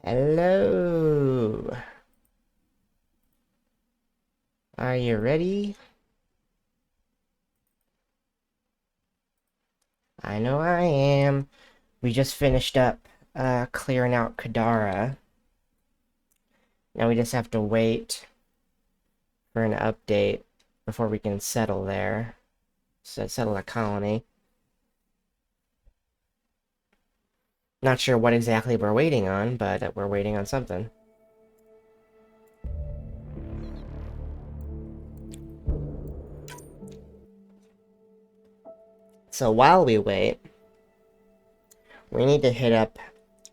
Hello. Are you ready? I know I am. We just finished up clearing out Kadara. Now we just have to wait for an update before we can settle there. So settle a colony. Not sure what exactly we're waiting on, but we're waiting on something. So while we wait, we need to hit up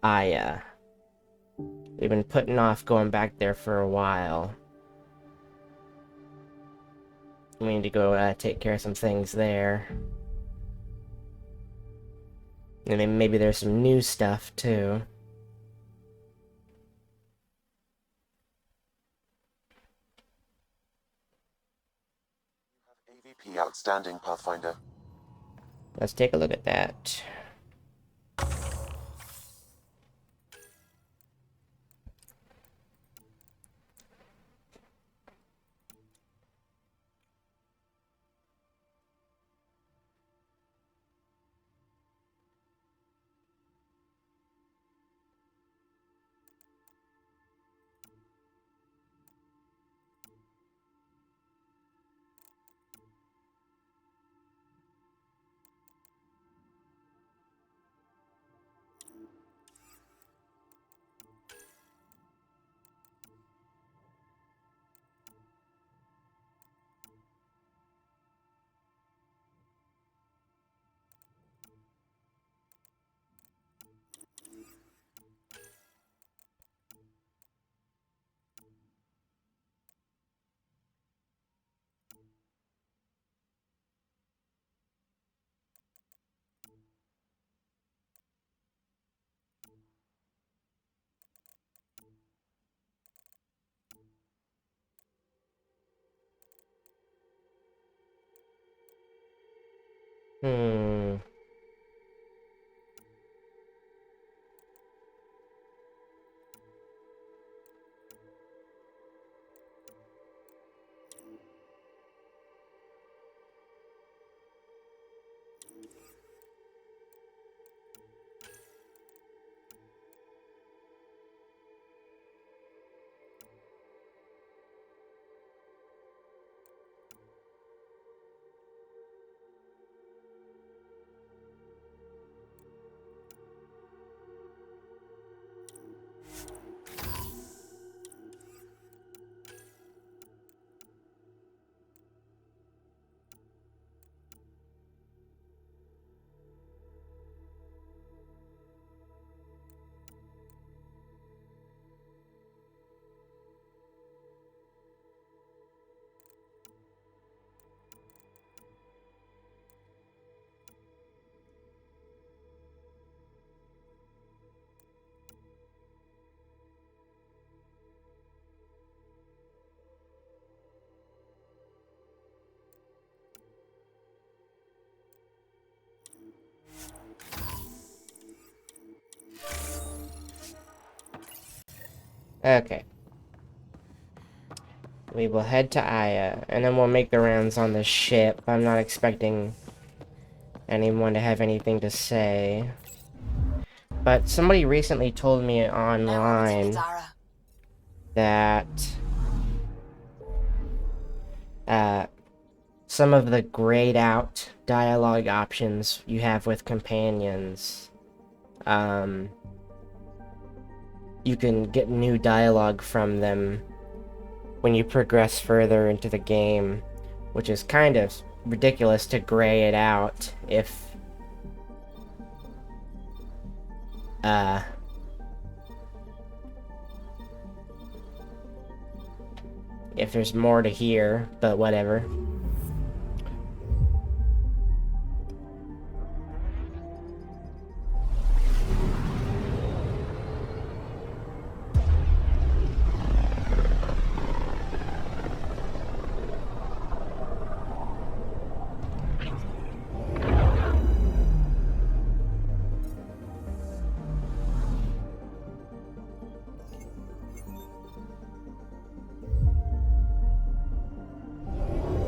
Aya. We've been putting off going back there for a while. We need to go take care of some things there. And then maybe there's some new stuff, too. AVP outstanding, Pathfinder. Let's take a look at that. Hmm. Okay. We will head to Aya, and then we'll make the rounds on the ship. I'm not expecting anyone to have anything to say. But somebody recently told me online that some of the grayed out dialogue options you have with companions, you can get new dialogue from them when you progress further into the game, which is kind of ridiculous to gray it out if there's more to hear, but whatever.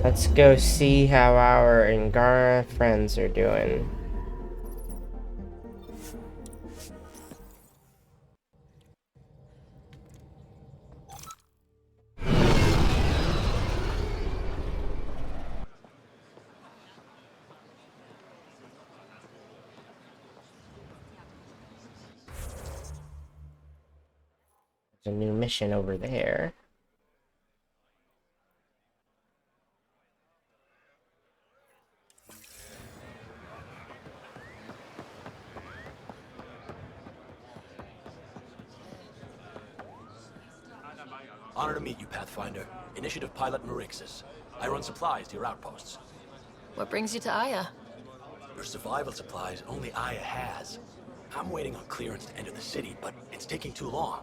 Let's go see how our Angara friends are doing. There's a new mission over there. Honor to meet you, Pathfinder. Initiative Pilot Marixus. I run supplies to your outposts. What brings you to Aya? Your survival supplies only Aya has. I'm waiting on clearance to enter the city, but it's taking too long.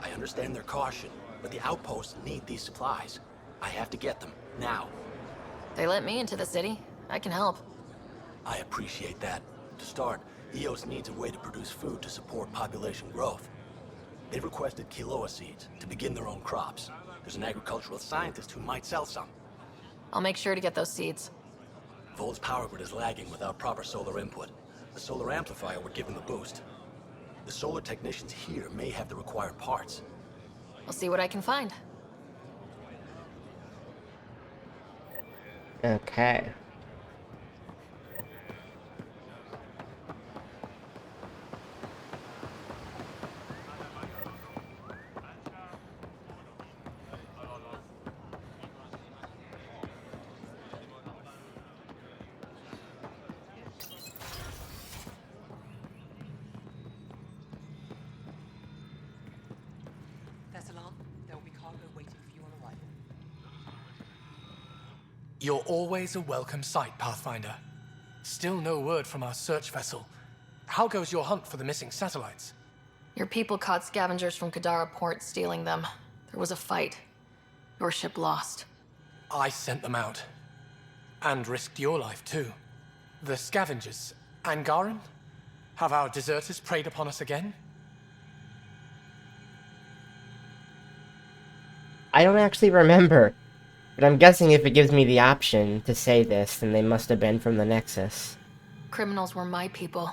I understand their caution, but the outposts need these supplies. I have to get them, now. They let me into the city. I can help. I appreciate that. To start, EOS needs a way to produce food to support population growth. They've requested quinoa seeds to begin their own crops. There's an agricultural scientist who might sell some. I'll make sure to get those seeds. Vol's power grid is lagging without proper solar input. The solar amplifier would give them a boost. The solar technicians here may have the required parts. I'll see what I can find. Okay. There will be cargo waiting for you on arrival. You're always a welcome sight, Pathfinder. Still no word from our search vessel. How goes your hunt for the missing satellites? Your people caught scavengers from Kadara port stealing them. There was a fight. Your ship lost. I sent them out. And risked your life, too. The scavengers, Angaran? Have our deserters preyed upon us again? I don't actually remember, but I'm guessing if it gives me the option to say this, then they must have been from the Nexus. Criminals were my people.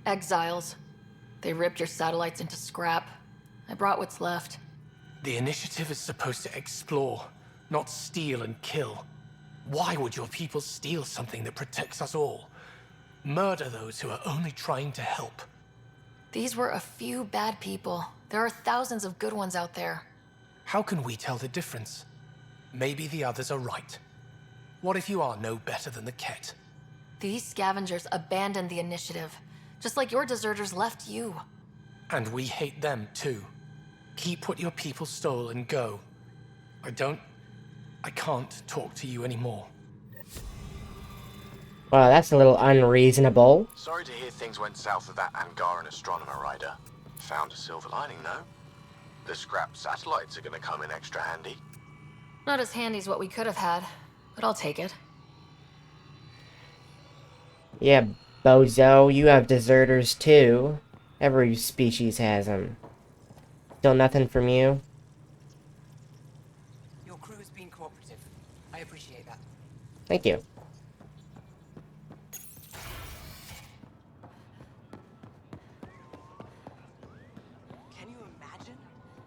Exiles. They ripped your satellites into scrap. I brought what's left. The initiative is supposed to explore, not steal and kill. Why would your people steal something that protects us all? Murder those who are only trying to help. These were a few bad people. There are thousands of good ones out there. How can we tell the difference? Maybe the others are right. What if you are no better than the Ket? These scavengers abandoned the initiative, just like your deserters left you. And we hate them too. Keep what your people stole and go. I can't talk to you anymore. Well, that's a little unreasonable. Sorry to hear things went south with that Angaran astronomer rider. Found a silver lining, though. The scrap satellites are gonna come in extra handy. Not as handy as what we could have had, but I'll take it. Yeah, bozo, you have deserters too. Every species has them. Still nothing from you? Your crew has been cooperative. I appreciate that. Thank you. Can you imagine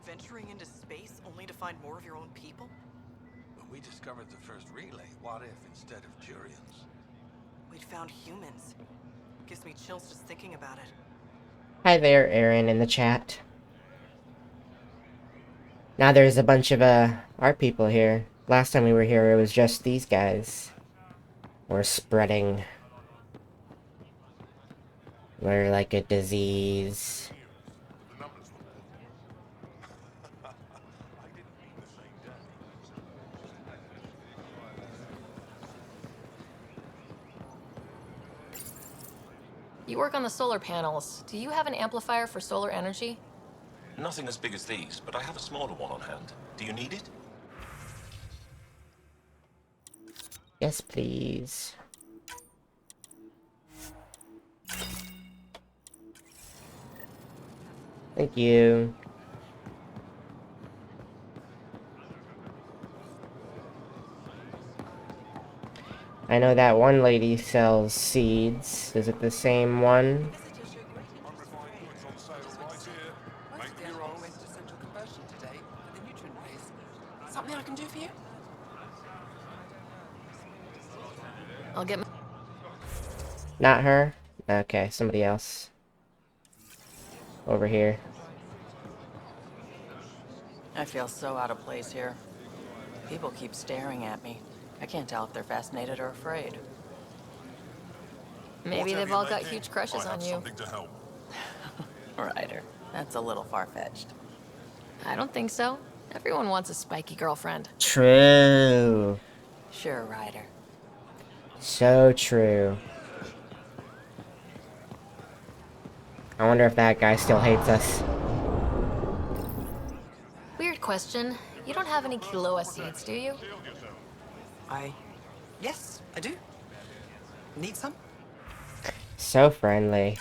venturing into space only to find more of your own people? When we discovered the first relay, what if instead of Turians? We'd found humans. Gives me chills just thinking about it. Hi there, Aaron, in the chat. Now there's a bunch of, our people here. Last time we were here, it was just these guys. We're spreading. We're like a disease. You work on the solar panels. Do you have an amplifier for solar energy? Nothing as big as these, but I have a smaller one on hand. Do you need it? Yes, please. Thank you. I know that one lady sells seeds. Is it the same one? Something I can do for you? I'll get. Not her? Okay, somebody else. Over here. I feel so out of place here. People keep staring at me. I can't tell if they're fascinated or afraid. Maybe they've all got huge crushes on you. To help. Ryder, that's a little far-fetched. I don't think so. Everyone wants a spiky girlfriend. True. Sure, Ryder. So true. I wonder if that guy still hates us. Weird question. You don't have any Kiloa seeds, do you? Yes, I do. Need some? So friendly.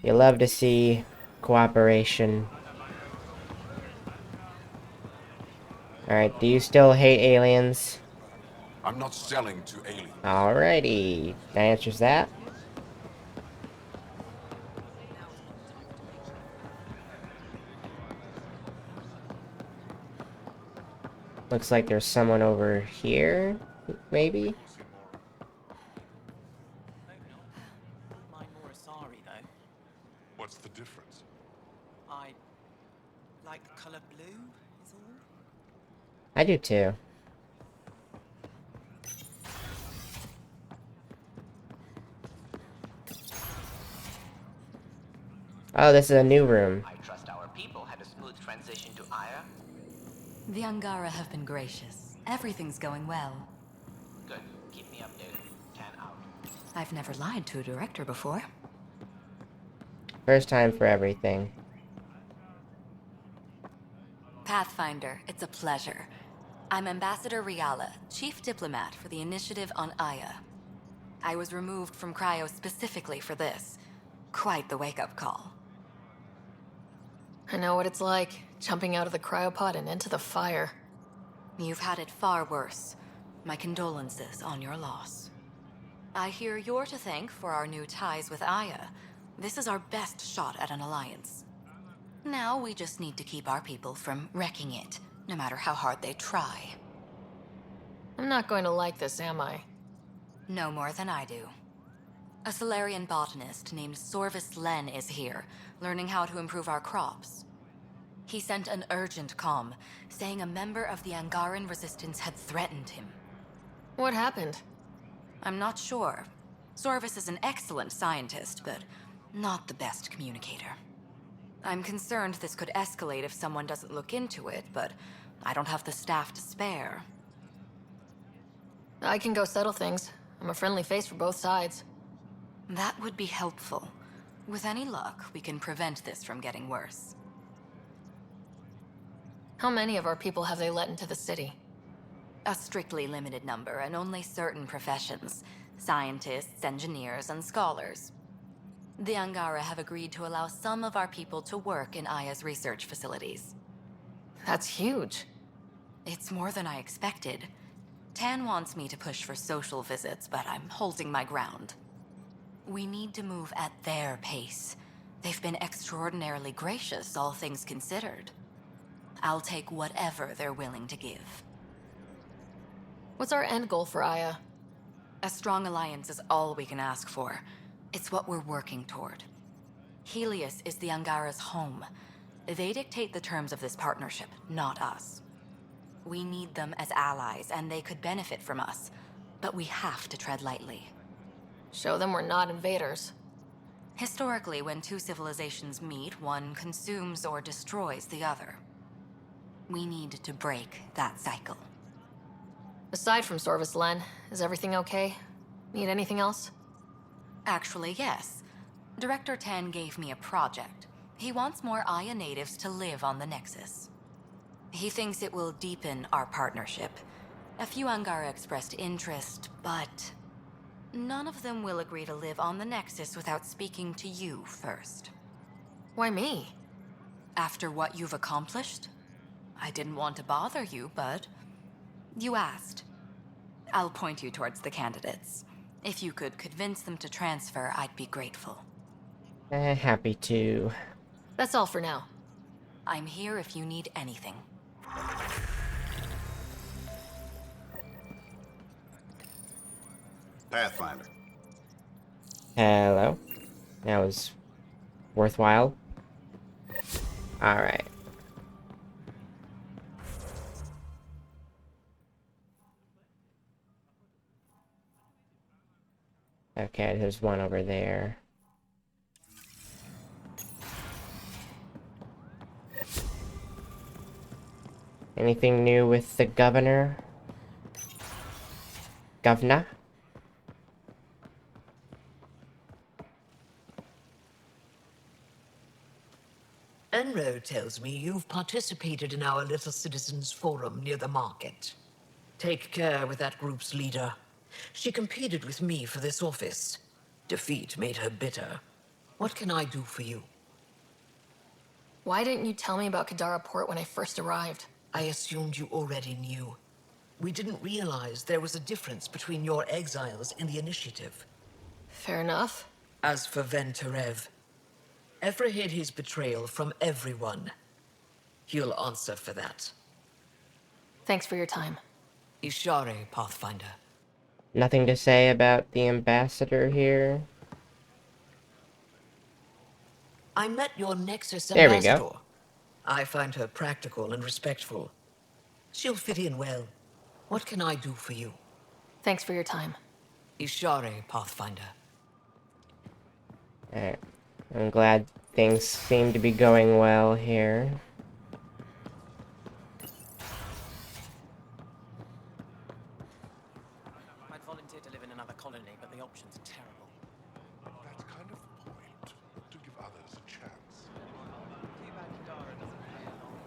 You love to see cooperation. Alright, do you still hate aliens? I'm not selling to aliens. Alrighty. That answers that. Looks like there's someone over here, maybe? Mine more sorry though. What's the difference? I like the color blue, is all. I do too. Oh, this is a new room. I trust our people had a smooth transition to Aya. The Angara have been gracious. Everything's going well. Good. Keep me updated. 10 out. I've never lied to a director before. First time for everything. Pathfinder, it's a pleasure. I'm Ambassador Riala, Chief Diplomat for the Initiative on Aya. I was removed from Cryo specifically for this. Quite the wake-up call. I know what it's like, jumping out of the cryopod and into the fire. You've had it far worse. My condolences on your loss. I hear you're to thank for our new ties with Aya. This is our best shot at an alliance. Now we just need to keep our people from wrecking it, no matter how hard they try. I'm not going to like this, am I? No more than I do. A Solarian botanist named Sorvis Len is here, learning how to improve our crops. He sent an urgent comm, saying a member of the Angaran resistance had threatened him. What happened? I'm not sure. Sorvis is an excellent scientist, but not the best communicator. I'm concerned this could escalate if someone doesn't look into it, but I don't have the staff to spare. I can go settle things. I'm a friendly face for both sides. That would be helpful. With any luck, we can prevent this from getting worse. How many of our people have they let into the city? A strictly limited number, and only certain professions. Scientists, engineers, and scholars. The Angara have agreed to allow some of our people to work in Aya's research facilities. That's huge. It's more than I expected. Tan wants me to push for social visits, but I'm holding my ground. We need to move at their pace. They've been extraordinarily gracious, all things considered. I'll take whatever they're willing to give. What's our end goal for Aya? A strong alliance is all we can ask for. It's what we're working toward. Helios is the Angara's home. They dictate the terms of this partnership, not us. We need them as allies, and they could benefit from us. But we have to tread lightly. Show them we're not invaders. Historically, when two civilizations meet, one consumes or destroys the other. We need to break that cycle. Aside from Sorvis Len, is everything okay? Need anything else? Actually, yes. Director Tan gave me a project. He wants more Aya natives to live on the Nexus. He thinks it will deepen our partnership. A few Angara expressed interest, but none of them will agree to live on the Nexus without speaking to you first. Why me? After what you've accomplished? I didn't want to bother you, but you asked. I'll point you towards the candidates. If you could convince them to transfer, I'd be grateful. Happy to. That's all for now. I'm here if you need anything. Pathfinder. Hello. That was worthwhile. Alright. Okay, there's one over there. Anything new with the governor? Governor? Enro tells me you've participated in our little citizens forum near the market. Take care with that group's leader. She competed with me for this office. Defeat made her bitter. What can I do for you? Why didn't you tell me about Kadara Port when I first arrived? I assumed you already knew. We didn't realize there was a difference between your exiles and the Initiative. Fair enough. As for Venturev, Ephra hid his betrayal from everyone. He'll answer for that. Thanks for your time. Ishare, Pathfinder. Nothing to say about the ambassador here? I met your Nexus There we ambassador. go. I find her practical and respectful. She'll fit in well. What can I do for you? Thanks for your time. Ishare, Pathfinder. Alright. I'm glad things seem to be going well here. I'd volunteer to live in another colony, but the options are terrible. That's kind of the point. To give others a chance. Too bad Kadara doesn't pay along.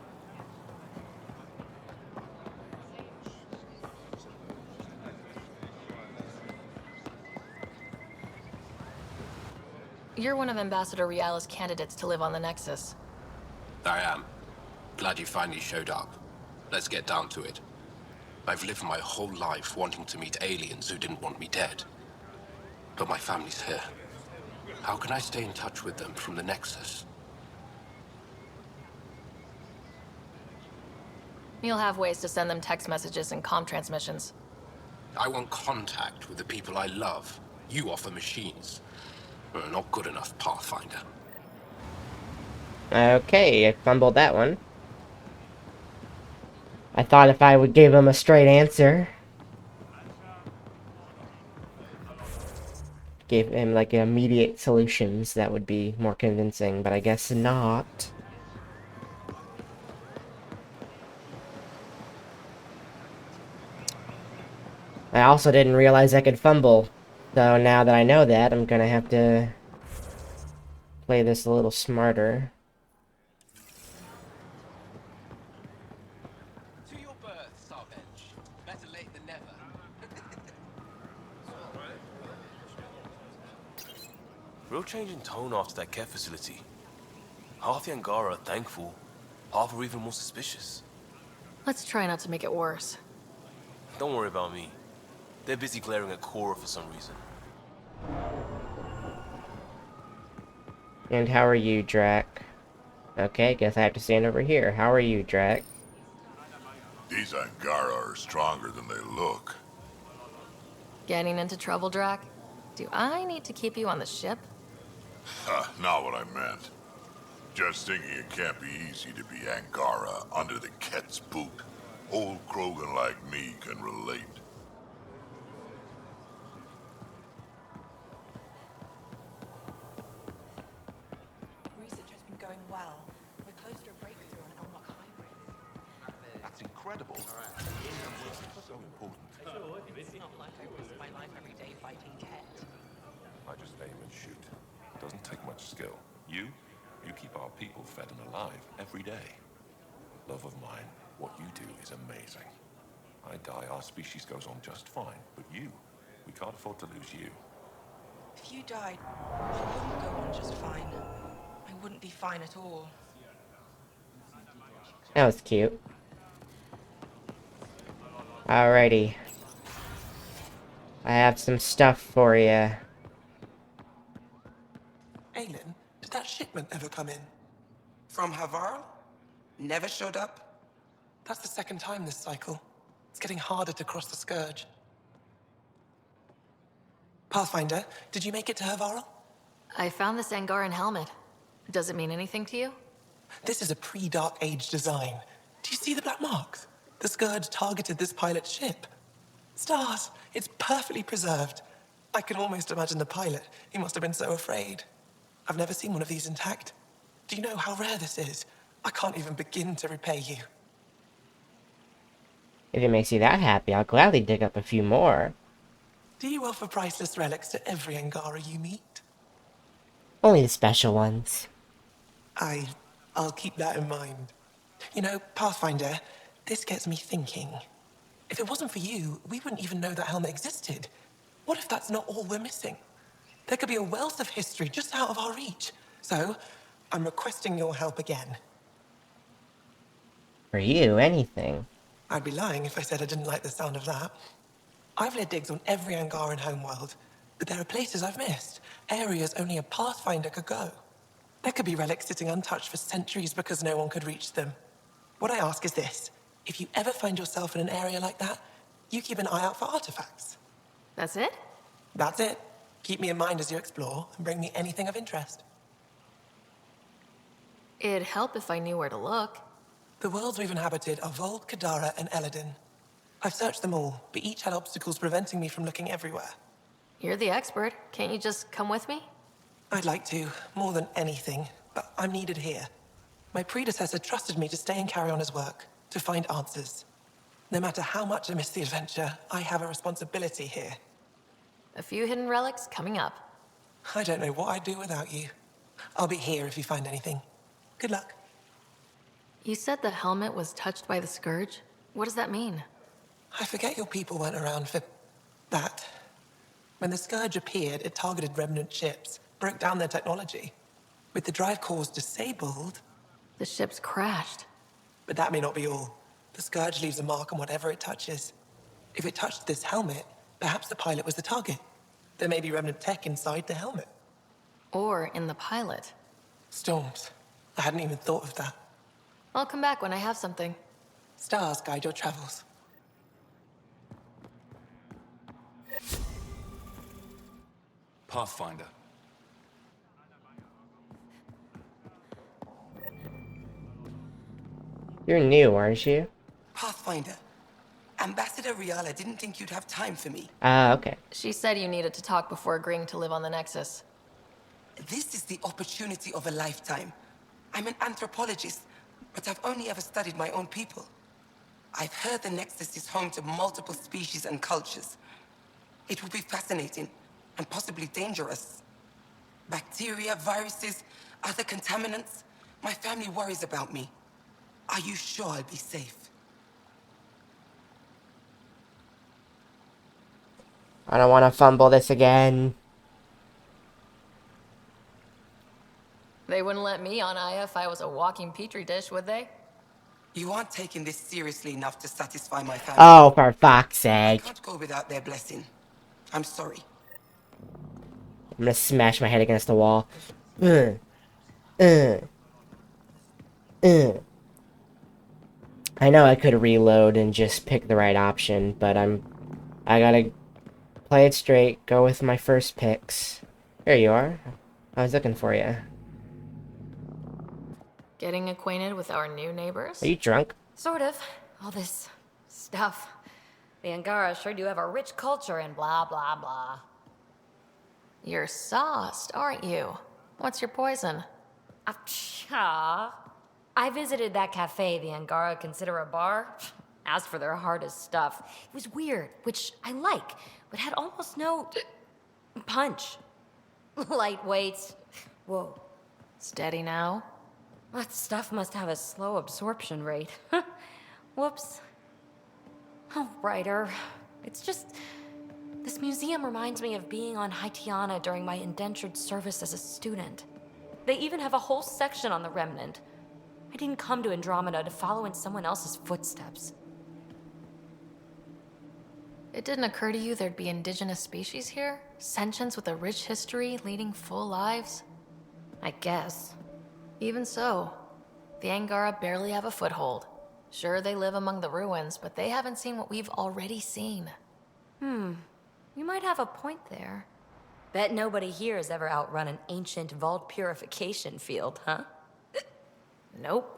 You're one of Ambassador Riala's candidates to live on the Nexus. I am. Glad you finally showed up. Let's get down to it. I've lived my whole life wanting to meet aliens who didn't want me dead. But my family's here. How can I stay in touch with them from the Nexus? You'll have ways to send them text messages and comm transmissions. I want contact with the people I love. You offer machines. Not good enough, Pathfinder. Okay, I fumbled that one. I thought if I would give him a straight answer, give him like immediate solutions, that would be more convincing, but I guess not. I also didn't realize I could fumble, so now that I know that, I'm gonna have to play this a little smarter. To your birth, Sarbench. Better late than never. Real change in tone after that care facility. Half the Angara are thankful, half are even more suspicious. Let's try not to make it worse. Don't worry about me. They're busy glaring at Cora for some reason. And how are you, Drac? Okay, guess I have to stand over here. How are you, Drac? These Angara are stronger than they look. Getting into trouble, Drac? Do I need to keep you on the ship? Not what I meant. Just thinking it can't be easy to be Angara under the Ket's boot. Old Krogan like me can relate. Research has been going well. We're close to a breakthrough on Elmlock hybrid. That's incredible. So important. It's not like I risk my life every day fighting Ket. I just aim and shoot. Doesn't take much skill. You keep our people fed and alive every day. Love of mine, what you do is amazing. I die, our species goes on just fine. But you, we can't afford to lose you. If you died, I wouldn't go on just fine. I wouldn't be fine at all. That was cute. Alrighty. I have some stuff for you. Aylin, did that shipment ever come in? From Havarl? Never showed up? That's the second time this cycle. It's getting harder to cross the Scourge. Pathfinder, did you make it to Havarl? I found this Angaran helmet. Does it mean anything to you? This is a pre-Dark Age design. Do you see the black marks? The Scourge targeted this pilot's ship. Stars, it's perfectly preserved. I can almost imagine the pilot. He must have been so afraid. I've never seen one of these intact. Do you know how rare this is? I can't even begin to repay you. If it makes you that happy, I'll gladly dig up a few more. Do you offer priceless relics to every Angara you meet? Only the special ones. I'll keep that in mind. You know, Pathfinder, this gets me thinking. If it wasn't for you, we wouldn't even know that helmet existed. What if that's not all we're missing? There could be a wealth of history just out of our reach. So, I'm requesting your help again. For you, anything. I'd be lying if I said I didn't like the sound of that. I've led digs on every Angaran homeworld, but there are places I've missed, areas only a Pathfinder could go. There could be relics sitting untouched for centuries because no one could reach them. What I ask is this: if you ever find yourself in an area like that, you keep an eye out for artifacts. That's it? That's it. Keep me in mind as you explore, and bring me anything of interest. It'd help if I knew where to look. The worlds we've inhabited are Vold, Kadara, and Eladin. I've searched them all, but each had obstacles preventing me from looking everywhere. You're the expert. Can't you just come with me? I'd like to, more than anything, but I'm needed here. My predecessor trusted me to stay and carry on his work, to find answers. No matter how much I miss the adventure, I have a responsibility here. A few hidden relics coming up. I don't know what I'd do without you. I'll be here if you find anything. Good luck. You said the helmet was touched by the Scourge? What does that mean? I forget your people weren't around for that. When the Scourge appeared, it targeted remnant ships, broke down their technology. With the drive cores disabled... The ships crashed. But that may not be all. The Scourge leaves a mark on whatever it touches. If it touched this helmet, perhaps the pilot was the target. There may be remnant tech inside the helmet. Or in the pilot. Storms. I hadn't even thought of that. I'll come back when I have something. Stars guide your travels. Pathfinder. You're new, aren't you? Pathfinder. Ambassador Riala didn't think you'd have time for me. Okay. She said you needed to talk before agreeing to live on the Nexus. This is the opportunity of a lifetime. I'm an anthropologist, but I've only ever studied my own people. I've heard the Nexus is home to multiple species and cultures. It will be fascinating, and possibly dangerous. Bacteria, viruses, other contaminants. My family worries about me. Are you sure I'll be safe? I don't want to fumble this again. They wouldn't let me on Aya if I was a walking petri dish, would they? You aren't taking this seriously enough to satisfy my family. Oh, for fuck's sake. I can't go without their blessing. I'm sorry. I'm gonna smash my head against the wall. I know I could reload and just pick the right option, but I gotta play it straight, go with my first picks. Here you are. I was looking for you. Getting acquainted with our new neighbors? Are you drunk? Sort of. All this stuff. The Angara sure do have a rich culture and blah, blah, blah. You're sauced, aren't you? What's your poison? I visited that cafe the Angara consider a bar. Asked for their hardest stuff. It was weird, which I like, but had almost no punch. Lightweight. Whoa. Steady now? That stuff must have a slow absorption rate. Whoops. Oh, writer. It's just... This museum reminds me of being on Haitiana during my indentured service as a student. They even have a whole section on the Remnant. I didn't come to Andromeda to follow in someone else's footsteps. It didn't occur to you there'd be indigenous species here? Sentients with a rich history, leading full lives? I guess. Even so, the Angara barely have a foothold. Sure, they live among the ruins, but they haven't seen what we've already seen. You might have a point there. Bet nobody here has ever outrun an ancient vault purification field, huh? Nope.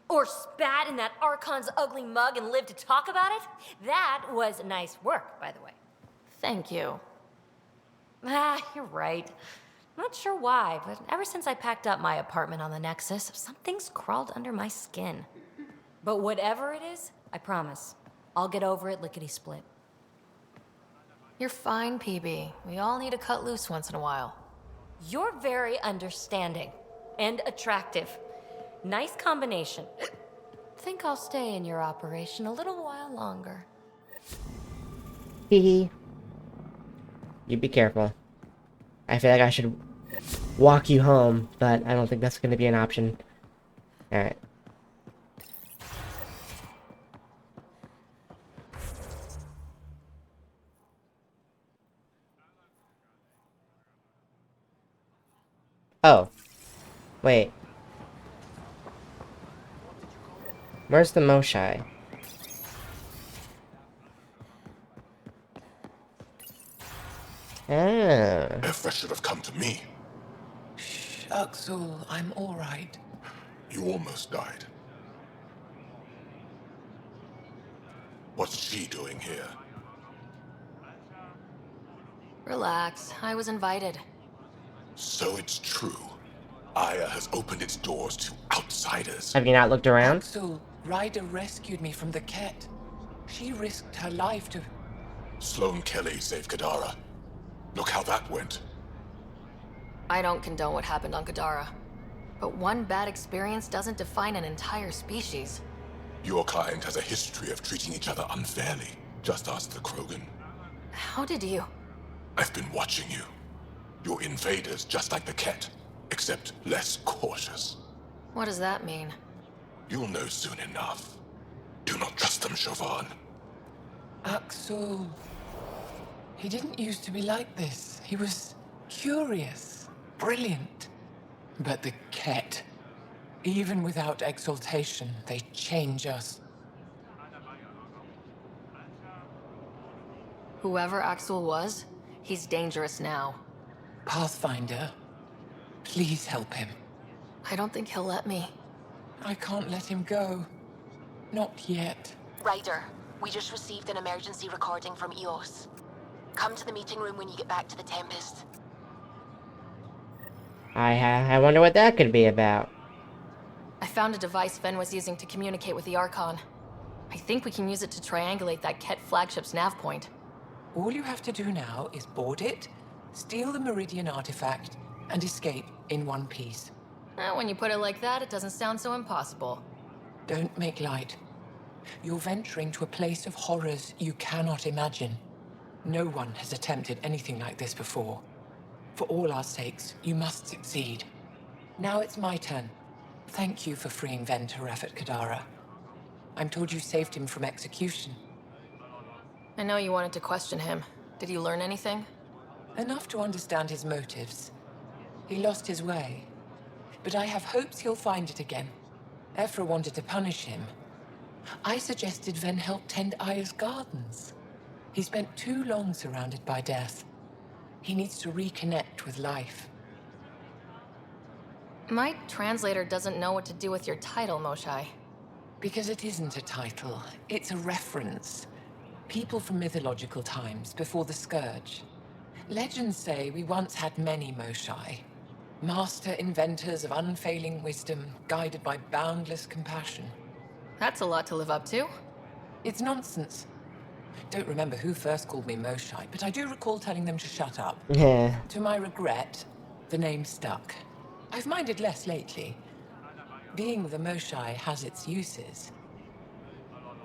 Or spat in that Archon's ugly mug and lived to talk about it? That was nice work, by the way. Thank you. You're right. Not sure why, but ever since I packed up my apartment on the Nexus, something's crawled under my skin. But whatever it is, I promise, I'll get over it lickety-split. You're fine, PB. We all need to cut loose once in a while. You're very understanding and attractive. Nice combination. Think I'll stay in your operation a little while longer. Hee. You be careful. I feel like I should walk you home, but I don't think that's going to be an option. Alright. Oh. Wait. Where's the Moshai? Ah. If should have come to me. Shh, Uxul, I'm all right. You almost died. What's she doing here? Relax. I was invited. So it's true. Aya has opened its doors to outsiders. Have you not looked around? Uxul, Ryder rescued me from the Ket. She risked her life to... Sloane Kelly saved Kadara. Look how that went. I don't condone what happened on Gadara. But one bad experience doesn't define an entire species. Your kind has a history of treating each other unfairly. Just ask the Krogan. How did you? I've been watching you. You're invaders just like the Ket, except less cautious. What does that mean? You'll know soon enough. Do not trust them, Chauvin. Uxul... He didn't used to be like this. He was curious, brilliant. But the Ket, even without exaltation, they change us. Whoever Axel was, he's dangerous now. Pathfinder, please help him. I don't think he'll let me. I can't let him go. Not yet. Ryder, we just received an emergency recording from EOS. Come to the meeting room when you get back to the Tempest. I wonder what that could be about. I found a device Ven was using to communicate with the Archon. I think we can use it to triangulate that Ket flagship's nav point. All you have to do now is board it, steal the Meridian artifact, and escape in one piece. When you put it like that, it doesn't sound so impossible. Don't make light. You're venturing to a place of horrors you cannot imagine. No one has attempted anything like this before. For all our sakes, you must succeed. Now it's my turn. Thank you for freeing Ven to Ref at Kadara. I'm told you saved him from execution. I know you wanted to question him. Did you learn anything? Enough to understand his motives. He lost his way. But I have hopes he'll find it again. Ephra wanted to punish him. I suggested Ven help tend Aya's gardens. He spent too long surrounded by death. He needs to reconnect with life. My translator doesn't know what to do with your title, Moshai. Because it isn't a title, it's a reference. People from mythological times, before the Scourge. Legends say we once had many Moshai. Master inventors of unfailing wisdom, guided by boundless compassion. That's a lot to live up to. It's nonsense. Don't remember who first called me Moshai, but I do recall telling them to shut up. Yeah. To my regret, the name stuck. I've minded less lately. Being the Moshai has its uses.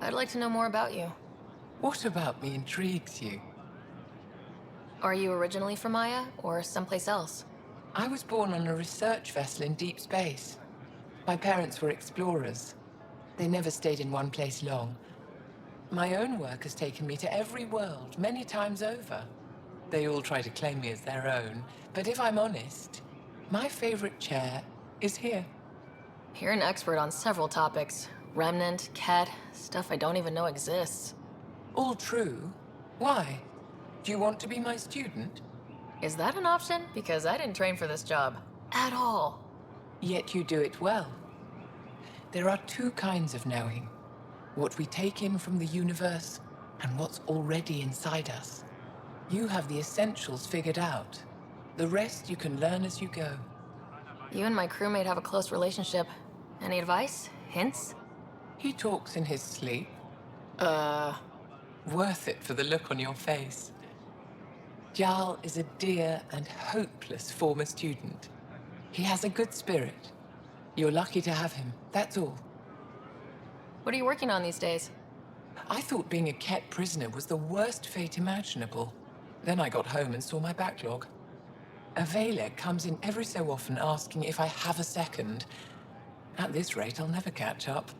I'd like to know more about you. What about me intrigues you? Are you originally from Aya, or someplace else? I was born on a research vessel in deep space. My parents were explorers. They never stayed in one place long. My own work has taken me to every world, many times over. They all try to claim me as their own, but if I'm honest, my favorite chair is here. You're an expert on several topics. Remnant, Ket, stuff I don't even know exists. All true. Why? Do you want to be my student? Is that an option? Because I didn't train for this job. At all. Yet you do it well. There are two kinds of knowing. What we take in from the universe, and what's already inside us. You have the essentials figured out. The rest you can learn as you go. You and my crewmate have a close relationship. Any advice? Hints? He talks in his sleep. Worth it for the look on your face. Jarl is a dear and hopeless former student. He has a good spirit. You're lucky to have him, that's all. What are you working on these days? I thought being a Ket prisoner was the worst fate imaginable. Then I got home and saw my backlog. A Vela comes in every so often asking if I have a second. At this rate, I'll never catch up.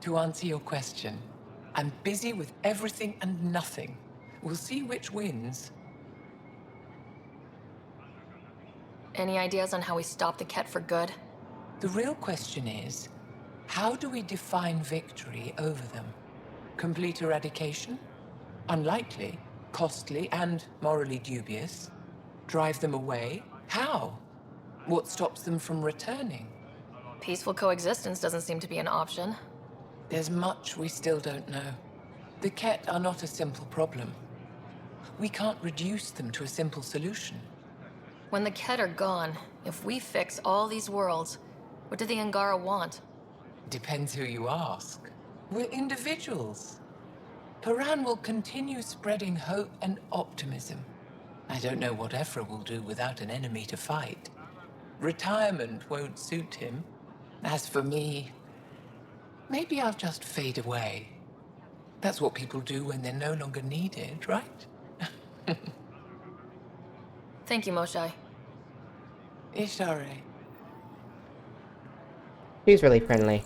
To answer your question, I'm busy with everything and nothing. We'll see which wins. Any ideas on how we stop the Ket for good? The real question is, how do we define victory over them? Complete eradication? Unlikely, costly, and morally dubious. Drive them away? How? What stops them from returning? Peaceful coexistence doesn't seem to be an option. There's much we still don't know. The Ket are not a simple problem. We can't reduce them to a simple solution. When the Ket are gone, if we fix all these worlds, what do the Angara want? Depends who you ask. We're individuals. Paran will continue spreading hope and optimism. I don't know what Ephra will do without an enemy to fight. Retirement won't suit him. As for me, maybe I'll just fade away. That's what people do when they're no longer needed, right? Thank you, Moshae. Ishare. He's really friendly.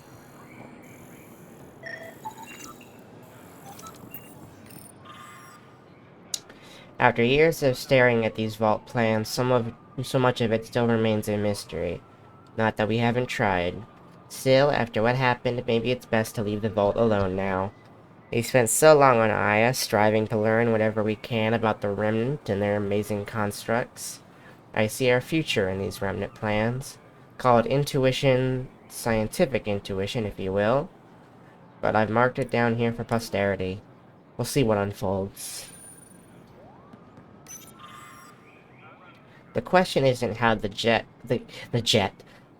After years of staring at these vault plans, so much of it still remains a mystery. Not that we haven't tried. Still, after what happened, maybe it's best to leave the vault alone now. We spent so long on Aya, striving to learn whatever we can about the Remnant and their amazing constructs. I see our future in these Remnant plans. Call it intuition, scientific intuition, if you will. But I've marked it down here for posterity. We'll see what unfolds. The question isn't how the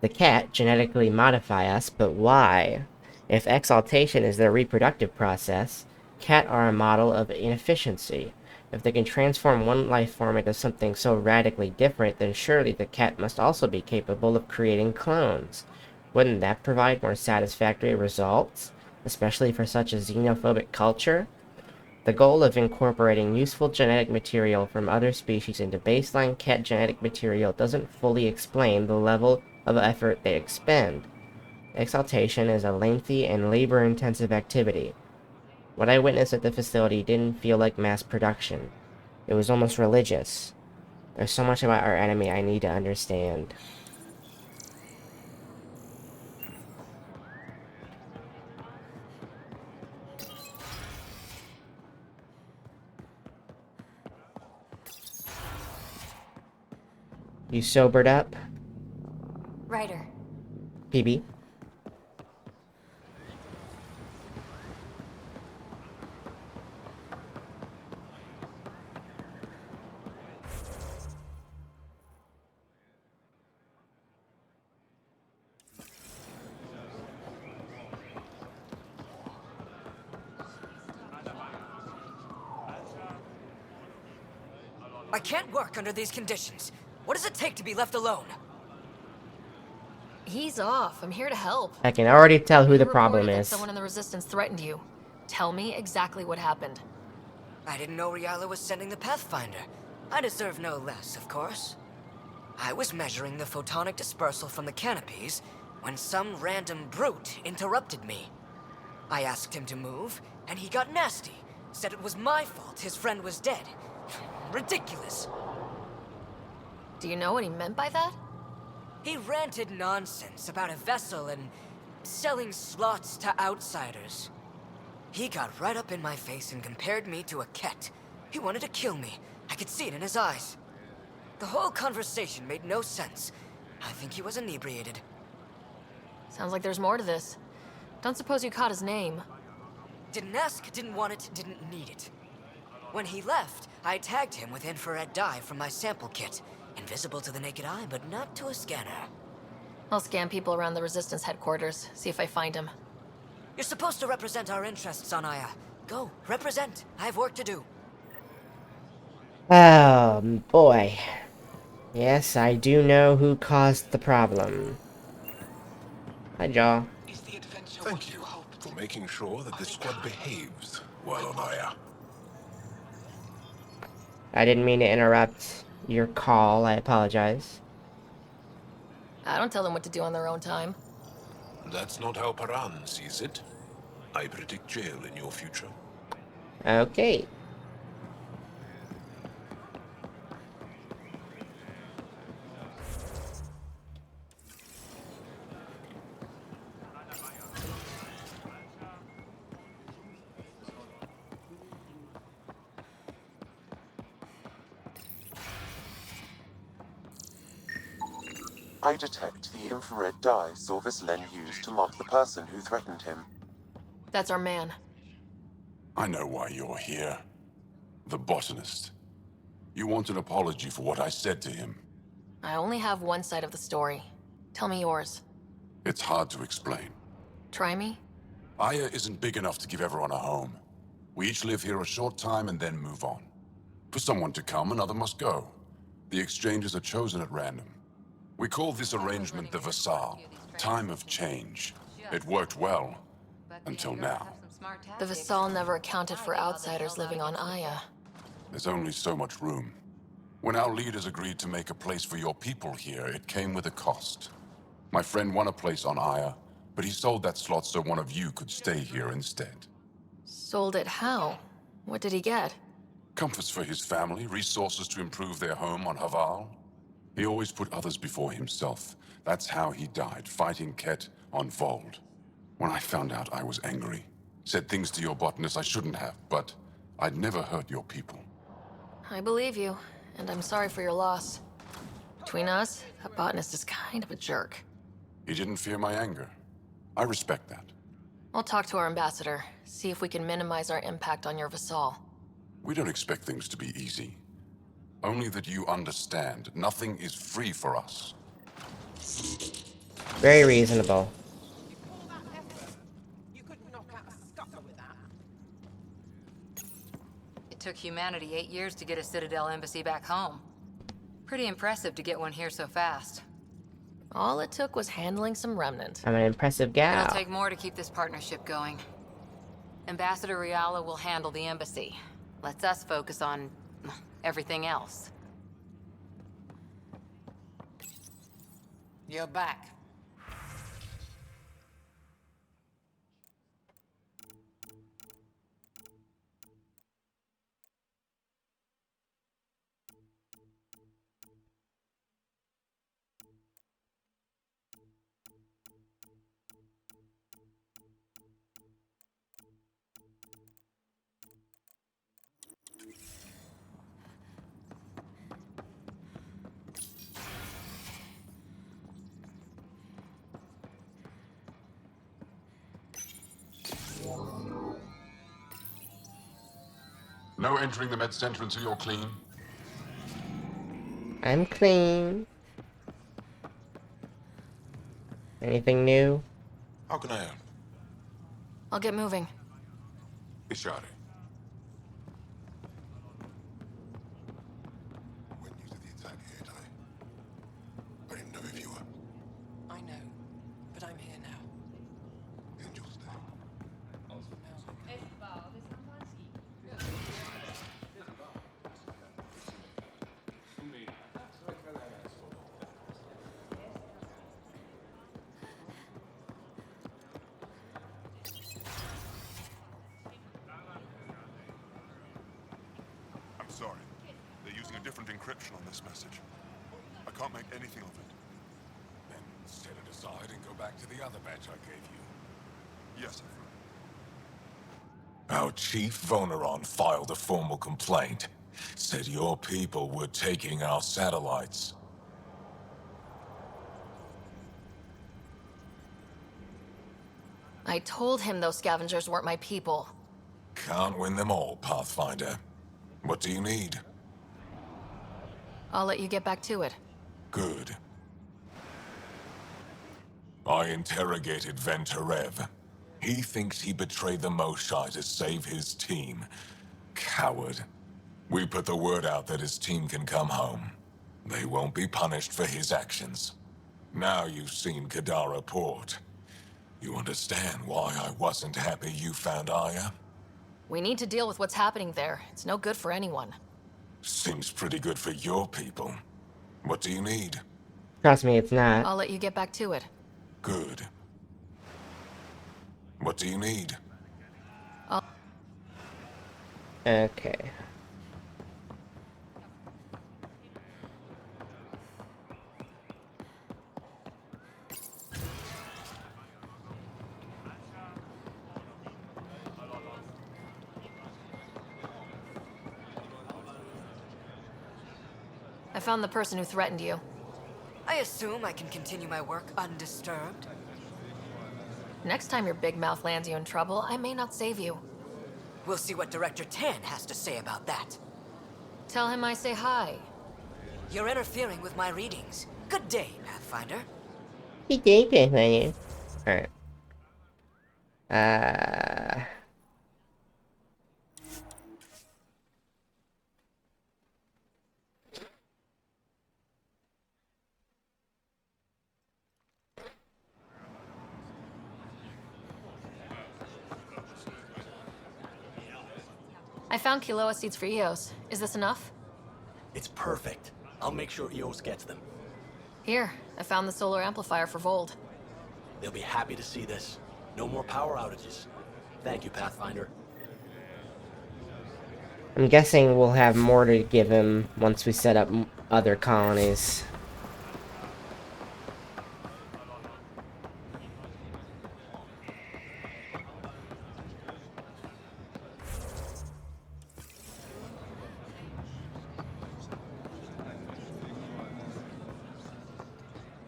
Ket genetically modify us, but why? If exaltation is their reproductive process, Ket are a model of inefficiency. If they can transform one life form into something so radically different, then surely the Ket must also be capable of creating clones. Wouldn't that provide more satisfactory results, especially for such a xenophobic culture? The goal of incorporating useful genetic material from other species into baseline Ket genetic material doesn't fully explain the level of effort they expend. Exaltation is a lengthy and labor-intensive activity. What I witnessed at the facility didn't feel like mass production. It was almost religious. There's so much about our enemy I need to understand. You sobered up? Ryder. PB? I can't work under these conditions. What does it take to be left alone? He's off. I'm here to help. I can already tell who You the problem reported that is. someone in the Resistance threatened you. Tell me exactly what happened. I didn't know Ryala was sending the Pathfinder. I deserve no less, of course. I was measuring the photonic dispersal from the canopies when some random brute interrupted me. I asked him to move, and he got nasty. Said it was my fault his friend was dead. Ridiculous. Do you know what he meant by that? He ranted nonsense about a vessel and selling slots to outsiders. He got right up in my face and compared me to a cat. He wanted to kill me. I could see it in his eyes. The whole conversation made no sense. I think he was inebriated. Sounds like there's more to this. Don't suppose you caught his name? Didn't ask, didn't want it, didn't need it. When he left, I tagged him with infrared dye from my sample kit. Invisible to the naked eye, but not to a scanner. I'll scan people around the Resistance headquarters, see if I find him. You're supposed to represent our interests on Aya. Go, represent. I have work to do. Oh, boy. Yes, I do know who caused the problem. Hi, Jaw. Thank you for making sure that this squad behaves while on Aya. I didn't mean to interrupt your call. I apologize. I don't tell them what to do on their own time. That's not how Paran sees it. I predict jail in your future. Okay. I detect the infrared dye Sorvis Len used to mark the person who threatened him. That's our man. I know why you're here. The botanist. You want an apology for what I said to him. I only have one side of the story. Tell me yours. It's hard to explain. Try me? Aya isn't big enough to give everyone a home. We each live here a short time and then move on. For someone to come, another must go. The exchanges are chosen at random. We call this arrangement the Vassal, time of change. It worked well, until now. The Vassal never accounted for outsiders living on Aya. There's only so much room. When our leaders agreed to make a place for your people here, it came with a cost. My friend won a place on Aya, but he sold that slot so one of you could stay here instead. Sold it how? What did he get? Comforts for his family, resources to improve their home on Haval. He always put others before himself. That's how he died, fighting Ket on Vold. When I found out, I was angry. Said things to your botanist I shouldn't have, but I'd never hurt your people. I believe you, and I'm sorry for your loss. Between us, that botanist is kind of a jerk. He didn't fear my anger. I respect that. I'll talk to our ambassador, see if we can minimize our impact on your Vassal. We don't expect things to be easy. Only that you understand, nothing is free for us. Very reasonable. It took humanity 8 years to get a Citadel embassy back home. Pretty impressive to get one here so fast. All it took was handling some remnant. I'm an impressive gal. It'll take more to keep this partnership going. Ambassador Riala will handle the embassy. Lets us focus on everything else. You're back. No entering the med center until you're clean. I'm clean. Anything new? How can I help? I'll get moving. Ishari. I didn't know if you were. I know, but I'm here now. And you'll stay. different encryption on this message. I can't make anything of it. Then set it aside and go back to the other batch I gave you. Yes, Our chief Voneron filed a formal complaint. Said your people were taking our satellites. I told him those scavengers weren't my people. Can't win them all, Pathfinder. What do you need? I'll let you get back to it. Good. I interrogated Venturev. He thinks he betrayed the Moshai to save his team. Coward. We put the word out that his team can come home. They won't be punished for his actions. Now you've seen Kadara Port. You understand why I wasn't happy you found Aya? We need to deal with what's happening there. It's no good for anyone. Seems pretty good for your people. What do you need? Trust me, it's not. I'll let you get back to it. Good. What do you need? Okay. I found the person who threatened you. I assume I can continue my work undisturbed. Next time your big mouth lands you in trouble, I may not save you. We'll see what Director Tan has to say about that. Tell him I say hi. You're interfering with my readings. Good day, Pathfinder. He did it, man. Alright. I found Kiloa seeds for Eos. Is this enough? It's perfect. I'll make sure Eos gets them. Here, I found the solar amplifier for Vold. They'll be happy to see this. No more power outages. Thank you, Pathfinder. I'm guessing we'll have more to give him once we set up other colonies.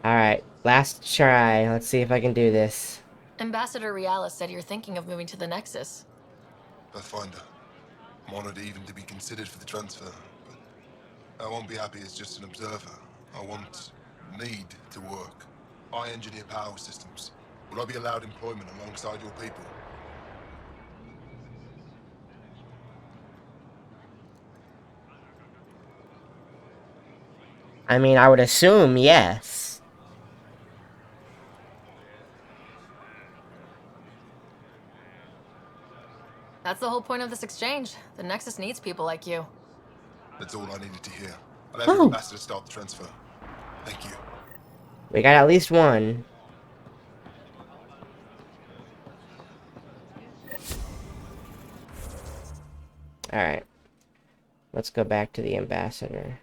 Alright, last try. Let's see if I can do this. Ambassador Realis said you're thinking of moving to the Nexus. Pathfinder, I'm honored even to be considered for the transfer, but I won't be happy as just an observer. I need to work. I engineer power systems. Will I be allowed employment alongside your people? I mean, I would assume yes. That's the whole point of this exchange. The Nexus needs people like you. That's all I needed to hear. I'll have the ambassador start the transfer. Thank you. We got at least one. Alright. Let's go back to the ambassador.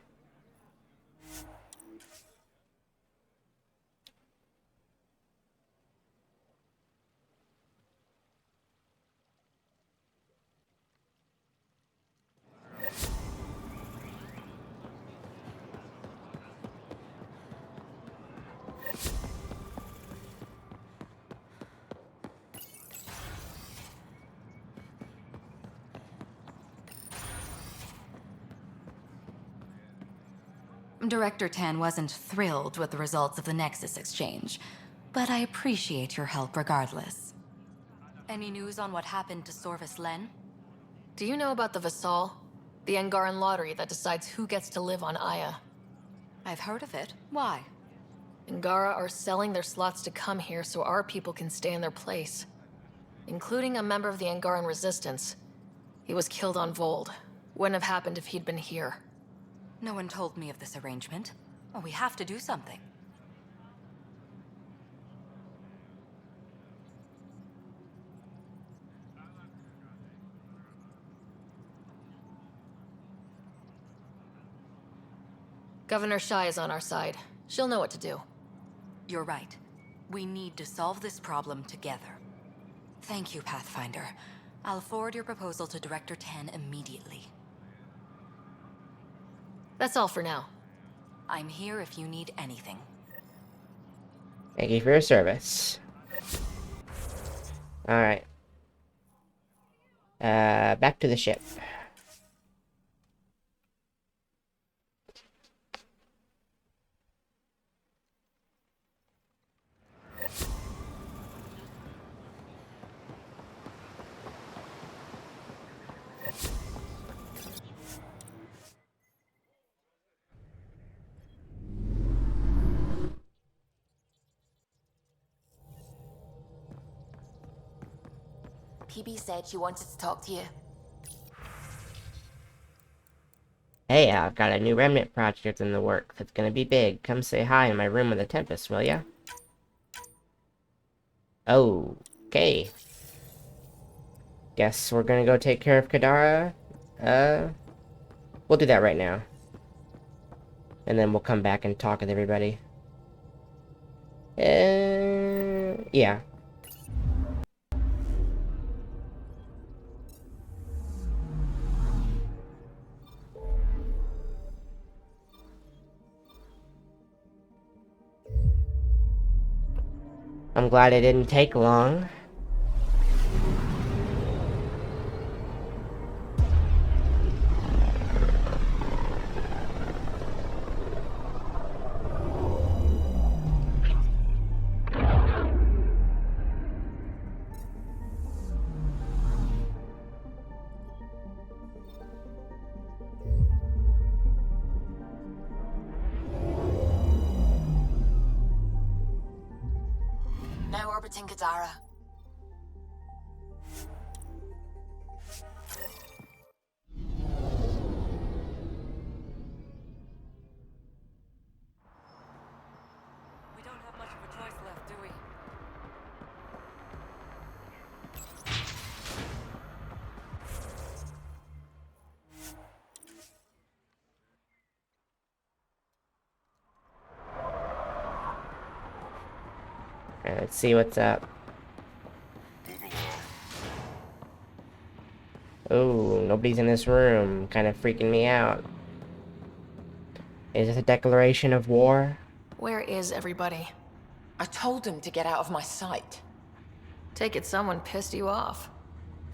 Director Tan wasn't thrilled with the results of the Nexus exchange, but I appreciate your help regardless. Any news on what happened to Sorvis Len? Do you know about the Vassal? The Angaran lottery that decides who gets to live on Aya. I've heard of it. Why? Angara are selling their slots to come here so our people can stay in their place. Including a member of the Angaran resistance. He was killed on Vold. Wouldn't have happened if he'd been here. No one told me of this arrangement. Well, we have to do something. Governor Shai is on our side. She'll know what to do. You're right. We need to solve this problem together. Thank you, Pathfinder. I'll forward your proposal to Director 10 immediately. That's all for now. I'm here if you need anything. Thank you for your service. Alright. Back to the ship. PB said she wanted to talk to you. Hey, I've got a new remnant project in the works. It's gonna be big. Come say hi in my room with the Tempest, will ya? Okay. Guess we're gonna go take care of Kadara. We'll do that right now. And then we'll come back and talk with everybody. Yeah. I'm glad it didn't take long. Now orbiting Kadara. We don't have much of a choice left, do we? Alright, let's see what's up. Oh, nobody's in this room. Kind of freaking me out. Is this a declaration of war? Where is everybody? I told them to get out of my sight. Take it someone pissed you off.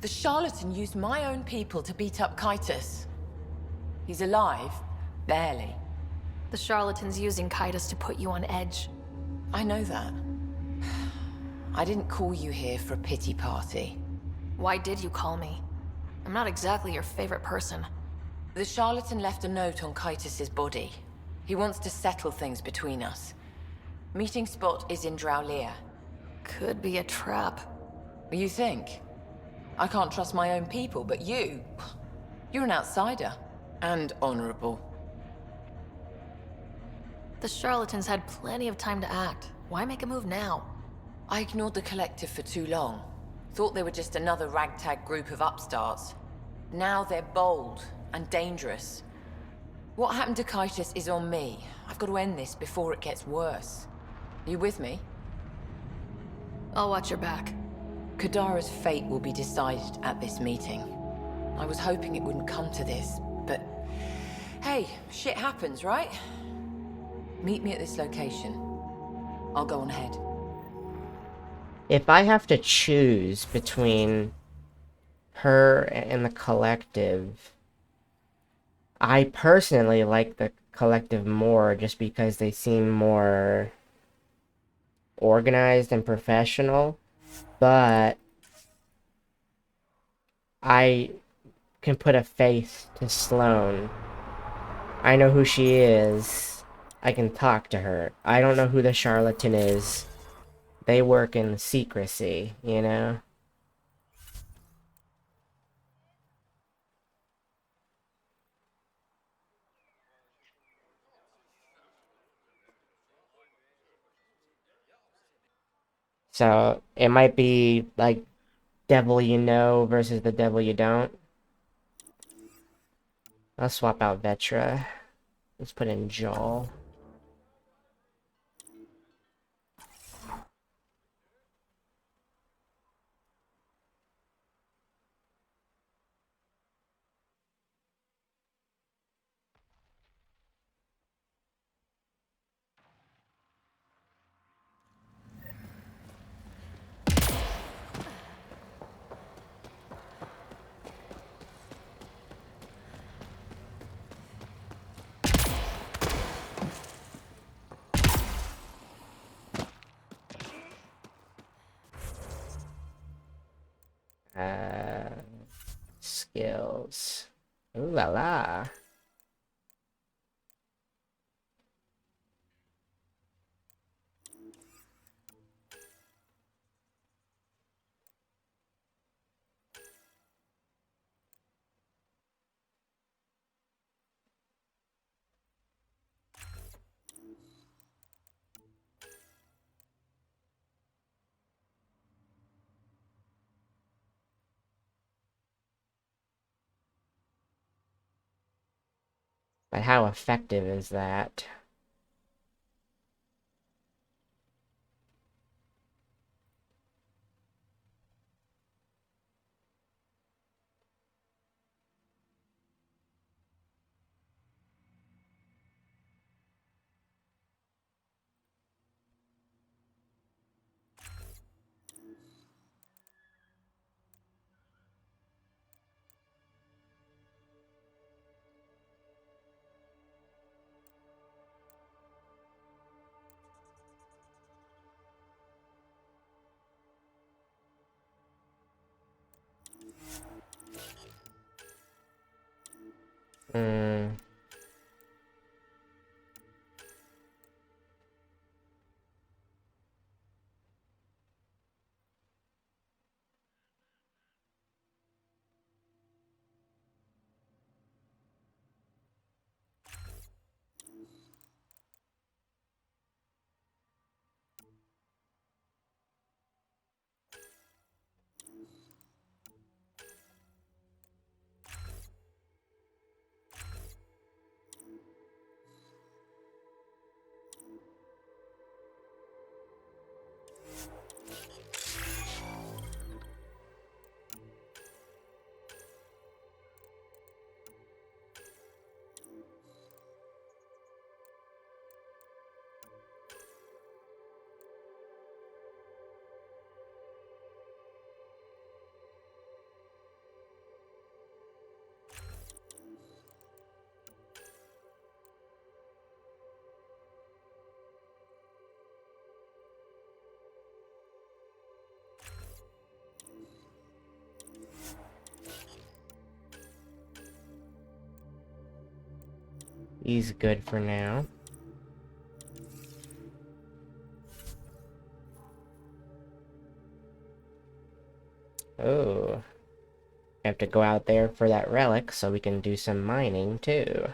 The charlatan used my own people to beat up Kytus. He's alive, barely. The charlatan's using Kytus to put you on edge. I know that. I didn't call you here for a pity party. Why did you call me? I'm not exactly your favorite person. The charlatan left a note on Kytus's body. He wants to settle things between us. Meeting spot is in Drowlear. Could be a trap. You think? I can't trust my own people, but you're an outsider. And honorable. The charlatans had plenty of time to act. Why make a move now? I ignored the collective for too long. Thought they were just another ragtag group of upstarts. Now they're bold and dangerous. What happened to Kytus is on me. I've got to end this before it gets worse. You with me? I'll watch your back. Kadara's fate will be decided at this meeting. I was hoping it wouldn't come to this, but... Hey, shit happens, right? Meet me at this location. I'll go on ahead. If I have to choose between her and the collective, I personally like the collective more just because they seem more organized and professional, but I can put a face to Sloane. I know who she is. I can talk to her. I don't know who the charlatan is. They work in secrecy, you know? So, it might be, like, devil you know versus the devil you don't. I'll swap out Vetra. Let's put in Joel. Skills. Ooh la la. But how effective is that? Hmm. He's good for now. Oh. I have to go out there for that relic so we can do some mining too.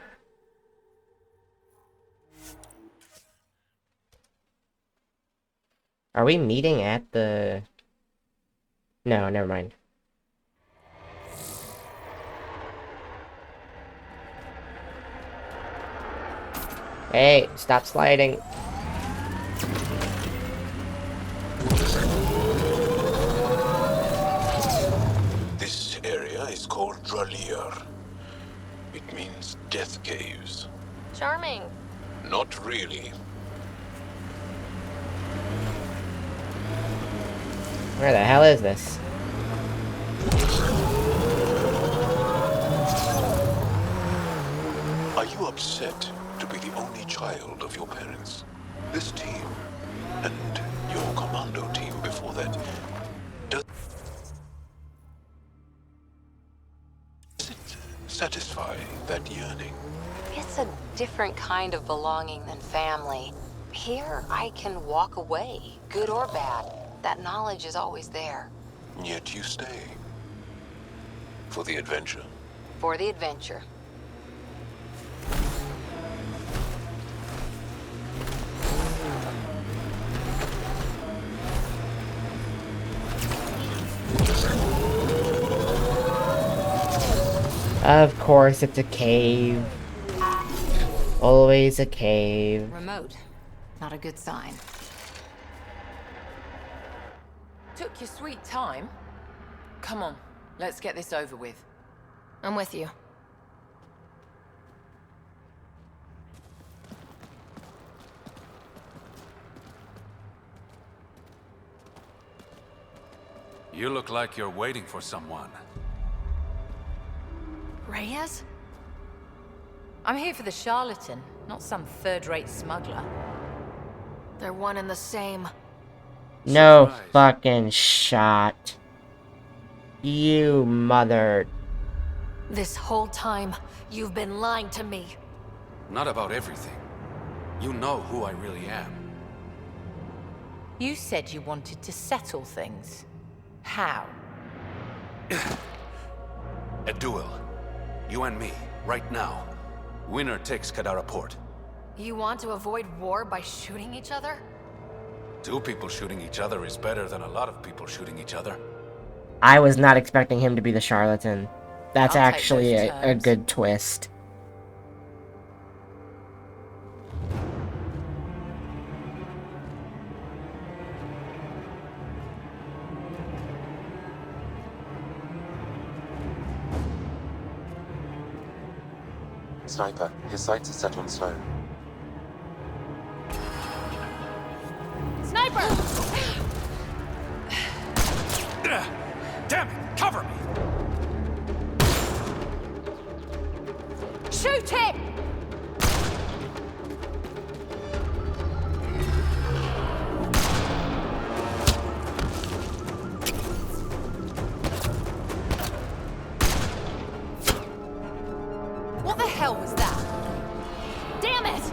Are we meeting at the... No, never mind. Hey, stop sliding. This area is called Dralier. It means death caves. Charming. Not really. Where the hell is this? Are you upset to be the only child of your parents? This team, and your commando team before that, does it satisfy that yearning? It's a different kind of belonging than family. Here, I can walk away, good or bad. That knowledge is always there. Yet you stay. For the adventure. For the adventure. Of course, it's a cave. Always a cave. Remote. Not a good sign. Took your sweet time. Come on, let's get this over with. I'm with you. You look like you're waiting for someone. Reyes? I'm here for the charlatan, not some third-rate smuggler. They're one and the same. No fucking shot. You mother... This whole time, you've been lying to me. Not about everything. You know who I really am. You said you wanted to settle things. How? A duel. You and me, right now. Winner takes Kadara Port. You want to avoid war by shooting each other? Two people shooting each other is better than a lot of people shooting each other. I was not expecting him to be the charlatan. That's I'll take actually those a terms. good twist. Sniper, his sights are set on Snow. Sniper! Damn it! Cover me! Shoot him! What the hell was that? Damn it!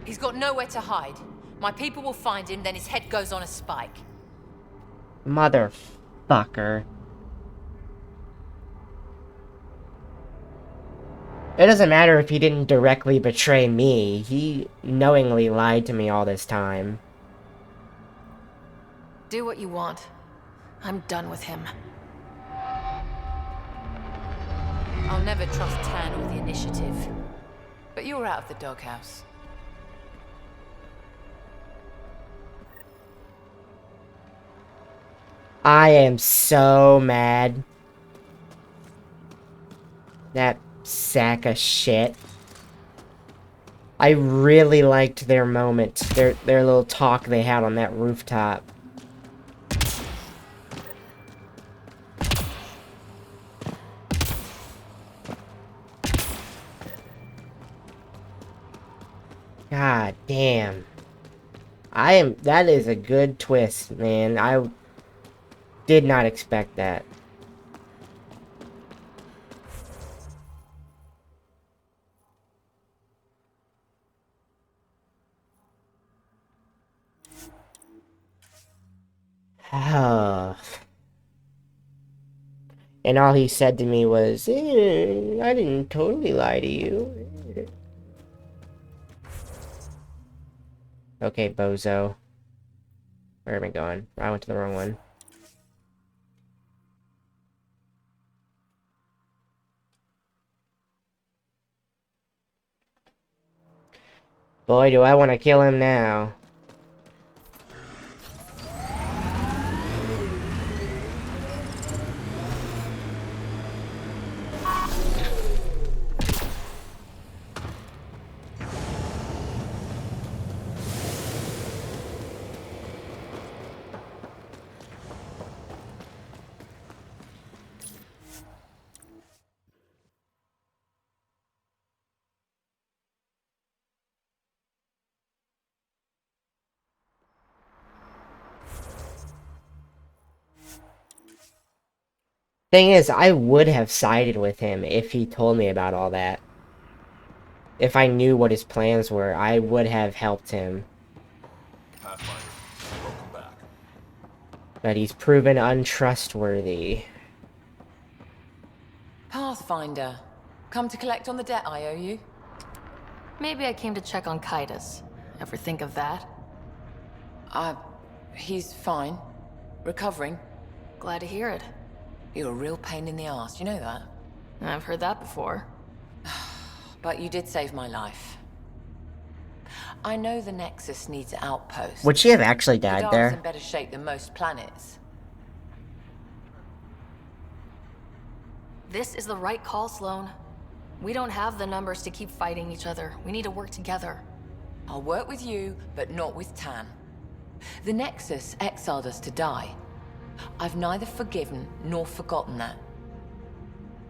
He's got nowhere to hide. My people will find him, then his head goes on a spike. Motherfucker. It doesn't matter if he didn't directly betray me. He knowingly lied to me all this time. Do what you want. I'm done with him. I'll never trust Tan or the initiative. But you're out of the doghouse. I am so mad. That sack of shit. I really liked their moment, their little talk they had on that rooftop. God damn. That is a good twist, man. I did not expect that. And all he said to me was, I didn't totally lie to you. Okay, bozo. Where am I going? I went to the wrong one. Boy, do I want to kill him now. Thing is, I would have sided with him if he told me about all that. If I knew what his plans were, I would have helped him. Welcome back. But he's proven untrustworthy. Pathfinder. Come to collect on the debt I owe you? Maybe I came to check on Kaitis. Ever think of that? He's fine. Recovering. Glad to hear it. You're a real pain in the ass, you know that? I've heard that before. but you did save my life. I know the Nexus needs outposts. Would she have actually died Kadara's there? in better shape than most planets. This is the right call, Sloane. We don't have the numbers to keep fighting each other. We need to work together. I'll work with you, but not with Tan. The Nexus exiled us to die. I've neither forgiven nor forgotten that.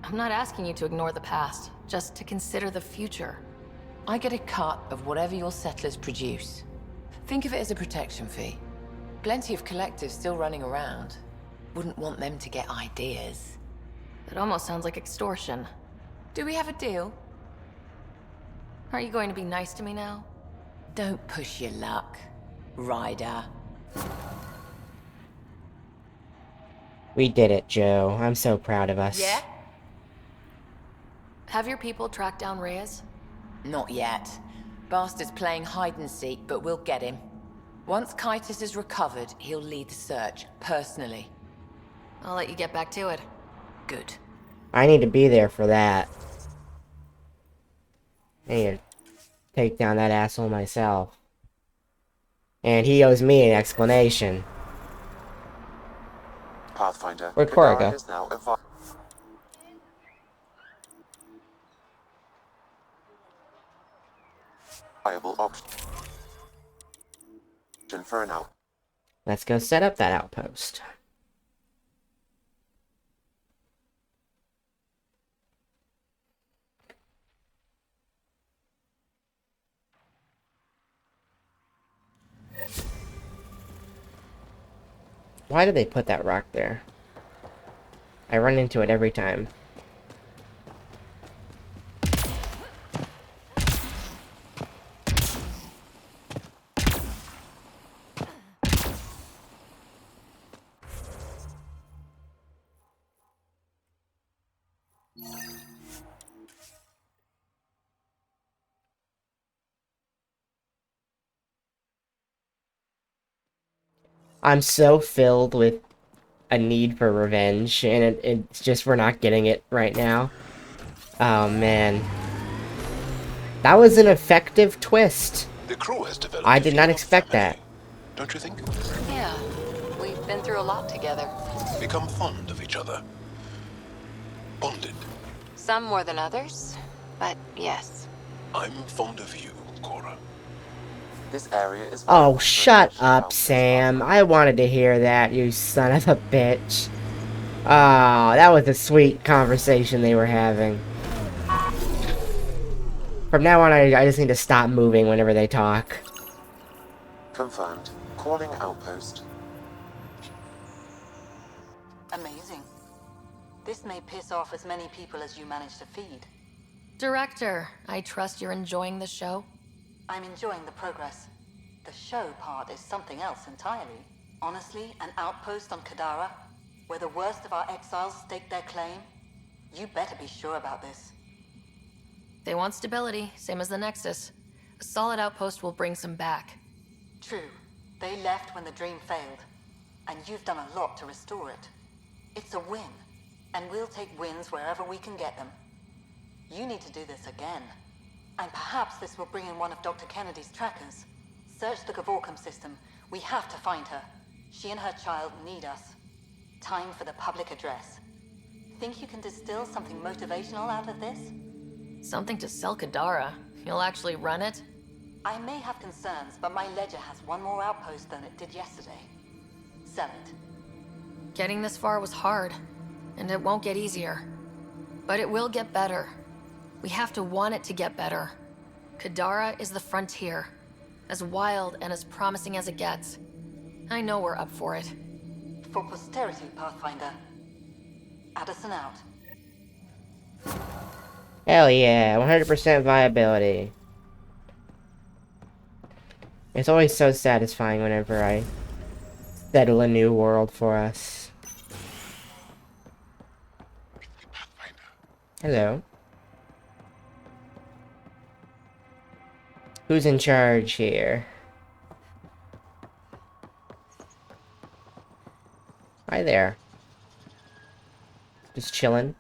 I'm not asking you to ignore the past, just to consider the future. I get a cut of whatever your settlers produce. Think of it as a protection fee. Plenty of collectives still running around. Wouldn't want them to get ideas. It almost sounds like extortion. Do we have a deal? Are you going to be nice to me now? Don't push your luck, Ryder. We did it, Joe. I'm so proud of us. Yeah? Have your people tracked down Reyes? Not yet. Bastard's playing hide and seek, but we'll get him. Once Kaitis is recovered, he'll lead the search, personally. I'll let you get back to it. Good. I need to be there for that. I need to take down that asshole myself. And he owes me an explanation. Pathfinder, Where'd Cora go? is now a viable option for an out. Let's go set up that outpost. Why did they put that rock there? I run into it every time. I'm so filled with a need for revenge, and it's just we're not getting it right now. Oh, man. That was an effective twist. The crew has developed I did not expect that. Don't you think? Yeah, we've been through a lot together. Become fond of each other. Bonded. Some more than others, but yes. I'm fond of you, Cora. This area is Oh, shut up, Sam. I wanted to hear that, you son of a bitch. Oh, that was a sweet conversation they were having. From now on, I just need to stop moving whenever they talk. confirmed. Calling outpost. Amazing. This may piss off as many people as you manage to feed. Director, I trust you're enjoying the show? I'm enjoying the progress. The show part is something else entirely. Honestly, an outpost on Kadara, where the worst of our exiles stake their claim, you better be sure about this. They want stability, same as the Nexus. A solid outpost will bring some back. True. They left when the dream failed, and you've done a lot to restore it. It's a win, and we'll take wins wherever we can get them. You need to do this again. And perhaps this will bring in one of Dr. Kennedy's trackers. Search the Gavorcom system. We have to find her. She and her child need us. Time for the public address. Think you can distill something motivational out of this? Something to sell Kadara. You'll actually run it? I may have concerns, but my ledger has one more outpost than it did yesterday. Sell it. Getting this far was hard, and it won't get easier. But it will get better. We have to want it to get better. Kadara is the frontier. As wild and as promising as it gets. I know we're up for it. For posterity, Pathfinder. Addison out. Hell yeah, 100% viability. It's always so satisfying whenever I settle a new world for us. Hello. Who's in charge here? Hi there. Just chilling.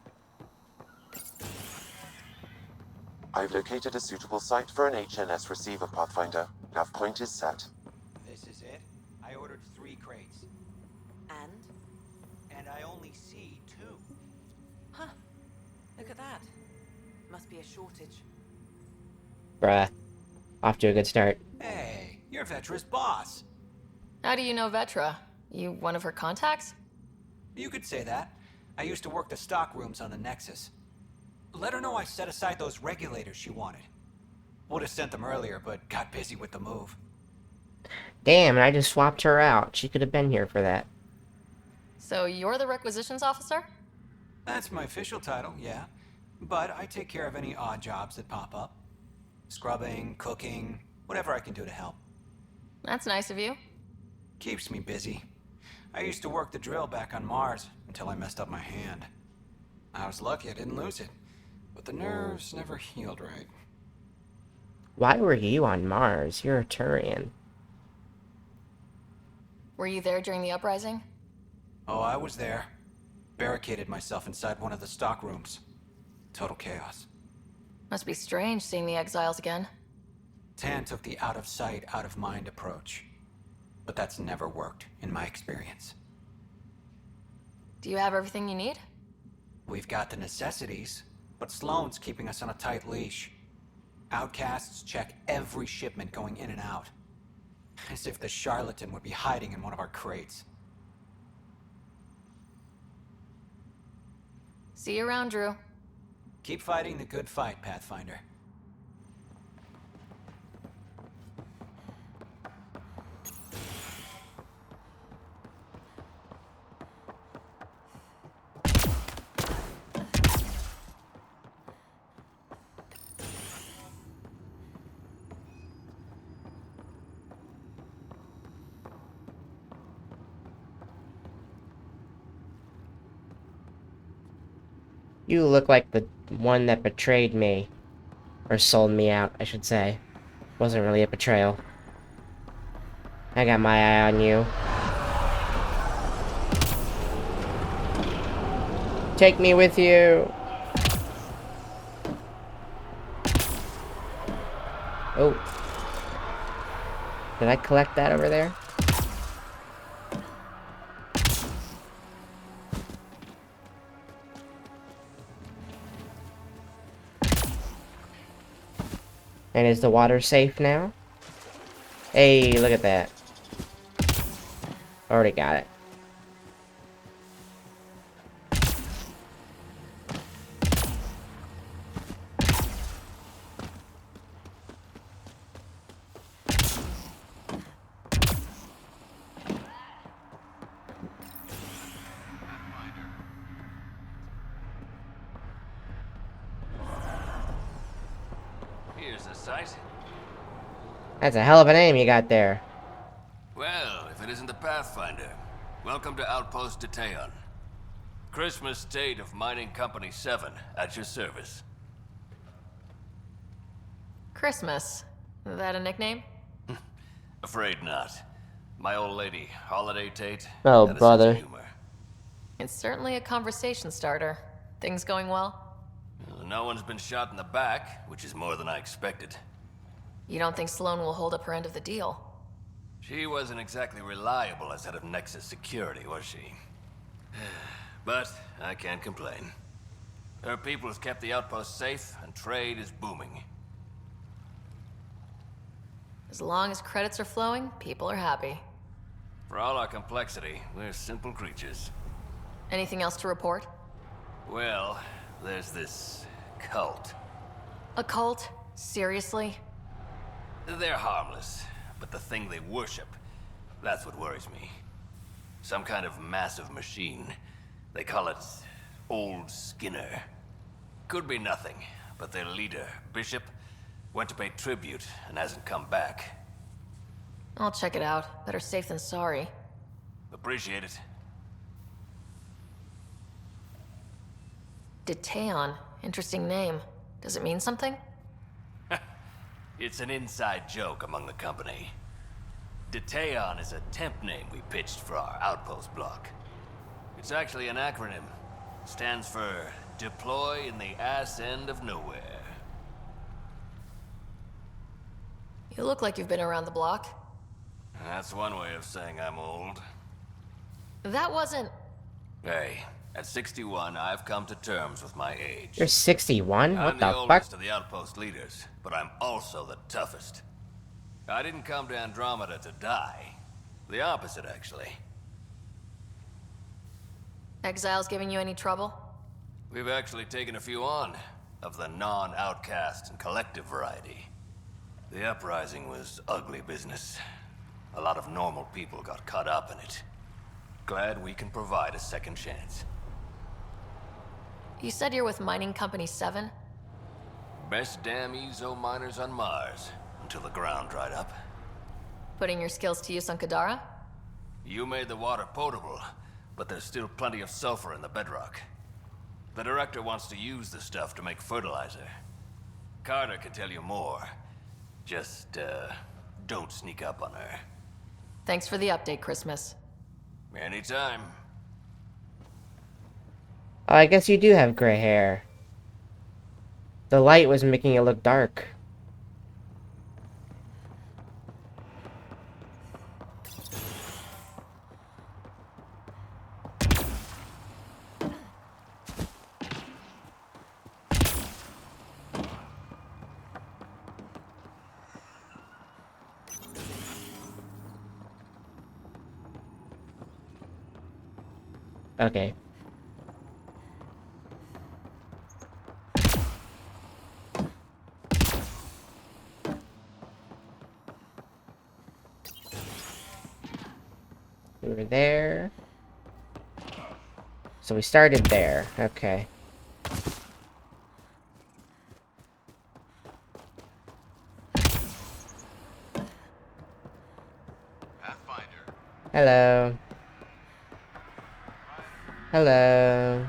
I've located a suitable site for an HNS receiver, Pathfinder. Nav point is set. This is it? I ordered 3 crates. And? And I only see 2. Huh. Look at that. Must be a shortage. Bruh. Off to a good start. Hey, you're Vetra's boss. How do you know Vetra? You one of her contacts? You could say that. I used to work the stock rooms on the Nexus. Let her know I set aside those regulators she wanted. Would have sent them earlier, but got busy with the move. Damn, and I just swapped her out. She could have been here for that. So you're the requisitions officer? That's my official title, yeah. But I take care of any odd jobs that pop up. Scrubbing, cooking, whatever I can do to help. That's nice of you. Keeps me busy. I used to work the drill back on Mars until I messed up my hand. I was lucky I didn't lose it, but the nerves never healed right. Why were you on Mars? You're a Turian. Were you there during the uprising? Oh, I was there. Barricaded myself inside one of the stock rooms. Total chaos. Must be strange seeing the exiles again. Tan took the out-of-sight, out-of-mind approach. But that's never worked, in my experience. Do you have everything you need? We've got the necessities, but Sloane's keeping us on a tight leash. Outcasts check every shipment going in and out. As if the charlatan would be hiding in one of our crates. See you around, Drew. Keep fighting the good fight, Pathfinder. You look like the one that betrayed me. Or sold me out, I should say. Wasn't really a betrayal. I got my eye on you. Take me with you! Oh. Did I collect that over there? And is the water safe now? Hey, look at that. Already got it. Here's the site. That's a hell of a name you got there. Well, if it isn't the Pathfinder. Welcome to Outpost Detaeon. Christmas State of Mining Company 7, at your service. Christmas. That a nickname? Afraid not. My old lady, Holiday Tate, Oh, had a sense of brother. humor. It's certainly a conversation starter. Things going well? Well, no one's been shot in the back, which is more than I expected. You don't think Sloane will hold up her end of the deal? She wasn't exactly reliable as head of Nexus security, was she? But I can't complain. Her people has kept the outpost safe, and trade is booming. As long as credits are flowing, people are happy. For all our complexity, we're simple creatures. Anything else to report? Well, there's this cult. A cult? Seriously? They're harmless, but the thing they worship, that's what worries me. Some kind of massive machine. They call it Old Skinner. Could be nothing, but their leader, Bishop, went to pay tribute and hasn't come back. I'll check it out. Better safe than sorry. Appreciate it. Detaeon. Interesting name. Does it mean something? It's an inside joke among the company. Detaeon is a temp name we pitched for our outpost block. It's actually an acronym. Stands for Deploy in the Ass End of Nowhere. You look like you've been around the block. That's one way of saying I'm old. That wasn't... Hey, at 61, I've come to terms with my age. You're 61? I'm What the the oldest fuck? of the outpost leaders, but I'm also the toughest. I didn't come to Andromeda to die. The opposite, actually. Exiles giving you any trouble? We've actually taken a few on, of the non-outcast and collective variety. The uprising was ugly business. A lot of normal people got caught up in it. Glad we can provide a second chance. You said you're with Mining Company 7? Best damn ezo miners on Mars, until the ground dried up. Putting your skills to use on Kadara? You made the water potable, but there's still plenty of sulfur in the bedrock. The director wants to use the stuff to make fertilizer. Carter can tell you more. Just, don't sneak up on her. Thanks for the update, Christmas. Anytime. Oh, I guess you do have gray hair. The light was making it look dark. Okay. We were there. So we started there. Okay. Hello. Hello.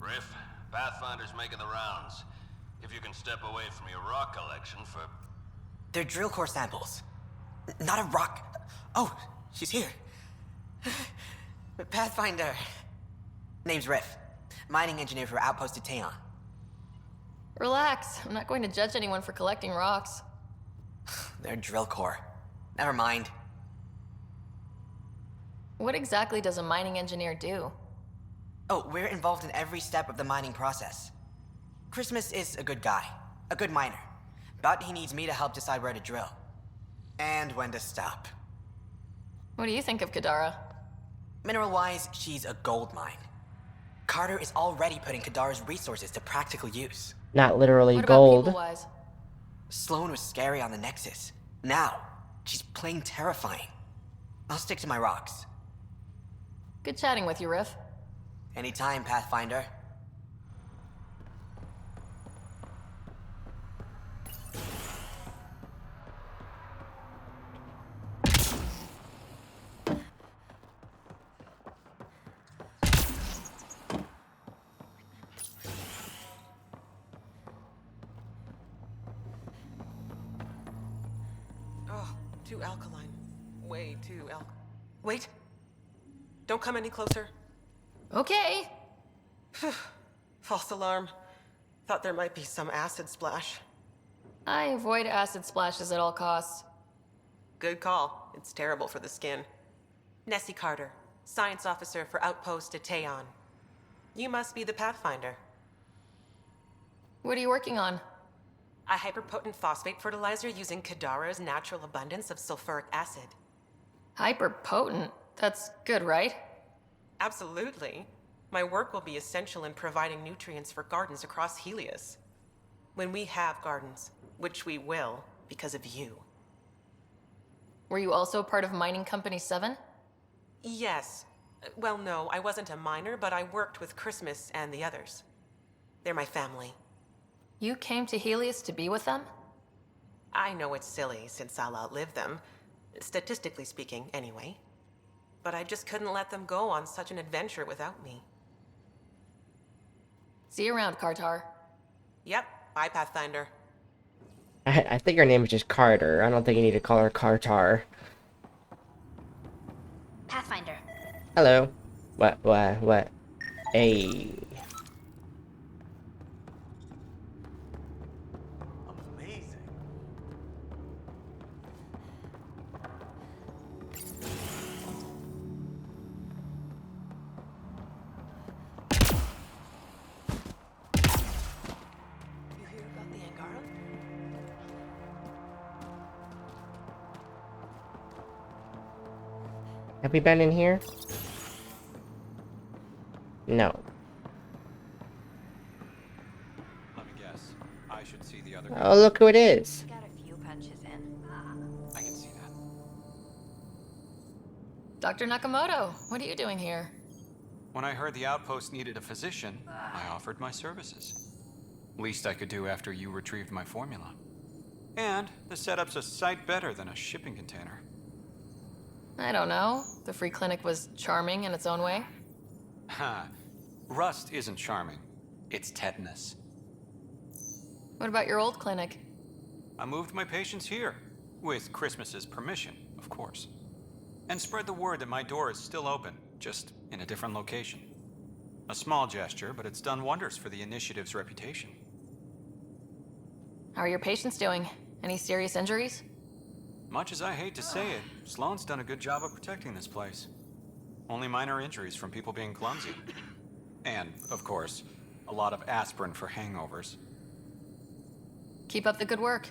Riff, Pathfinder's making the rounds. If you can step away from your rock collection for... They're drill core samples. Not a rock... Oh, she's here. Pathfinder. Name's Riff. Mining engineer for Outpost at Taeon. Relax. I'm not going to judge anyone for collecting rocks. They're drill core. Never mind. What exactly does a mining engineer do? Oh, we're involved in every step of the mining process. Christmas is a good guy. A good miner. But he needs me to help decide where to drill. And when to stop. What do you think of Kadara? Mineral-wise, she's a gold mine. Carter is already putting Kadara's resources to practical use. Not literally What gold. about people-wise? Sloan was scary on the Nexus. Now, she's plain terrifying. I'll stick to my rocks. Good chatting with you, Riff. Anytime, Pathfinder. Oh, too alkaline. Way too Wait. Don't come any closer. Okay. False alarm. Thought there might be some acid splash. I avoid acid splashes at all costs. Good call. It's terrible for the skin. Nessie Carter, science officer for Outpost at Taeon. You must be the Pathfinder. What are you working on? A hyperpotent phosphate fertilizer using Kadara's natural abundance of sulfuric acid. Hyperpotent? That's good, right? Absolutely. My work will be essential in providing nutrients for gardens across Helios. When we have gardens, which we will, because of you. Were you also part of Mining Company 7? Yes. Well, no, I wasn't a miner, but I worked with Christmas and the others. They're my family. You came to Helios to be with them? I know it's silly, since I'll outlive them. Statistically speaking, anyway. But I just couldn't let them go on such an adventure without me. See you around, Kartar. Yep, bye, Pathfinder. I think her name is just Carter. I don't think you need to call her Kartar. Hello. What? Hey. Have we been in here? No. Let me guess. I should see the other. Oh, look who it is. Got a few punches in. I can see that. Dr. Nakamoto, what are you doing here? When I heard the outpost needed a physician, I offered my services. Least I could do after you retrieved my formula. And the setup's a sight better than a shipping container. I don't know. The free clinic was charming in its own way. Ha. Rust isn't charming. It's tetanus. What about your old clinic? I moved my patients here. With Christmas's permission, of course. And spread the word that my door is still open, just in a different location. A small gesture, but it's done wonders for the initiative's reputation. How are your patients doing? Any serious injuries? Much as I hate to say it, Sloane's done a good job of protecting this place. Only minor injuries from people being clumsy. And, of course, a lot of aspirin for hangovers. Keep up the good work.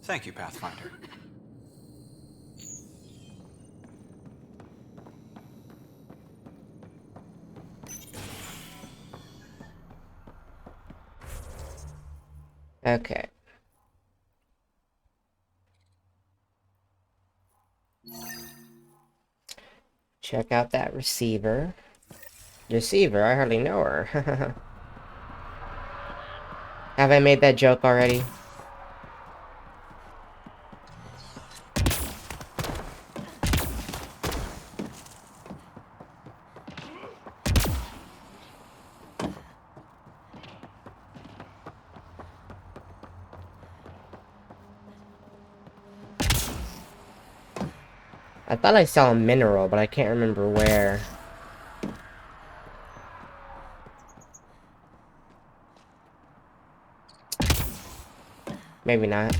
Thank you, Pathfinder. Okay. Check out that receiver. Receiver? I hardly know her. Have I made that joke already? I thought I saw a mineral, but I can't remember where. Maybe not.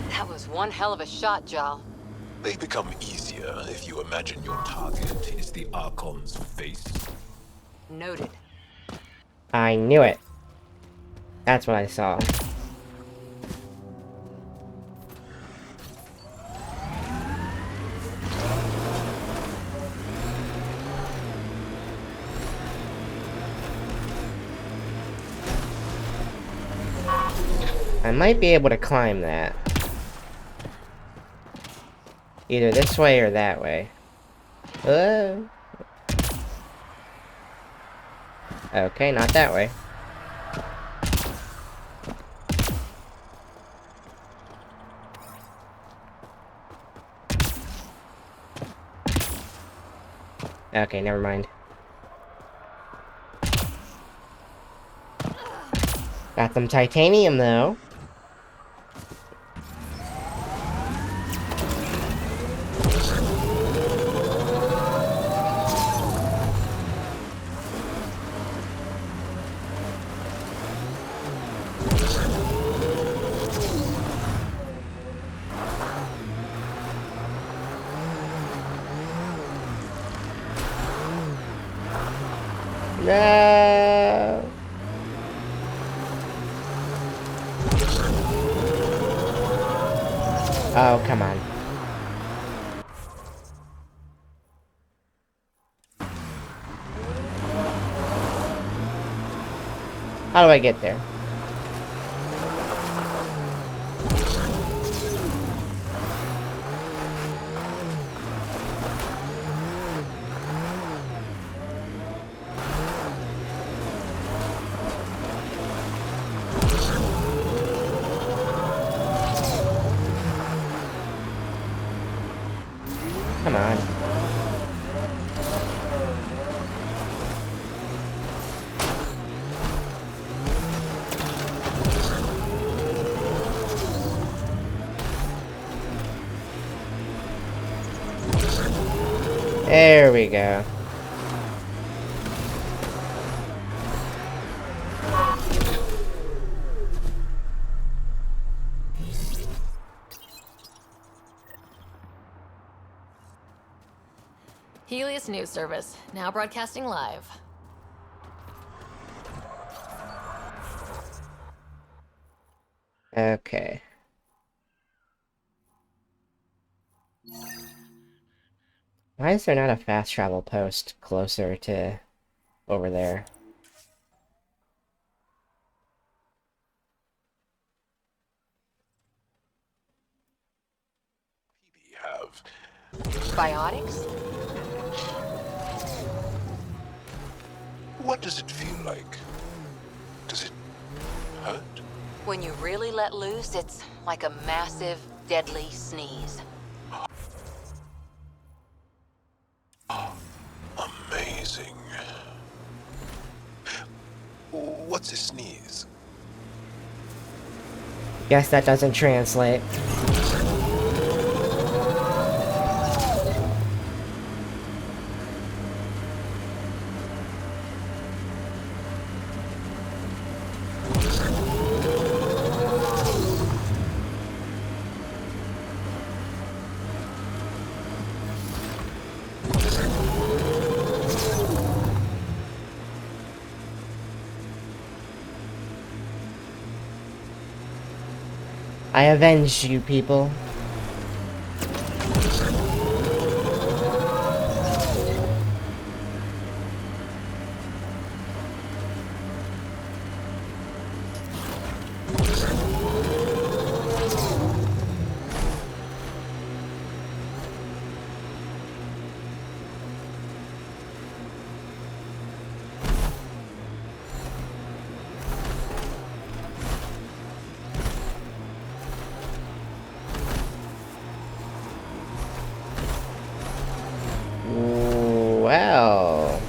That was one hell of a shot, Jal. They become easier if you imagine your target is the Archon's face. Noted. I knew it. That's what I saw. I might be able to climb that. Either this way or that way. Okay, not that way. Okay, never mind. Got some titanium, though. No. Oh, come on. How do I get there? Come on. you go. Helios News Service, now broadcasting live. Okay. Why is there not a fast travel post closer to over there? Have. Biotics? What does it feel like? Does it hurt? When you really let loose, it's like a massive, deadly sneeze. Amazing. What's a sneeze? Guess that doesn't translate. I avenged you, people. Well.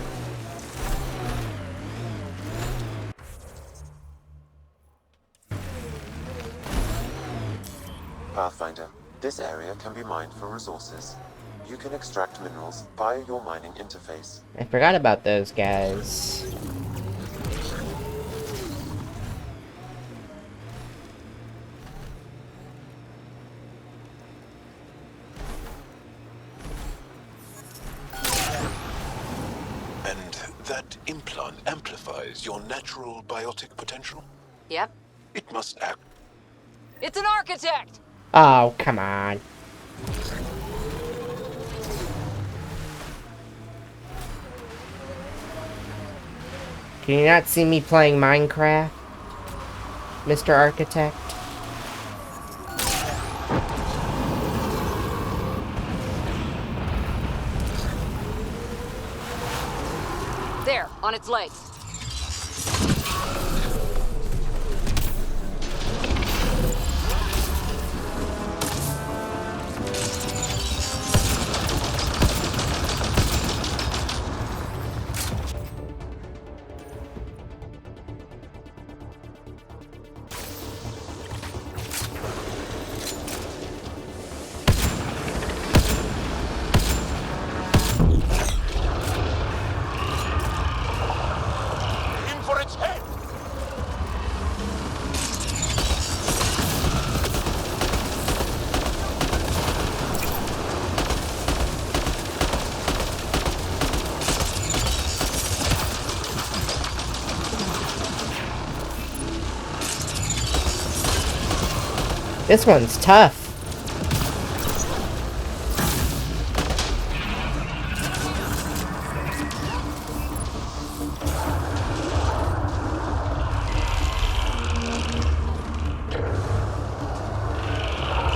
Pathfinder, this area can be mined for resources. You can extract minerals via your mining interface. I forgot about those guys. And that implant amplifies your natural biotic potential? Yep. It must act. It's an architect! Oh, come on. Can you not see me playing Minecraft, Mr. Architect? There, on its legs. Aim for its head! This one's tough.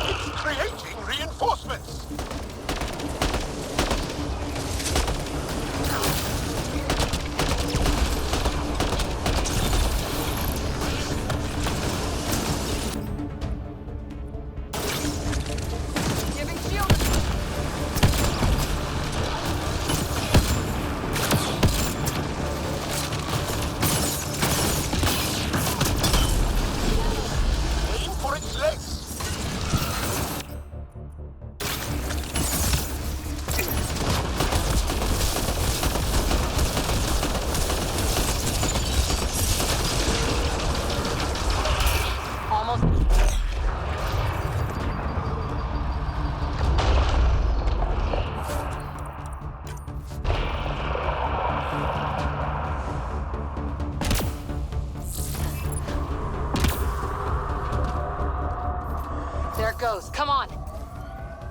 It's creating reinforcements!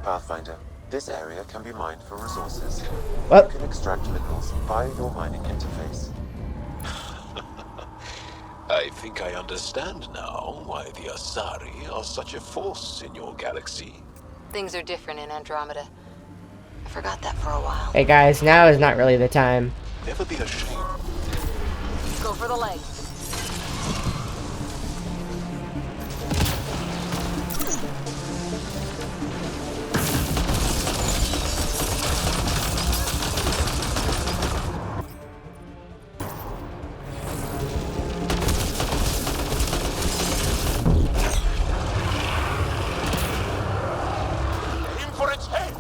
Pathfinder. This area can be mined for resources. What? You can extract minerals via your mining interface. I think I understand now why the Asari are such a force in your galaxy. Things are different in Andromeda. I forgot that for a while. Hey guys, now is not really the time. Never be ashamed. Go for the leg. Aim for its head!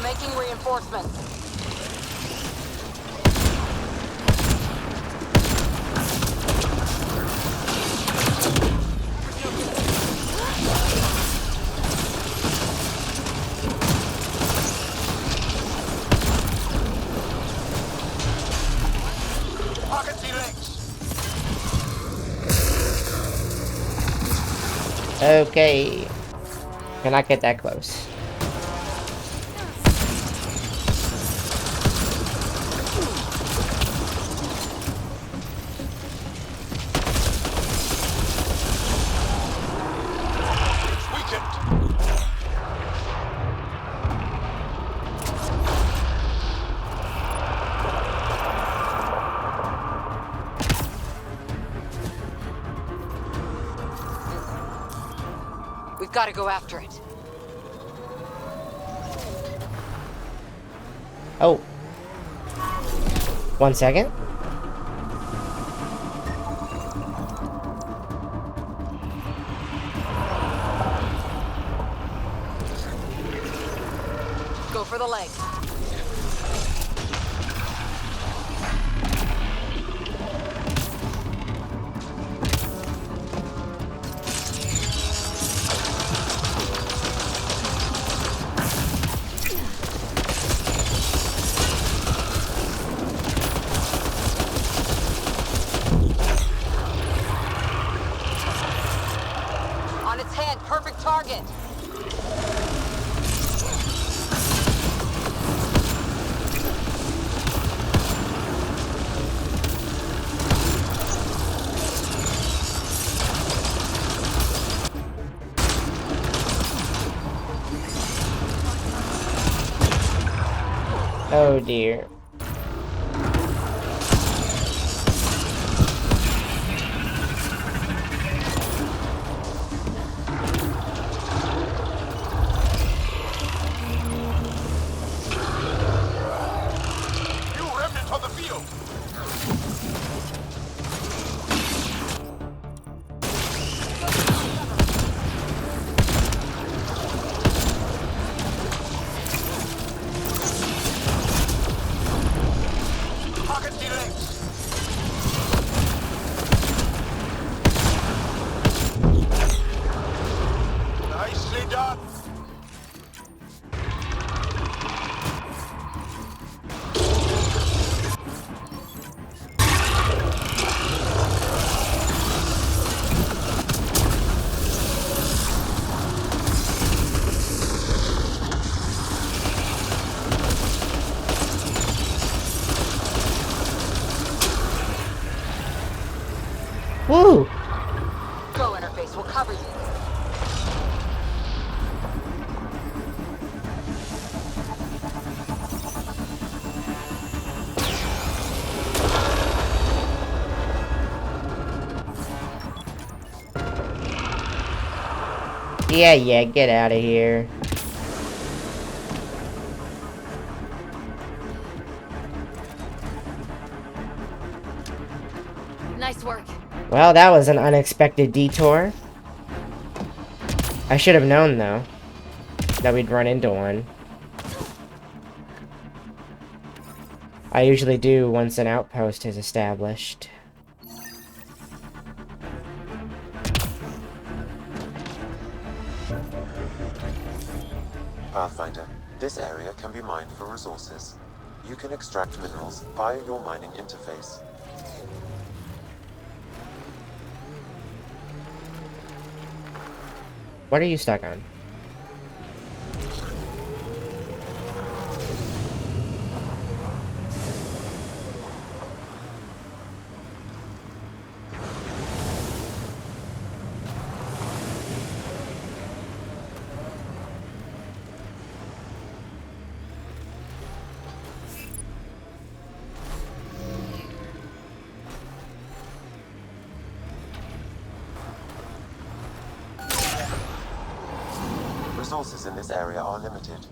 Making reinforcements. Pocket the legs! Okay. Cannot get that close. It's weakened! We've got to go after it. Oh. 1 second. Go for the leg. On its head, perfect target. Oh dear. You remnant on the field! Pocket the legs! Nicely done! Woo! Go, interface. We'll cover you. Yeah, get out of here. Nice work. Well, that was an unexpected detour. I should have known, though, that we'd run into one. I usually do once an outpost is established. Pathfinder, this area can be mined for resources. You can extract minerals via your mining interface. What are you stuck on? Resources in this area are limited.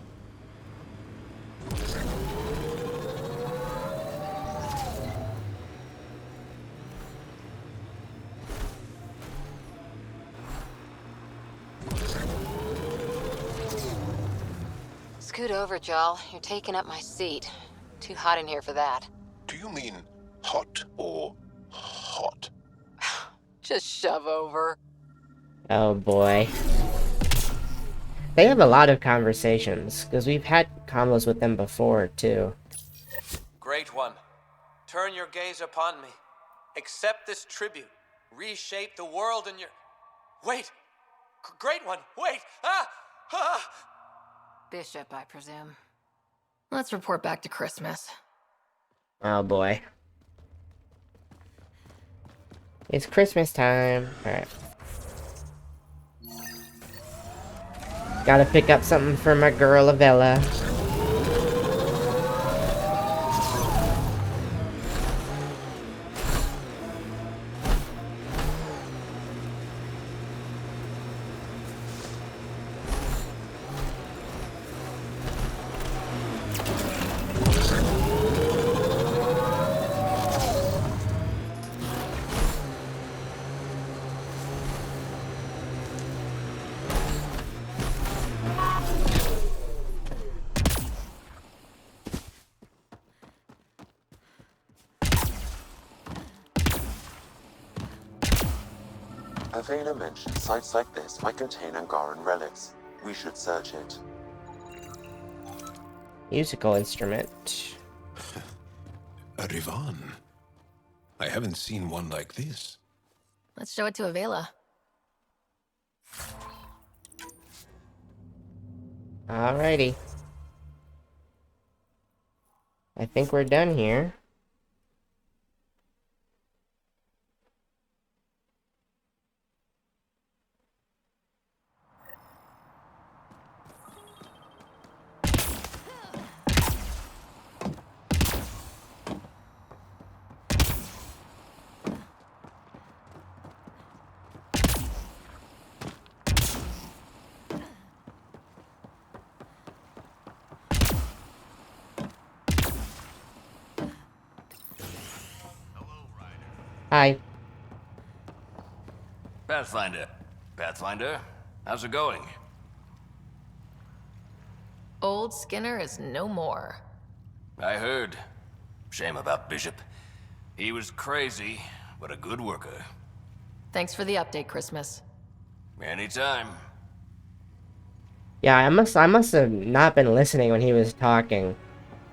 Scoot over, Jal. You're taking up my seat. Too hot in here for that. Do you mean hot or hot? Just shove over. Oh boy. They have a lot of conversations, because we've had combos with them before, too. Great One, turn your gaze upon me. Accept this tribute. Reshape the world in your... Wait! Great One, wait! Ah! Ah! Bishop, I presume. Let's report back to Christmas. Oh boy. It's Christmas time. Alright. Gotta pick up something for my girl Avella. Avena mentioned sites like this might contain Angaran relics. We should search it. Musical instrument. A Rivan. I haven't seen one like this. Let's show it to Avela. Alrighty. I think we're done here. Hi. Pathfinder. Pathfinder, how's it going? Old Skinner is no more. I heard. Shame about Bishop. He was crazy, but a good worker. Thanks for the update, Christmas. Anytime. Yeah, I must have not been listening when he was talking.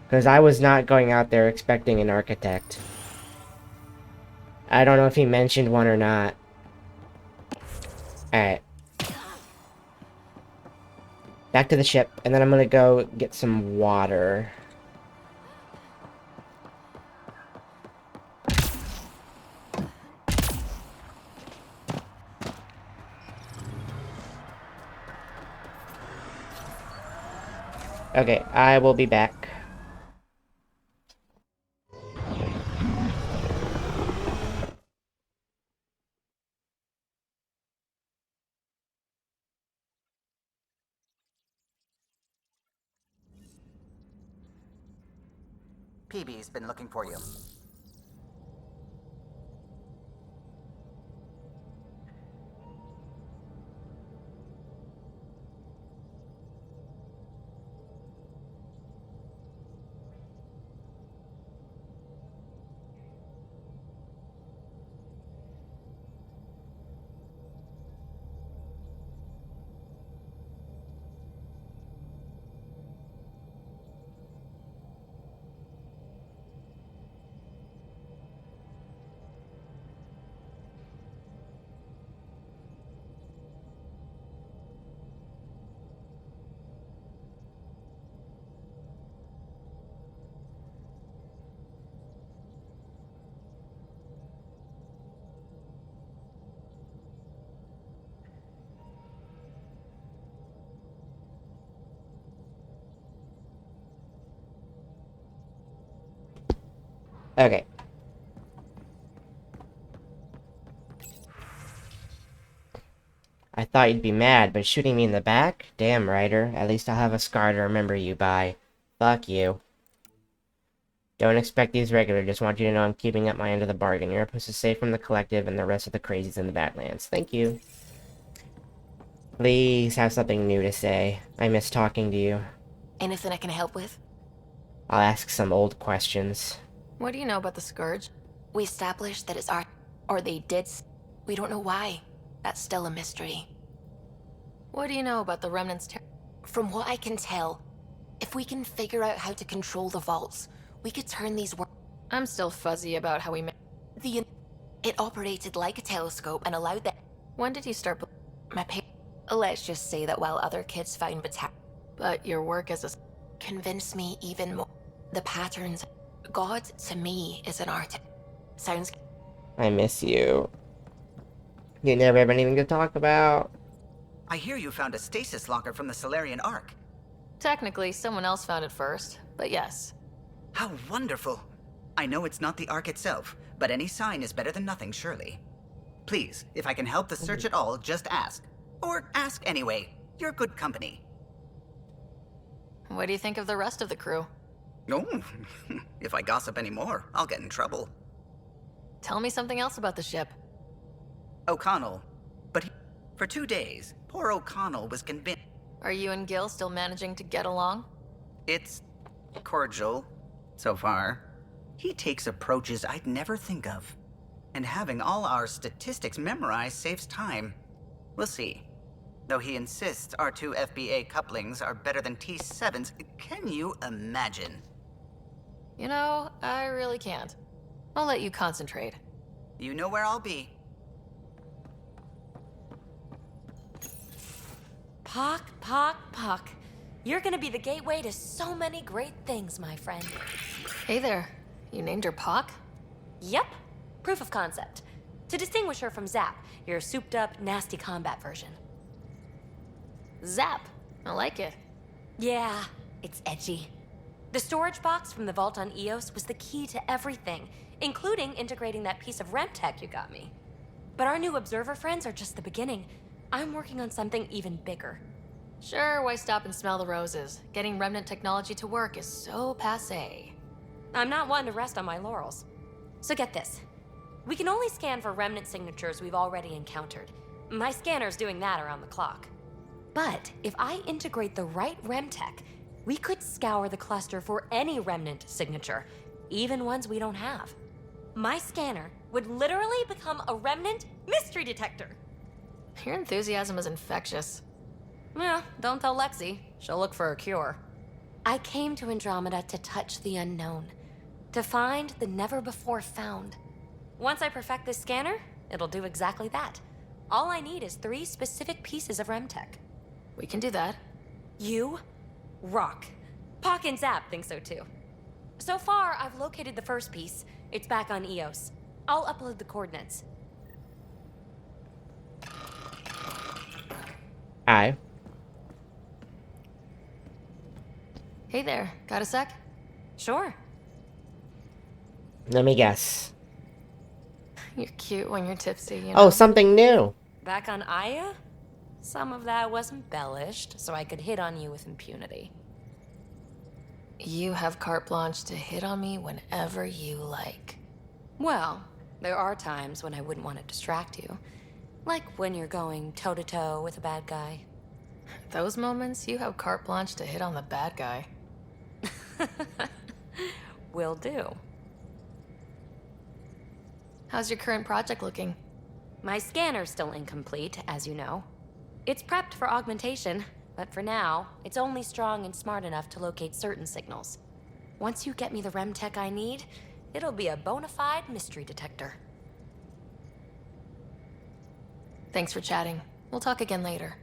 Because I was not going out there expecting an architect. I don't know if he mentioned one or not. Alright. Back to the ship, and then I'm gonna go get some water. Okay, I will be back. PB's been looking for you. Okay. I thought you'd be mad, but shooting me in the back? Damn, Ryder. At least I'll have a scar to remember you by. Fuck you. Don't expect these regular, just want you to know I'm keeping up my end of the bargain. Your post is safe from the Collective and the rest of the crazies in the Badlands. Thank you. Please have something new to say. I miss talking to you. Anything I can help with? I'll ask some old questions. What do you know about the Scourge? We established that it's our... or they did. We don't know why. That's still a mystery. What do you know about the Remnant's From what I can tell, if we can figure out how to control the vaults, we could turn these I'm still fuzzy about how we made... It operated like a telescope and allowed that... When did you start... My Let's just say that while other kids found But your work as a... Convinced me even more. The patterns... God, to me, is an art. Sounds... I miss you. You never have anything to talk about. I hear you found a stasis locker from the Solarian Ark. Technically, someone else found it first, but yes. How wonderful. I know it's not the Ark itself, but any sign is better than nothing, surely. Please, if I can help the search at all, just ask. Or ask anyway. You're good company. What do you think of the rest of the crew? Oh, if I gossip anymore, I'll get in trouble. Tell me something else about the ship. O'Connell. For 2 days, poor O'Connell was convinced. Are you and Gil still managing to get along? It's cordial, so far. He takes approaches I'd never think of. And having all our statistics memorized saves time. We'll see. Though he insists our 2 FBA couplings are better than T7's, can you imagine? You know, I really can't. I'll let you concentrate. You know where I'll be. Pock, Pock, Pock. You're gonna be the gateway to so many great things, my friend. Hey there. You named her Pock? Yep. Proof of concept. To distinguish her from Zap, your souped-up, nasty combat version. Zap. I like it. Yeah, it's edgy. The storage box from the vault on Eos was the key to everything, including integrating that piece of REM tech you got me. But our new observer friends are just the beginning. I'm working on something even bigger. Sure, why stop and smell the roses? Getting Remnant technology to work is so passé. I'm not one to rest on my laurels. So get this. We can only scan for Remnant signatures we've already encountered. My scanner's doing that around the clock. But if I integrate the right REM tech, we could scour the cluster for any Remnant signature, even ones we don't have. My scanner would literally become a Remnant mystery detector. Your enthusiasm is infectious. Yeah, don't tell Lexi. She'll look for a cure. I came to Andromeda to touch the unknown, to find the never-before-found. Once I perfect this scanner, it'll do exactly that. All I need is 3 specific pieces of REM tech. We can do that. You rock. Pock and Zap think so too. So far, I've located the first piece. It's back on Eos. I'll upload the coordinates. Hi. Hey there. Got a sec? Sure. Let me guess. You're cute when you're tipsy, you know? Oh, something new. Back on Aya? Some of that was embellished, so I could hit on you with impunity. You have carte blanche to hit on me whenever you like. Well, there are times when I wouldn't want to distract you. Like when you're going toe-to-toe with a bad guy. Those moments, you have carte blanche to hit on the bad guy. Will do. How's your current project looking? My scanner's still incomplete, as you know. It's prepped for augmentation, but for now, it's only strong and smart enough to locate certain signals. Once you get me the REM tech I need, it'll be a bona fide mystery detector. Thanks for chatting. We'll talk again later.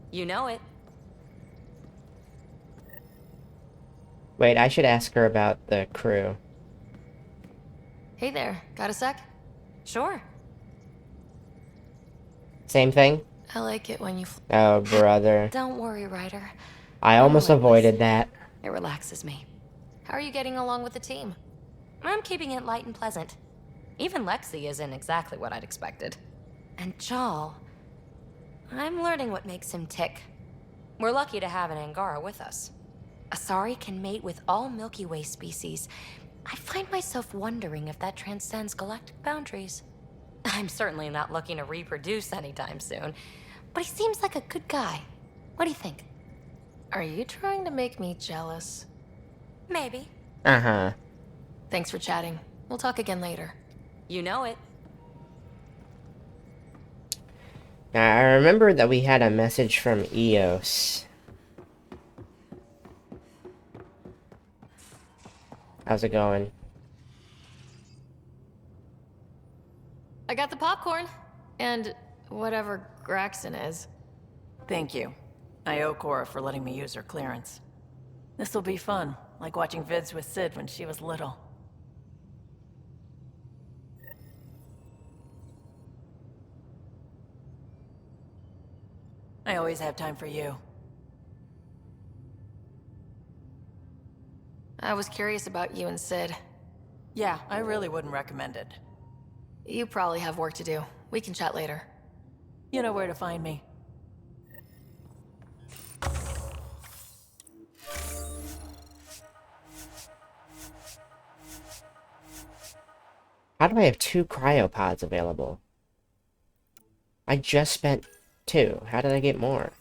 You know it. Wait, I should ask her about the crew. Hey there. Got a sec? Sure. Same thing? I like it when you... Oh, brother. Don't worry, Ryder. I almost avoided that. It relaxes me. How are you getting along with the team? I'm keeping it light and pleasant. Even Lexi isn't exactly what I'd expected. And Jal, I'm learning what makes him tick. We're lucky to have an Angara with us. Asari can mate with all Milky Way species. I find myself wondering if that transcends galactic boundaries. I'm certainly not looking to reproduce anytime soon, but he seems like a good guy. What do you think? Are you trying to make me jealous? Maybe. Uh-huh. Thanks for chatting. We'll talk again later. You know it. Now, I remember that we had a message from Eos. How's it going? I got the popcorn. And whatever Graxon is. Thank you. I owe Cora for letting me use her clearance. This'll be fun, like watching vids with Sid when she was little. I always have time for you. I was curious about you and Sid. Yeah, I really wouldn't recommend it. You probably have work to do. We can chat later. You know where to find me. How do I have 2 cryopods available? I just spent 2. How did I get more?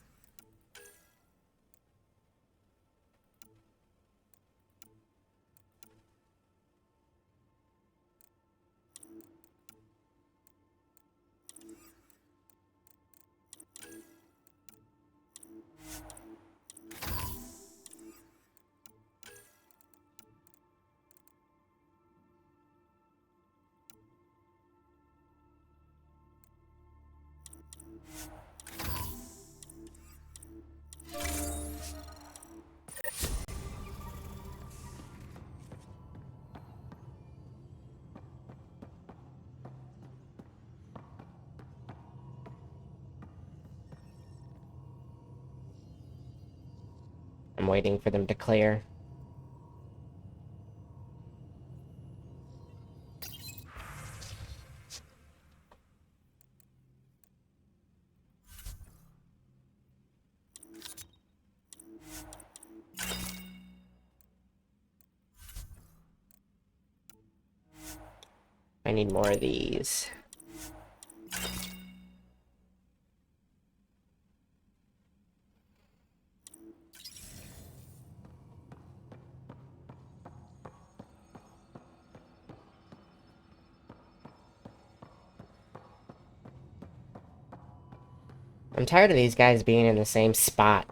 I'm waiting for them to clear. I need more of these. I'm tired of these guys being in the same spot.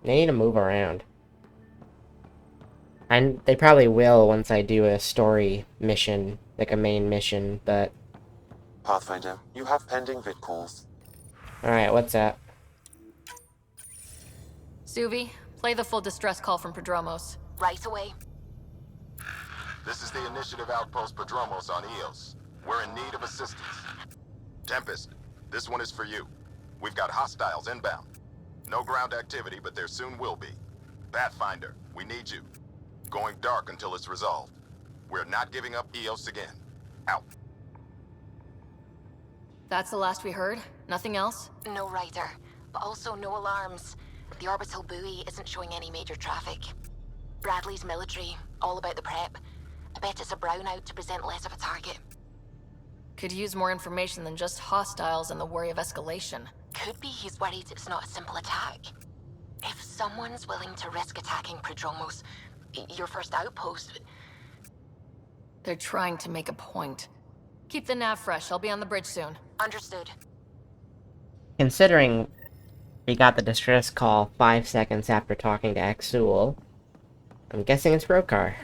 They need to move around. And they probably will once I do a story mission, like a main mission, but... Pathfinder, you have pending vid calls. Alright, what's up? Suvi, play the full distress call from Prodromos. Right away. This is the Initiative Outpost Prodromos on Eos. We're in need of assistance. Tempest, this one is for you. We've got hostiles inbound. No ground activity, but there soon will be. Pathfinder, we need you. Going dark until it's resolved. We're not giving up Eos again. Out. That's the last we heard? Nothing else? No rider, but also no alarms. The orbital buoy isn't showing any major traffic. Bradley's military, all about the prep. I bet it's a brownout to present less of a target. Could use more information than just hostiles and the worry of escalation. Could be he's worried it's not a simple attack. If someone's willing to risk attacking Prodromos, your first outpost... They're trying to make a point. Keep the nav fresh. I'll be on the bridge soon. Understood. Considering we got the distress call 5 seconds after talking to Axul, I'm guessing it's Brokar.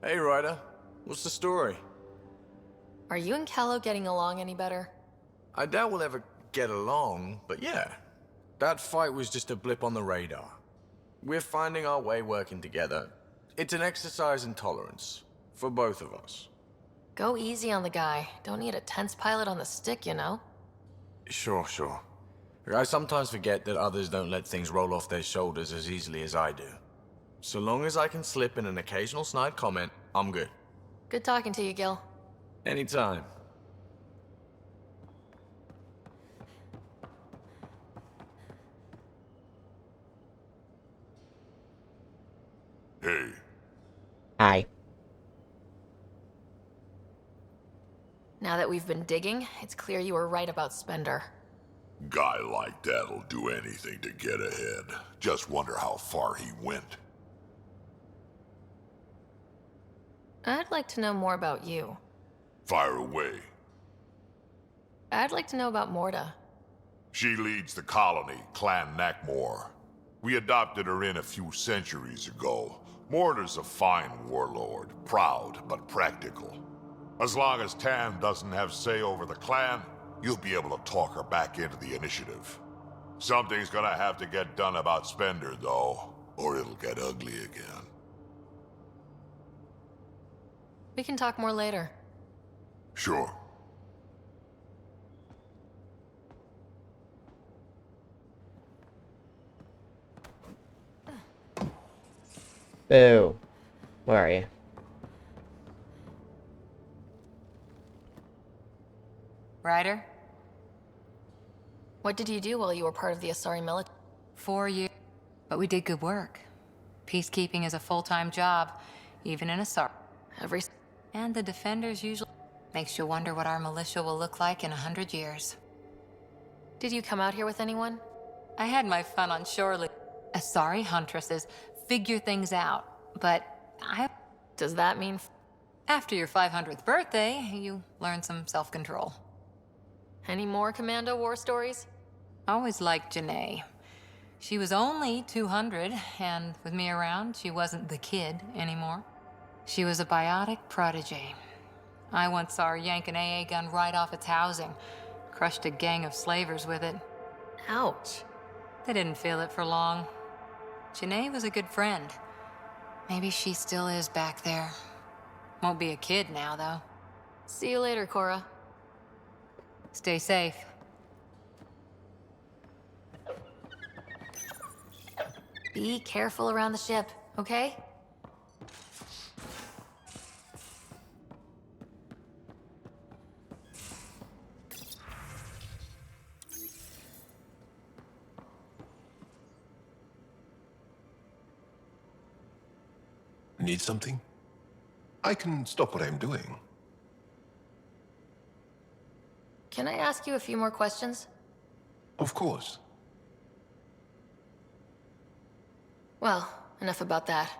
Hey, Ryder. What's the story? Are you and Callow getting along any better? I doubt we'll ever get along, but yeah. That fight was just a blip on the radar. We're finding our way working together. It's an exercise in tolerance. For both of us. Go easy on the guy. Don't need a tense pilot on the stick, you know? Sure. I sometimes forget that others don't let things roll off their shoulders as easily as I do. So long as I can slip in an occasional snide comment, I'm good. Good talking to you, Gil. Anytime. Hey. Hi. Now that we've been digging, it's clear you were right about Spender. Guy like that'll do anything to get ahead. Just wonder how far he went. I'd like to know more about you. Fire away. I'd like to know about Morta. She leads the colony, Clan Nakmor. We adopted her in a few centuries ago. Morta's a fine warlord, proud but practical. As long as Tan doesn't have say over the clan, you'll be able to talk her back into the initiative. Something's gonna have to get done about Spender, though, or it'll get ugly again. We can talk more later. Sure. Boo. Where are you? Ryder? What did you do while you were part of the Asari military? 4 years. But we did good work. Peacekeeping is a full-time job, even in Asari. And the Defenders usually... Makes you wonder what our militia will look like in 100 years. Did you come out here with anyone? I had my fun on Shorely. Asari huntresses figure things out, but I... Does that mean... After your 500th birthday, you learn some self-control. Any more Commando war stories? Always liked Janae. She was only 200, and with me around, she wasn't the kid anymore. She was a biotic protege. I once saw her yank an AA gun right off its housing. Crushed a gang of slavers with it. Ouch. They didn't feel it for long. Janae was a good friend. Maybe she still is back there. Won't be a kid now, though. See you later, Cora. Stay safe. Be careful around the ship, okay? Need something? I can stop what I'm doing. Can I ask you a few more questions? Of course. Well, enough about that.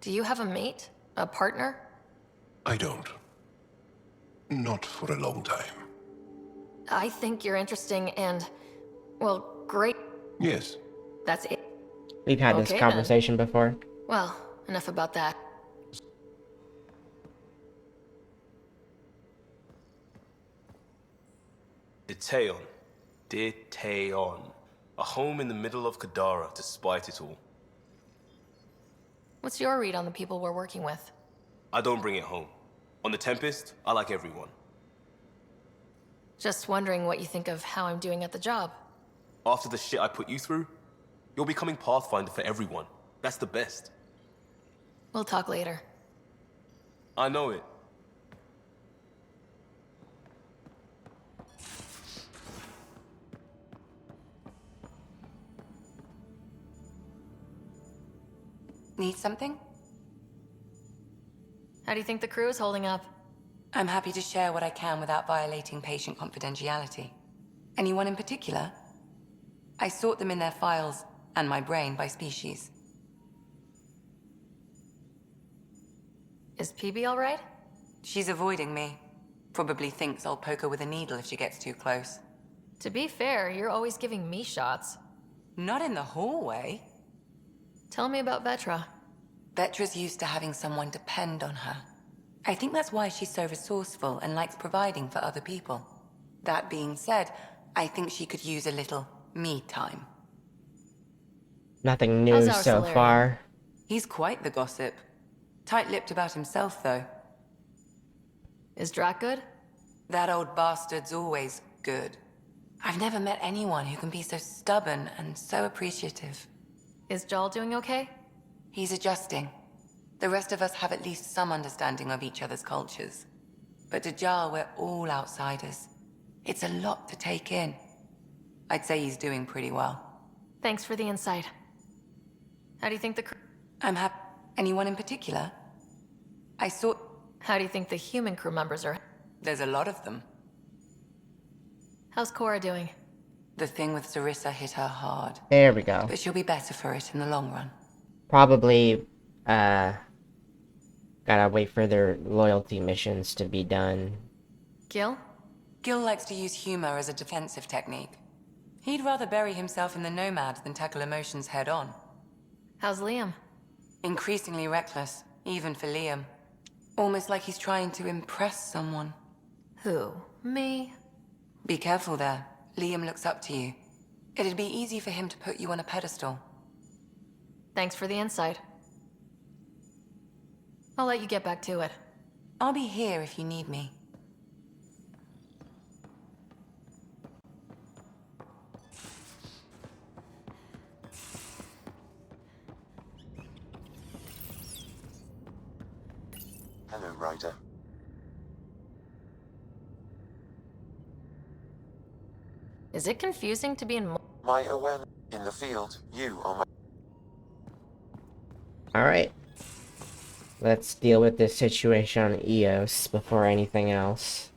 Do you have a mate? A partner? I don't. Not for a long time. I think you're interesting and... well, great. Yes. That's it. We've had this Okay, conversation before. Well, enough about that. Deteon. Deteon. A home in the middle of Kadara, despite it all. What's your read on the people we're working with? I don't bring it home. On the Tempest, I like everyone. Just wondering what you think of how I'm doing at the job. After the shit I put you through, you're becoming Pathfinder for everyone. That's the best. We'll talk later. I know it. Need something? How do you think the crew is holding up? I'm happy to share what I can without violating patient confidentiality. Anyone in particular? I sort them in their files and my brain by species. Is PB all right? She's avoiding me. Probably thinks I'll poke her with a needle if she gets too close. To be fair, you're always giving me shots. Not in the hallway. Tell me about Vetra. Vetra's used to having someone depend on her. I think that's why she's so resourceful and likes providing for other people. That being said, I think she could use a little me time. Nothing new How's our so Solarian? far. He's quite the gossip. Tight-lipped about himself, though. Is Drac good? That old bastard's always good. I've never met anyone who can be so stubborn and so appreciative. Is Jal doing okay? He's adjusting. The rest of us have at least some understanding of each other's cultures. But to Jal, we're all outsiders. It's a lot to take in. I'd say he's doing pretty well. Thanks for the insight. How do you think the I'm happy. Anyone in particular? How do you think the human crew members are? There's a lot of them. How's Cora doing? The thing with Sarissa hit her hard. There we go. But she'll be better for it in the long run. Probably, gotta wait for their loyalty missions to be done. Gil? Gil likes to use humor as a defensive technique. He'd rather bury himself in the Nomad than tackle emotions head-on. How's Liam? Increasingly reckless, even for Liam. Almost like he's trying to impress someone. Who? Me? Be careful there. Liam looks up to you. It'd be easy for him to put you on a pedestal. Thanks for the insight. I'll let you get back to it. I'll be here if you need me. Hello, Ryder. Is it confusing to be in My awareness in the field, you are my... Alright. Let's deal with this situation on Eos before anything else.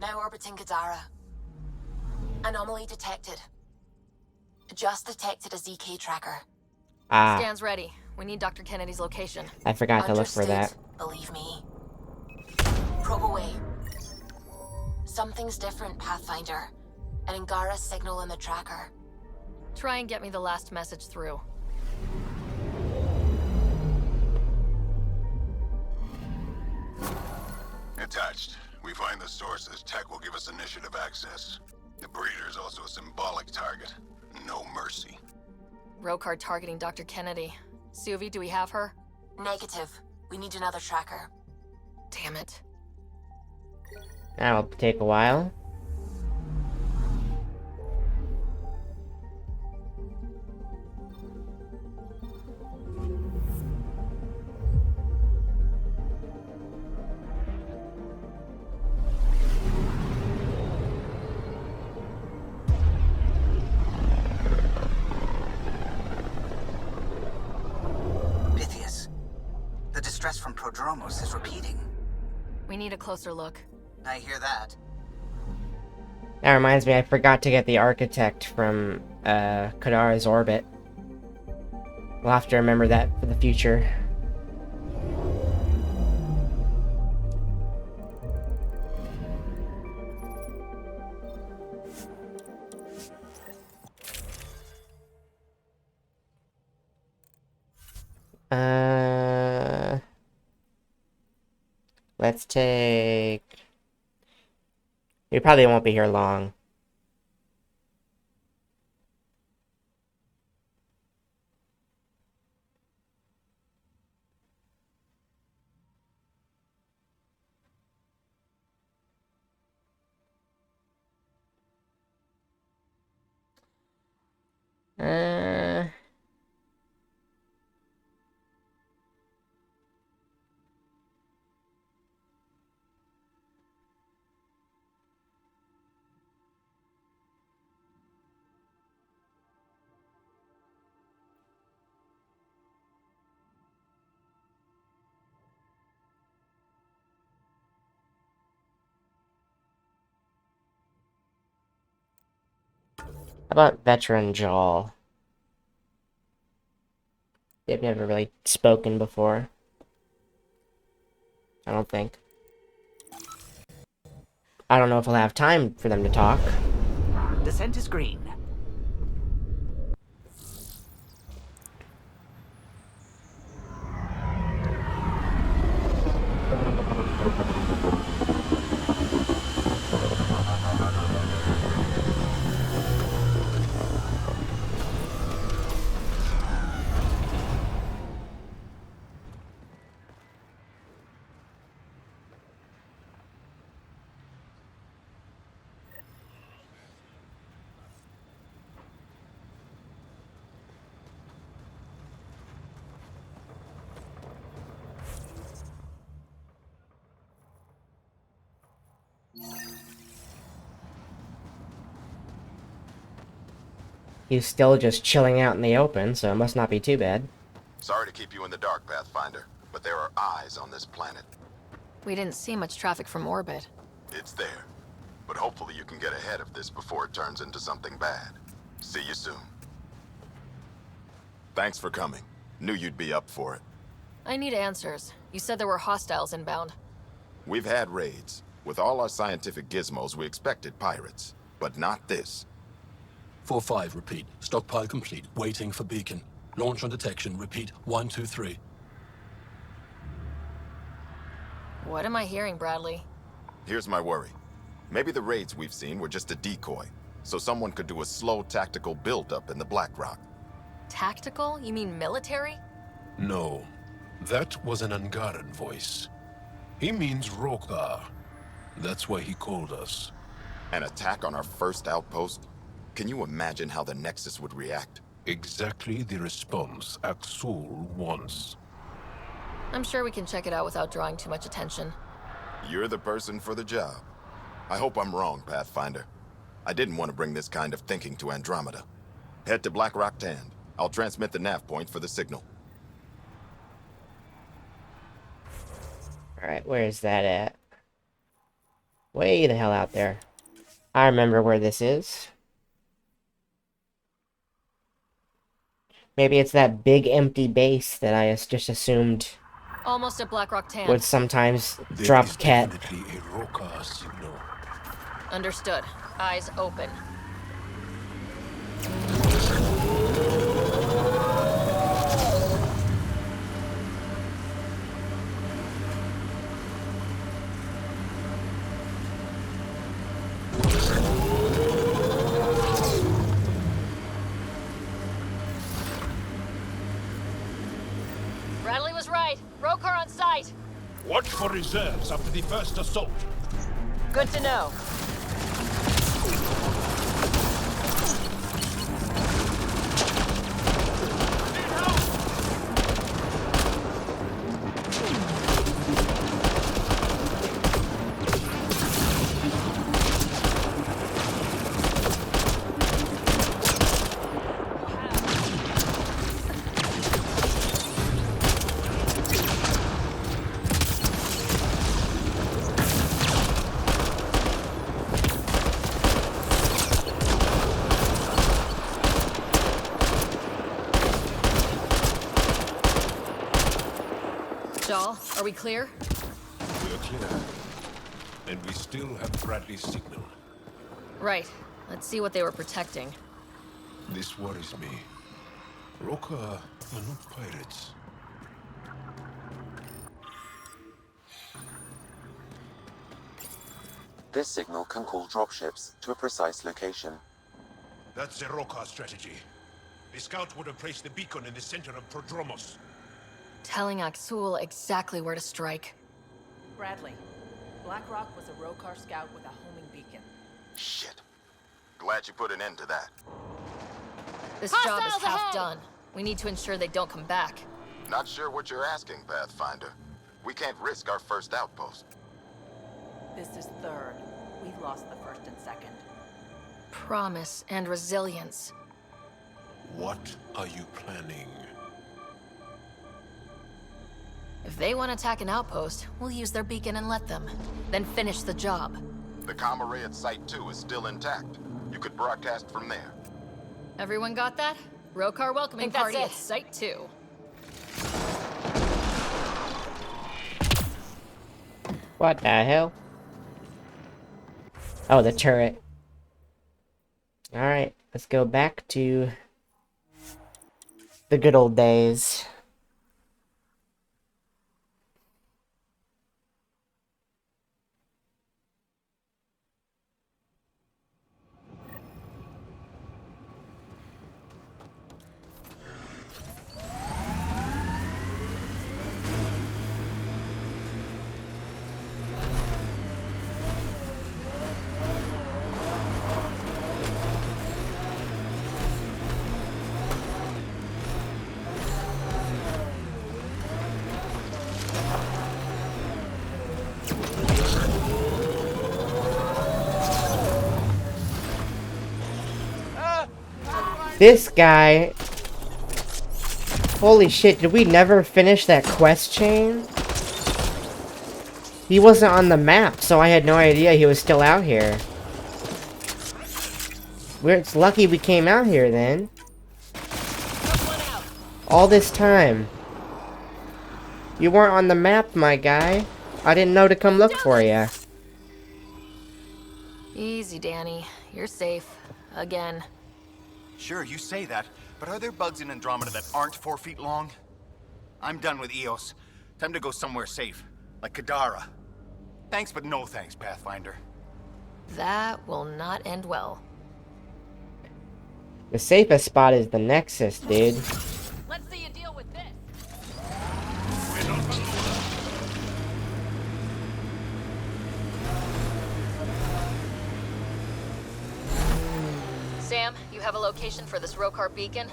Now orbiting Kadara. Anomaly detected. Just detected a ZK tracker. Ah. Scan's ready. We need Dr. Kennedy's location. I forgot to look for that. Believe me. Probe away. Something's different, Pathfinder. An Angara signal in the tracker. Try and get me the last message through. Attached. We find the sources. Tech will give us initiative access. The breeder is also a symbolic target. No mercy. Rokar targeting Dr. Kennedy. Suvi, do we have her? Negative. We need another tracker. Damn it. That'll take a while. Pythias, the distress from Prodromos is repeating. We need a closer look. I hear that. That reminds me, I forgot to get the architect from Kadara's orbit. We'll have to remember that for the future. Let's take... We probably won't be here long. How about Veteran Jaw? They've never really spoken before. I don't think. I don't know if I'll have time for them to talk. Descent is green. He's still just chilling out in the open, so it must not be too bad. Sorry to keep you in the dark, Pathfinder, but there are eyes on this planet. We didn't see much traffic from orbit. It's there. But hopefully you can get ahead of this before it turns into something bad. See you soon. Thanks for coming. Knew you'd be up for it. I need answers. You said there were hostiles inbound. We've had raids. With all our scientific gizmos, we expected pirates. But not this. 4-5, repeat. Stockpile complete. Waiting for beacon. Launch on detection. Repeat. 1, 2, 3. What am I hearing, Bradley? Here's my worry. Maybe the raids we've seen were just a decoy, so someone could do a slow tactical build-up in the Black Rock. Tactical? You mean military? No. That was an Angaran voice. He means Rokar. That's why he called us. An attack on our first outpost? Can you imagine how the Nexus would react? Exactly the response Axul wants. I'm sure we can check it out without drawing too much attention. You're the person for the job. I hope I'm wrong, Pathfinder. I didn't want to bring this kind of thinking to Andromeda. Head to Black Rock Tand. I'll transmit the nav point for the signal. Alright, where is that at? Way the hell out there. I remember where this is. Maybe it's that big empty base that I just assumed Almost at Blackrock Tan. would sometimes There drop is cat. definitely a Rokar signal. Understood. Eyes open. Bradley was right. Rokar on site. Watch for reserves after the first assault. Good to know. Are we clear? We're clear. And we still have Bradley's signal. Right. Let's see what they were protecting. This worries me. Rokar are not pirates. This signal can call dropships to a precise location. That's the Rokar strategy. The scout would have placed the beacon in the center of Prodromos. Telling Axul exactly where to strike. Bradley, Blackrock was a Rokar scout with a homing beacon. Shit. Glad you put an end to that. This job is half done. We need to ensure they don't come back. Not sure what you're asking, Pathfinder. We can't risk our first outpost. This is third. We've lost the first and second. Promise and resilience. What are you planning? If they want to attack an outpost, we'll use their beacon and let them. Then finish the job. The comm array at Site 2 is still intact. You could broadcast from there. Everyone got that? Rokar welcoming Think that's party it. at Site 2. What the hell? Oh, the turret. Alright, let's go back to the good old days. This guy... Holy shit, did we never finish that quest chain? He wasn't on the map, so I had no idea he was still out here. It's lucky we came out here then. All this time. You weren't on the map, my guy. I didn't know to come look for you. Easy, Danny. You're safe. Again. Sure, you say that, but are there bugs in Andromeda that aren't 4 feet long? I'm done with Eos. Time to go somewhere safe, like Kadara. Thanks, but no thanks, Pathfinder. That will not end well. The safest spot is the Nexus, dude. Let's see you deal with this. Sam, you have a location for this Rokar beacon?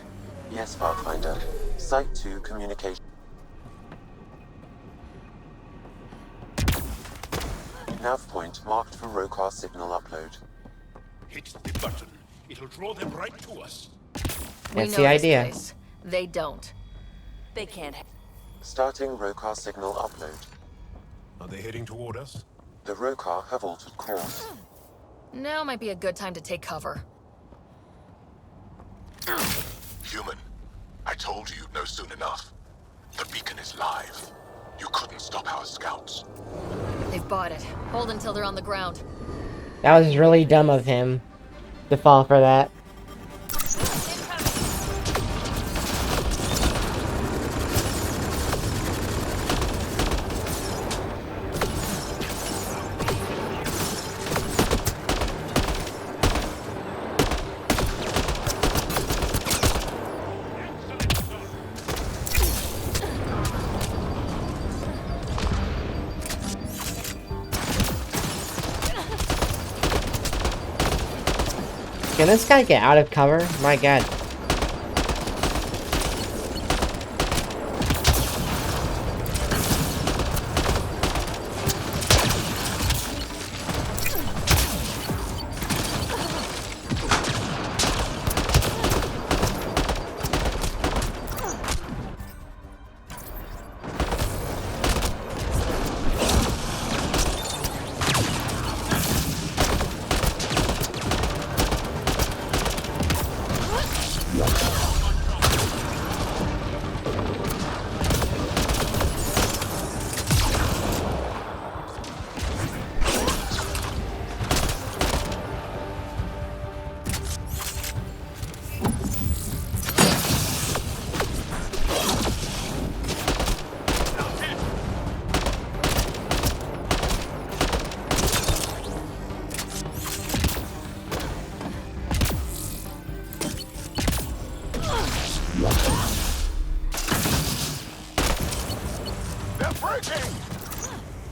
Yes, Pathfinder. Site 2 communication. Nav point marked for Rokar signal upload. Hit the button. It'll draw them right to us. That's the idea. Place. They don't. They can't. Starting Rokar signal upload. Are they heading toward us? The Rokar have altered course. Now might be a good time to take cover. Human, I told you you'd know soon enough. The beacon is live. You couldn't stop our scouts. They've bought it. Hold until they're on the ground. That was really dumb of him to fall for that. Can this guy get out of cover? My god.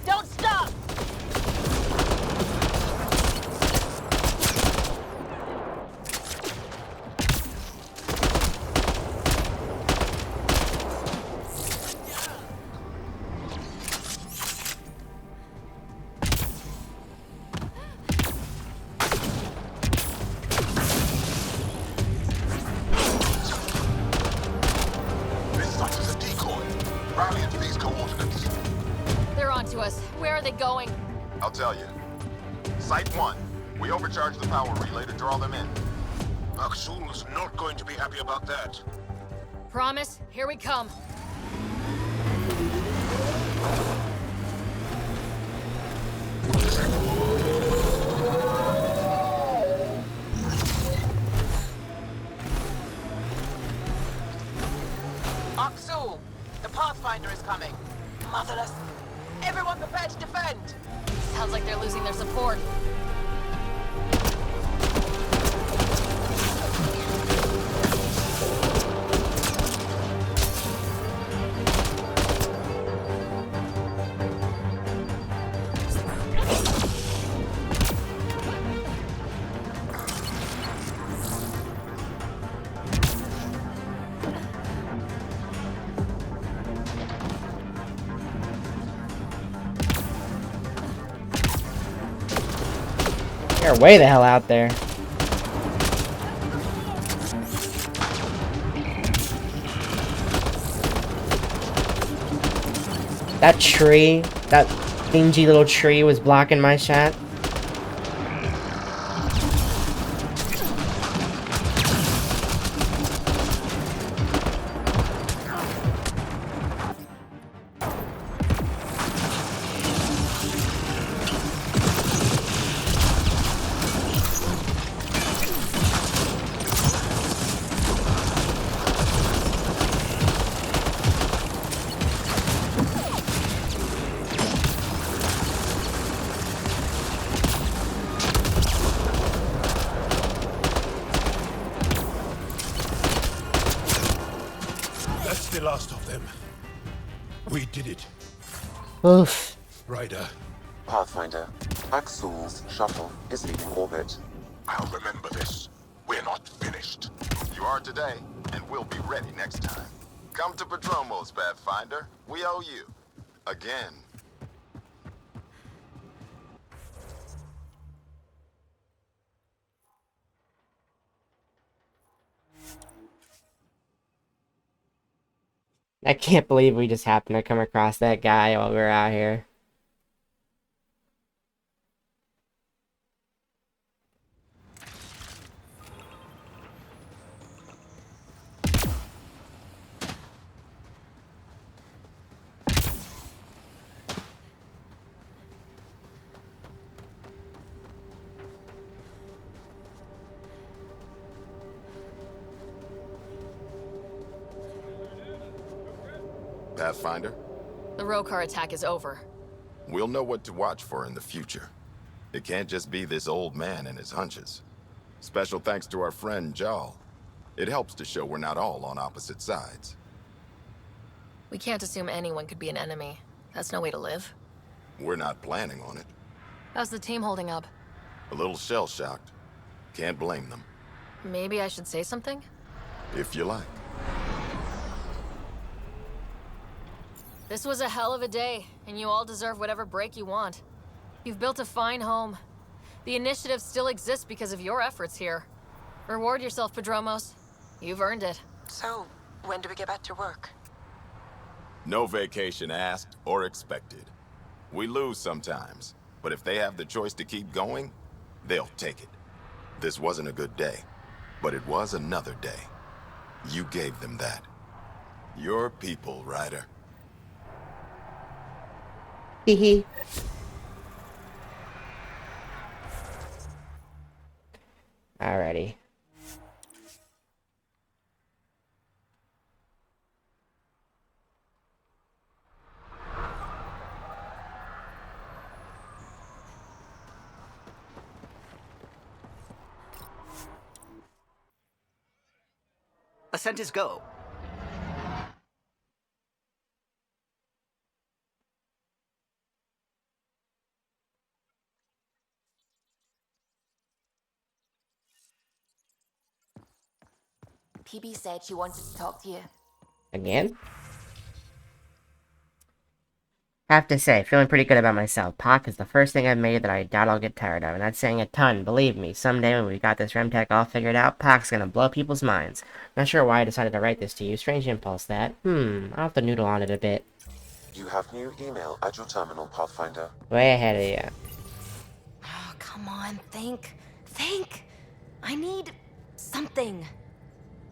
Don't stop! This site is a decoy. Rally into these coordinates. They're onto us. Where are they going? I'll tell you. Site 1. We overcharged the power relay to draw them in. Aksul is not going to be happy about that. Promise? Here we come. Aksul, the Pathfinder is coming. Motherless. Everyone prepared to defend. Sounds like they're losing their support. They're way the hell out there. That tree, that dingy little tree was blocking my shot. That's the last of them. We did it. Oof. Ryder. Pathfinder, Axel's shuttle is leaving orbit. I'll remember this. We're not finished. You are today, and we'll be ready next time. Come to Prodromos, Pathfinder. We owe you. Again. I can't believe we just happened to come across that guy while we were out here. Pathfinder, The Rokar attack is over. we'll know what to watch for in the future. It can't just be this old man and his hunches. Special thanks to our friend Jarl. It helps to show we're not all on opposite sides. We can't assume anyone could be an enemy. That's no way to live. We're not planning on it. How's the team holding up? A little shell-shocked. Can't blame them, Maybe I should say something? if you like. This was a hell of a day, and you all deserve whatever break you want. You've built a fine home. The initiative still exists because of your efforts here. Reward yourself, Prodromos. You've earned it. So, when do we get back to work? No vacation asked or expected. We lose sometimes, but if they have the choice to keep going, they'll take it. This wasn't a good day, but it was another day. You gave them that. Your people, Ryder. Hehe. Alrighty. Ascent is go. PB said she wanted to talk to you. Again? Have to say, feeling pretty good about myself. Pac is the first thing I've made that I doubt I'll get tired of, and that's saying a ton. Believe me, someday when we got this Remtech all figured out, Pac's gonna blow people's minds. Not sure why I decided to write this to you. Strange impulse, that. I'll have to noodle on it a bit. You have new email at your terminal, Pathfinder. Way ahead of you. Oh, come on, think. Think! I need something.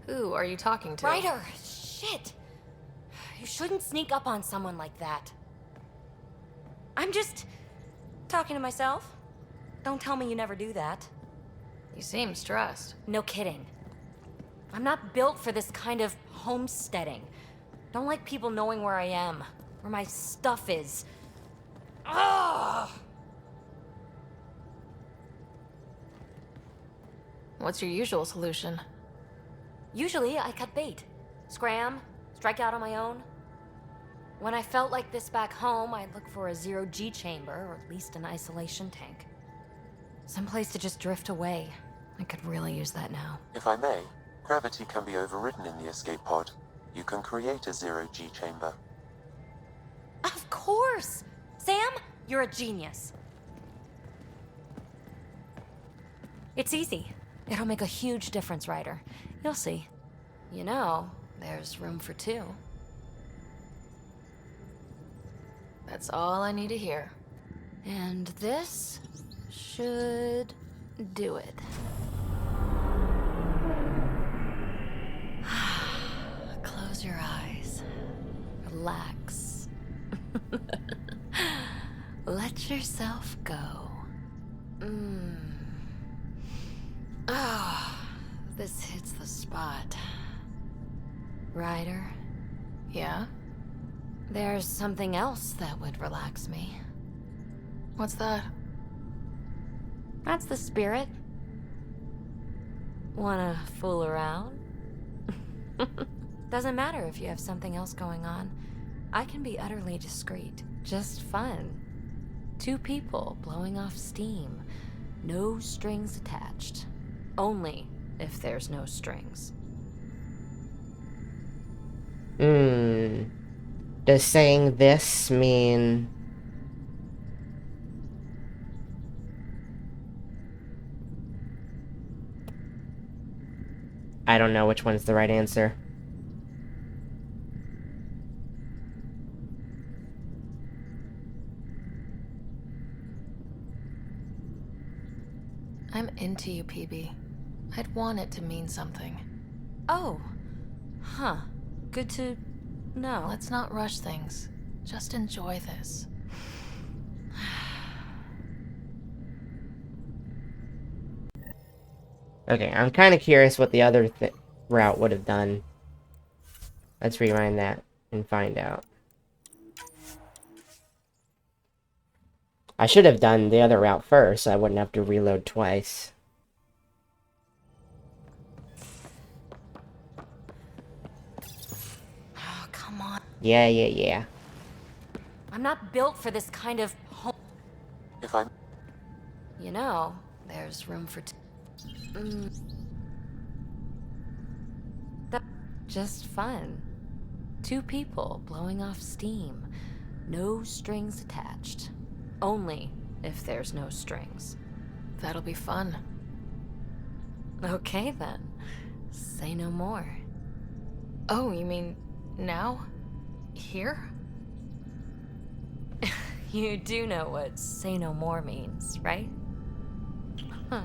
Who are you talking to? Ryder! Shit! You shouldn't sneak up on someone like that. I'm just talking to myself. Don't tell me you never do that. You seem stressed. No kidding. I'm not built for this kind of homesteading. Don't like people knowing where I am, where my stuff is. Ugh! What's your usual solution? Usually, I cut bait. Scram, strike out on my own. When I felt like this back home, I'd look for a zero-G chamber, or at least an isolation tank. Someplace to just drift away. I could really use that now. If I may, gravity can be overridden in the escape pod. You can create a zero-G chamber. Of course! Sam, you're a genius. It's easy. It'll make a huge difference, Ryder. You'll see. You know, there's room for two. That's all I need to hear. And this should do it. Close your eyes. Relax. Let yourself go. Ah, this hits the spot. Ryder? Yeah? There's something else that would relax me. What's that? That's the spirit. Wanna fool around? Doesn't matter if you have something else going on. I can be utterly discreet. Just fun. Two people blowing off steam. No strings attached. Only if there's no strings. Does saying this mean... I don't know which one's the right answer. I'm into you, PB. I'd want it to mean something. Oh. Huh. Good to know. Let's not rush things. Just enjoy this. Okay, I'm kind of curious what the other route would have done. Let's rewind that and find out. I should have done the other route first, so I wouldn't have to reload twice. Oh, come on. Yeah. I'm not built for this kind of home. If I'm... You know, there's room for just fun. Two people blowing off steam. No strings attached. Only if there's no strings. That'll be fun. Okay then. Say no more. Oh, you mean now? Here? You do know what say no more means, right? Huh.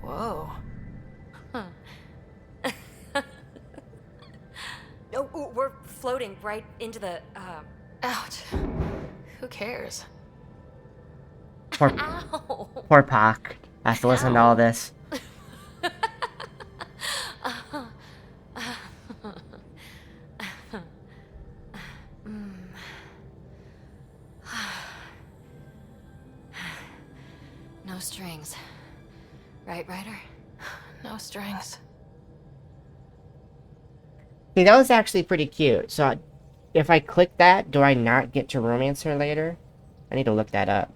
Whoa. Huh. Oh, we're floating right into the, Ouch. Who cares? Poor Pac. Has to listen to all this. No strings. Right, Ryder? No strings. See, that was actually pretty cute. So, if I click that, do I not get to romance her later? I need to look that up.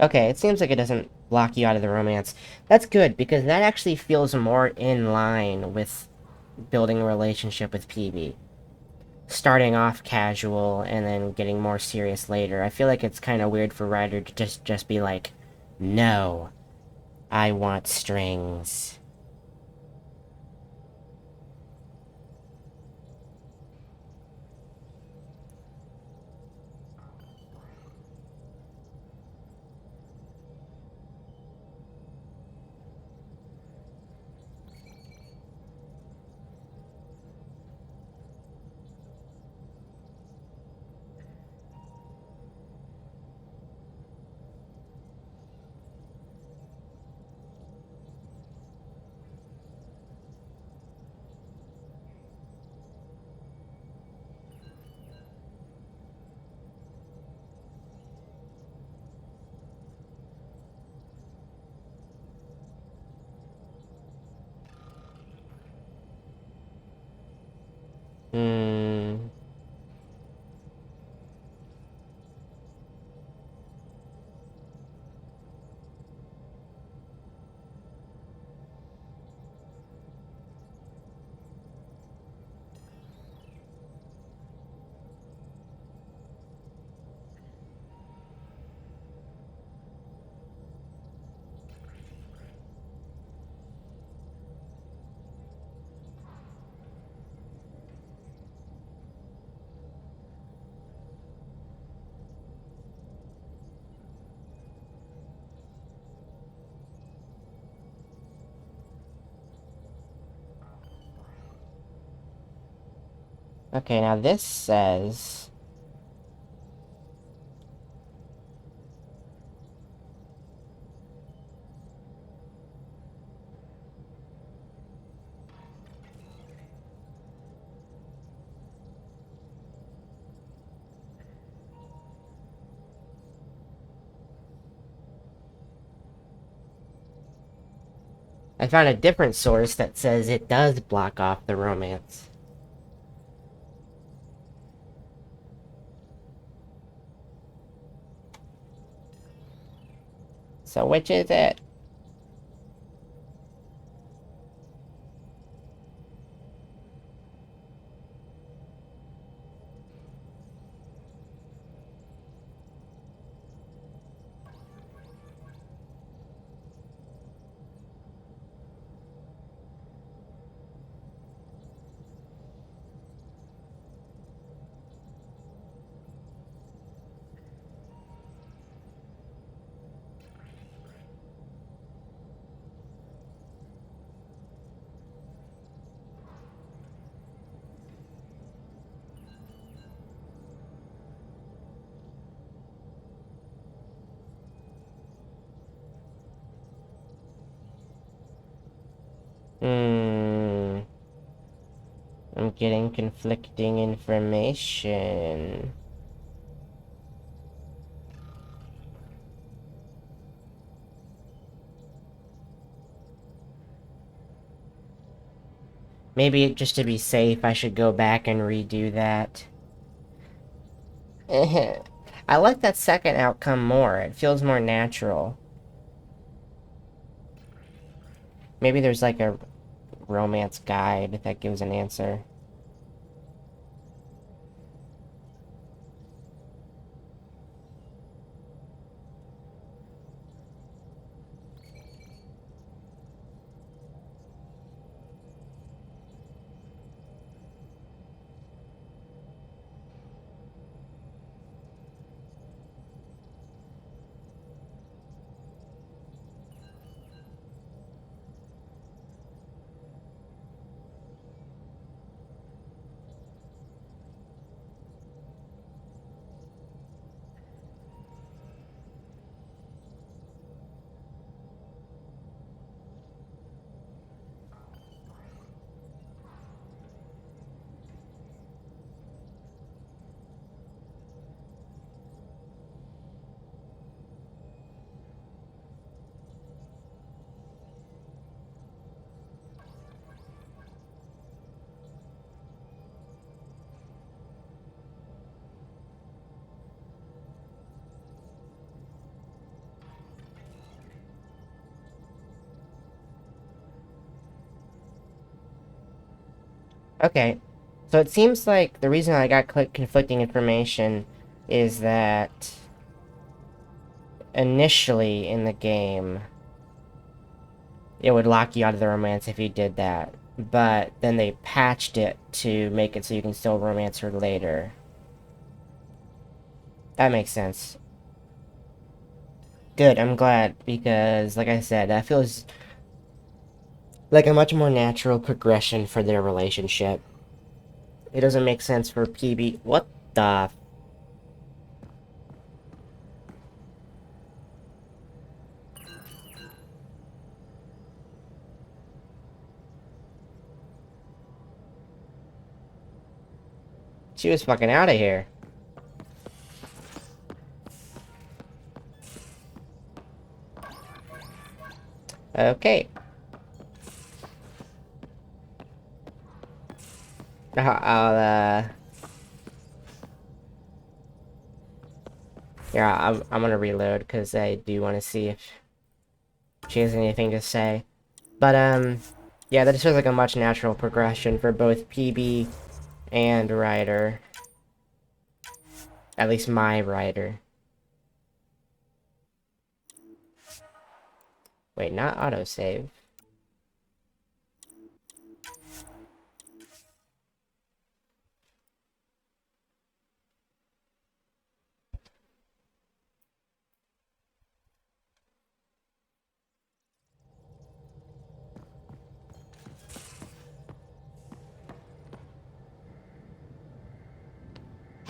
Okay, it seems like it doesn't block you out of the romance. That's good, because that actually feels more in line with building a relationship with PB. Starting off casual, and then getting more serious later. I feel like it's kind of weird for Ryder to just be like, no, I want strings. Okay, now this says... I found a different source that says it does block off the romance. So which is it? I'm getting conflicting information. Maybe just to be safe, I should go back and redo that. I like that second outcome more. It feels more natural. Maybe there's like a romance guide that gives an answer. Okay, so it seems like the reason I got conflicting information is that initially in the game, it would lock you out of the romance if you did that. But then they patched it to make it so you can still romance her later. That makes sense. Good, I'm glad, because, like I said, that feels like a much more natural progression for their relationship. It doesn't make sense for PB... What the... She was fucking out of here. Okay. I'll, yeah, I'm gonna reload, because I do want to see if she has anything to say. But, yeah, that just feels like a much natural progression for both PB and Ryder. At least my Ryder. Wait, not autosave.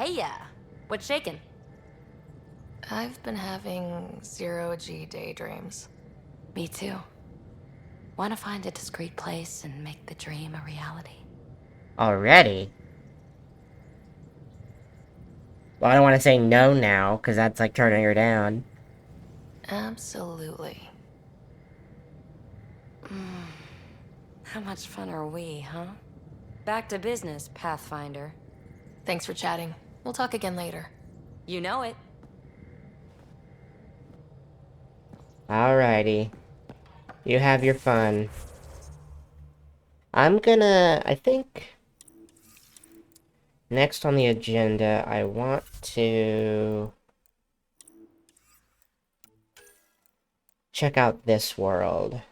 Hey, what's shaking? I've been having zero-G daydreams. Me too. Want to find a discreet place and make the dream a reality. Already? Well, I don't want to say no now, because that's like turning her down. Absolutely. How much fun are we, huh? Back to business, Pathfinder. Thanks for chatting. We'll talk again later. You know it. Alrighty. You have your fun. I think... Next on the agenda, I want to... check out this world.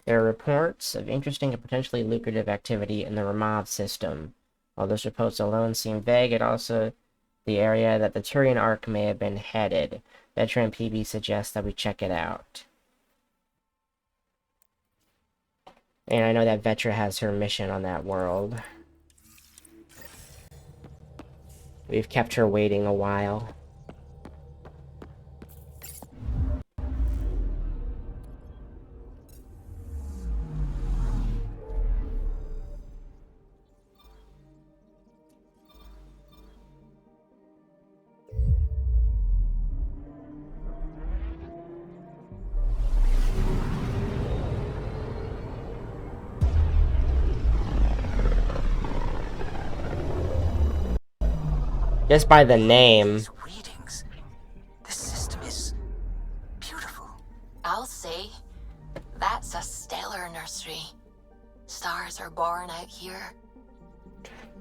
There are reports of interesting and potentially lucrative activity in the Ramov system. While those reports alone seem vague, it also the area that the Turian Ark may have been headed. Veteran PB suggests that we check it out. And I know that Vetra has her mission on that world. We've kept her waiting a while. Just by the name. Readings. This system is beautiful. I'll say, that's a stellar nursery. Stars are born out here.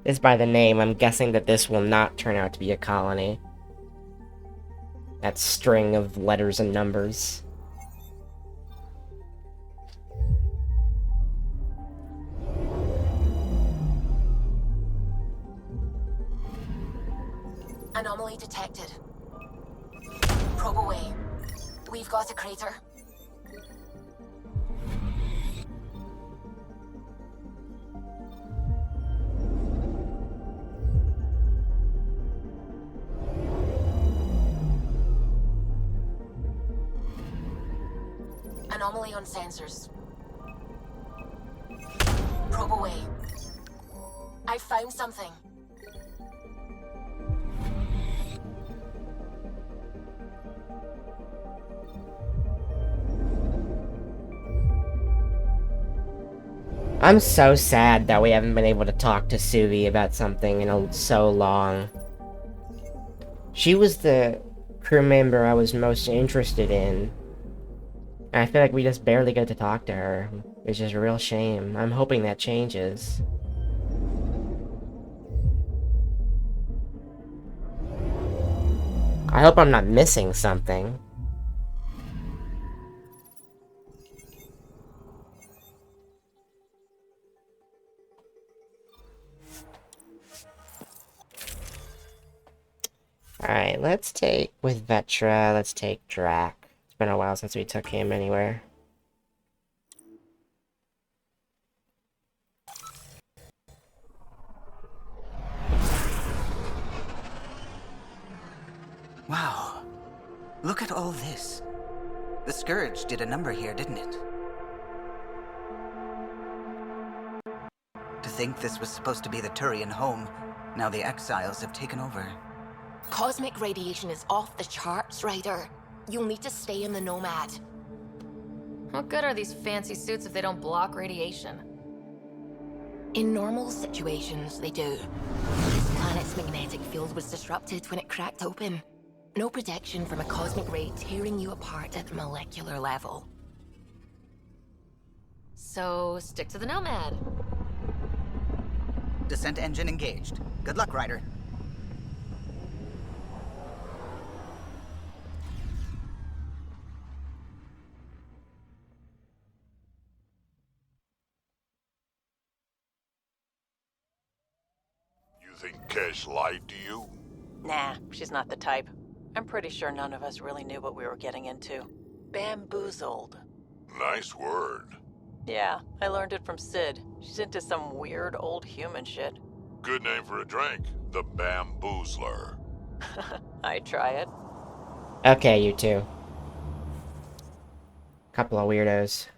Just by the name, I'm guessing that this will not turn out to be a colony. That string of letters and numbers. Anomaly detected. Probe away. We've got a crater. Anomaly on sensors. Probe away. I found something. I'm so sad that we haven't been able to talk to Suvi about something in so long. She was the crew member I was most interested in. And I feel like we just barely get to talk to her, which is a real shame. I'm hoping that changes. I hope I'm not missing something. Alright, let's take, with Vetra, let's take Drac. It's been a while since we took him anywhere. Wow. Look at all this. The Scourge did a number here, didn't it? To think this was supposed to be the Turian home, now the Exiles have taken over. Cosmic radiation is off the charts, Ryder. You'll need to stay in the Nomad. What good are these fancy suits if they don't block radiation? In normal situations, they do. This planet's magnetic field was disrupted when it cracked open. No protection from a cosmic ray tearing you apart at the molecular level. So, stick to the Nomad. Descent engine engaged. Good luck, Ryder. You think Kesh lied to you? Nah, she's not the type. I'm pretty sure none of us really knew what we were getting into. Bamboozled. Nice word. Yeah, I learned it from Sid. She's into some weird old human shit. Good name for a drink. the Bamboozler. I try it. Okay, you two. Couple of weirdos.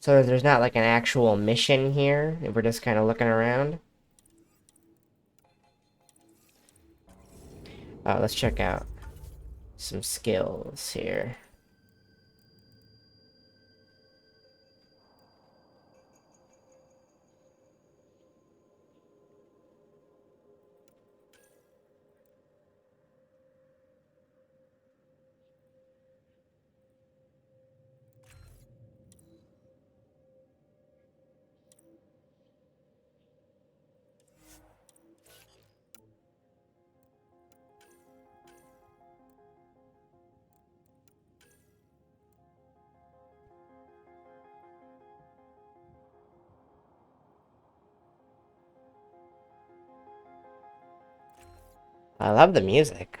So there's not like an actual mission here, we're just kind of looking around. Let's check out some skills here. I love the music.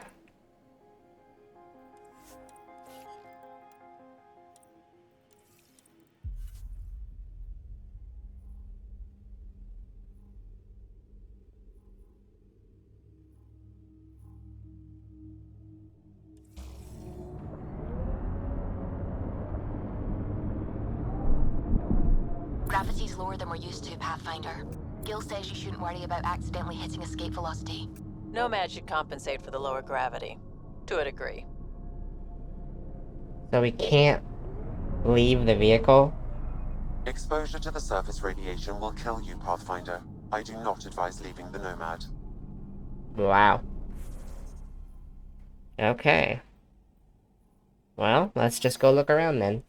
Gravity's lower than we're used to, Pathfinder. Gil says you shouldn't worry about accidentally hitting escape velocity. Nomad should compensate for the lower gravity. To a degree. So we can't leave the vehicle? Exposure to the surface radiation will kill you, Pathfinder. I do not advise leaving the Nomad. Wow. Okay. Well, let's just go look around then.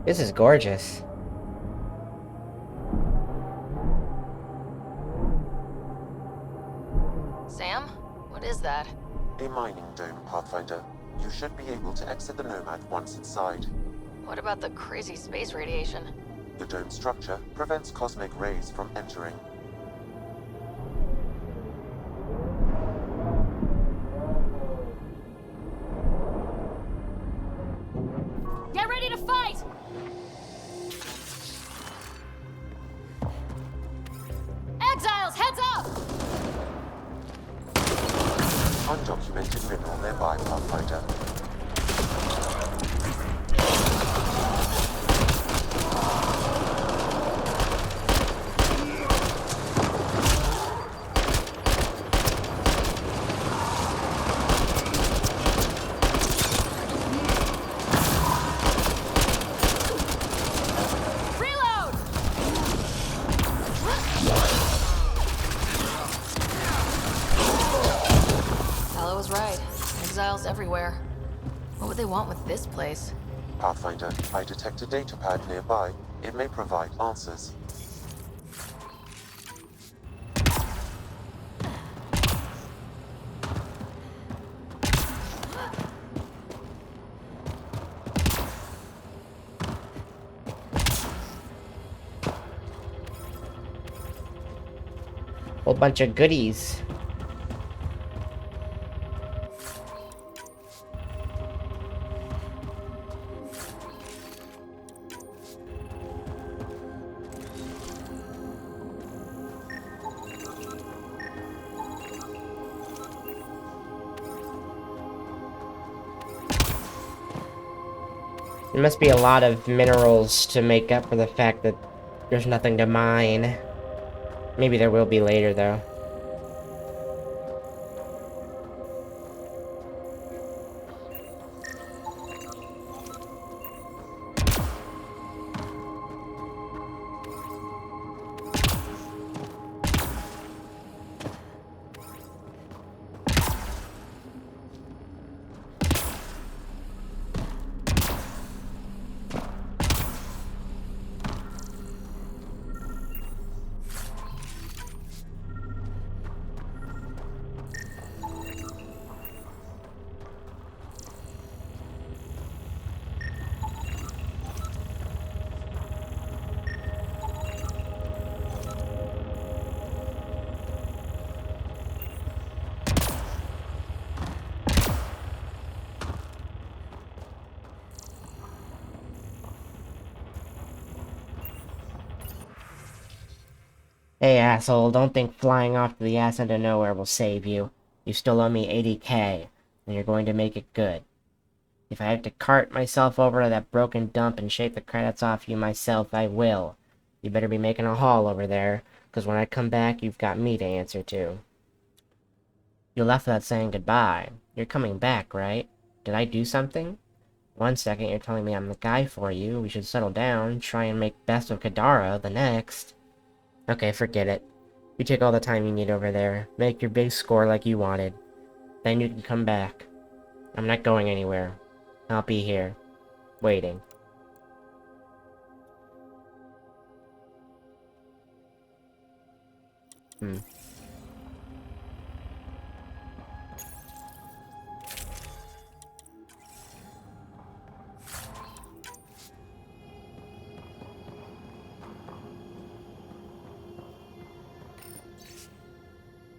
This is gorgeous. Sam? What is that? A mining dome, Pathfinder. You should be able to exit the Nomad once inside. What about the crazy space radiation? The dome structure prevents cosmic rays from entering. Get ready to fight! Exiles, heads up! Undocumented mineral nearby, Pathfinder. Everywhere. What would they want with this place? Pathfinder, I detect a data pad nearby. It may provide answers. Whole bunch of goodies. There must be a lot of minerals to make up for the fact that there's nothing to mine. Maybe there will be later, though. Hey, asshole, don't think flying off to the ass into nowhere will save you. You still owe me 80K, and you're going to make it good. If I have to cart myself over to that broken dump and shake the credits off you myself, I will. You better be making a haul over there, because when I come back, you've got me to answer to. You left without saying goodbye. You're coming back, right? Did I do something? One second you're telling me I'm the guy for you, we should settle down, try and make best of Kadara, the next. Okay, forget it. You take all the time you need over there, make your big score like you wanted. Then you can come back. I'm not going anywhere. I'll be here, waiting.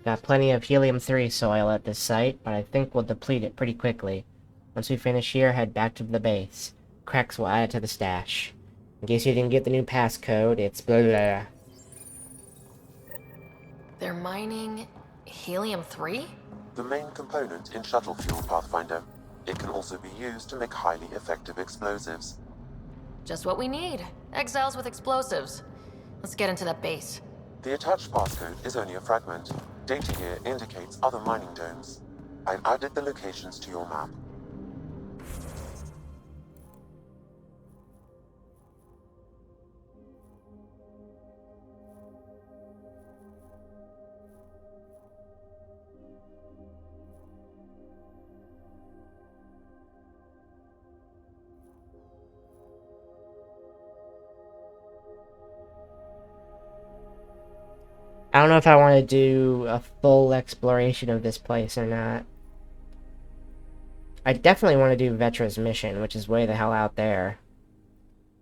Got plenty of helium-3 soil at this site, but I think we'll deplete it pretty quickly. Once we finish here, head back to the base. Cracks will add it to the stash. In case you didn't get the new passcode, it's blah blah blah. They're mining helium-3? The main component in shuttle fuel, Pathfinder. It can also be used to make highly effective explosives. Just what we need. Exiles with explosives. Let's get into that base. The attached passcode is only a fragment. Data here indicates other mining domes. I've added the locations to your map. I don't know if I want to do a full exploration of this place or not. I definitely want to do Vetra's mission, which is way the hell out there.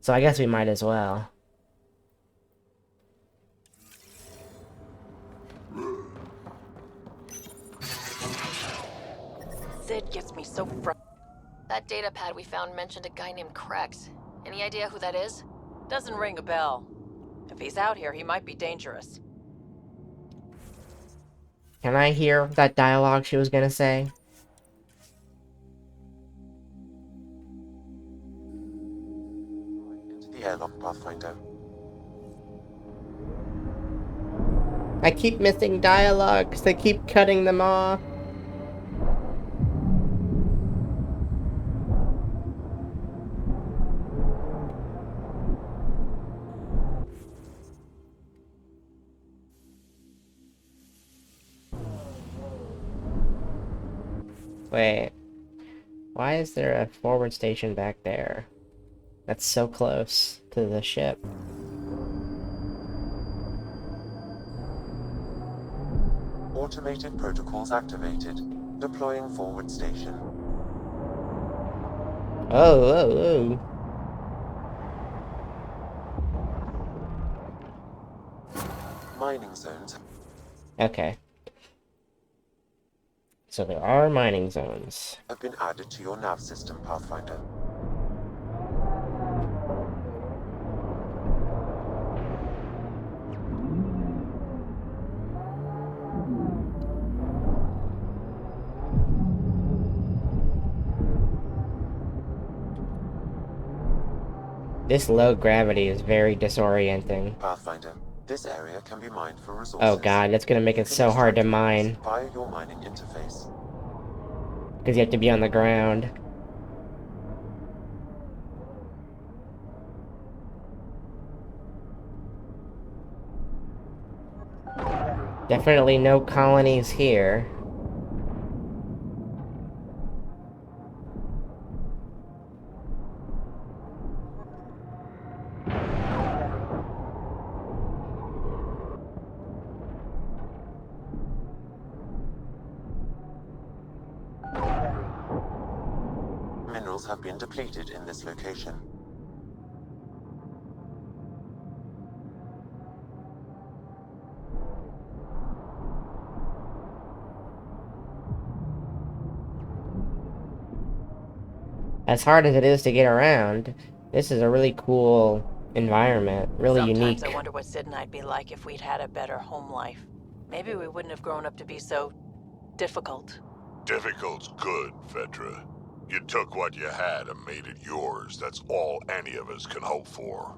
So I guess we might as well. Sid gets me so That data pad we found mentioned a guy named Krex. Any idea who that is? Doesn't ring a bell. If he's out here, he might be dangerous. Can I hear that dialogue she was gonna say? Into the airlock, Pathfinder. I keep missing dialogue because they keep cutting them off. Wait. Why is there a forward station back there? That's so close to the ship. Automated protocols activated. Deploying forward station. Oh. Mining zones. Okay. So there are mining zones. Have been added to your nav system, Pathfinder. This low gravity is very disorienting. Pathfinder, this area can be mined for resources. Oh god, that's gonna make it so hard to mine. Via your mining interface. Because you have to be on the ground. Definitely no colonies here. Minerals have been depleted in this location. As hard as it is to get around, this is a really cool environment. Really Sometimes I unique. wonder what Sid and I'd be like if we'd had a better home life. Maybe we wouldn't have grown up to be so difficult. Difficult's good, Vetra. You took what you had and made it yours. That's all any of us can hope for.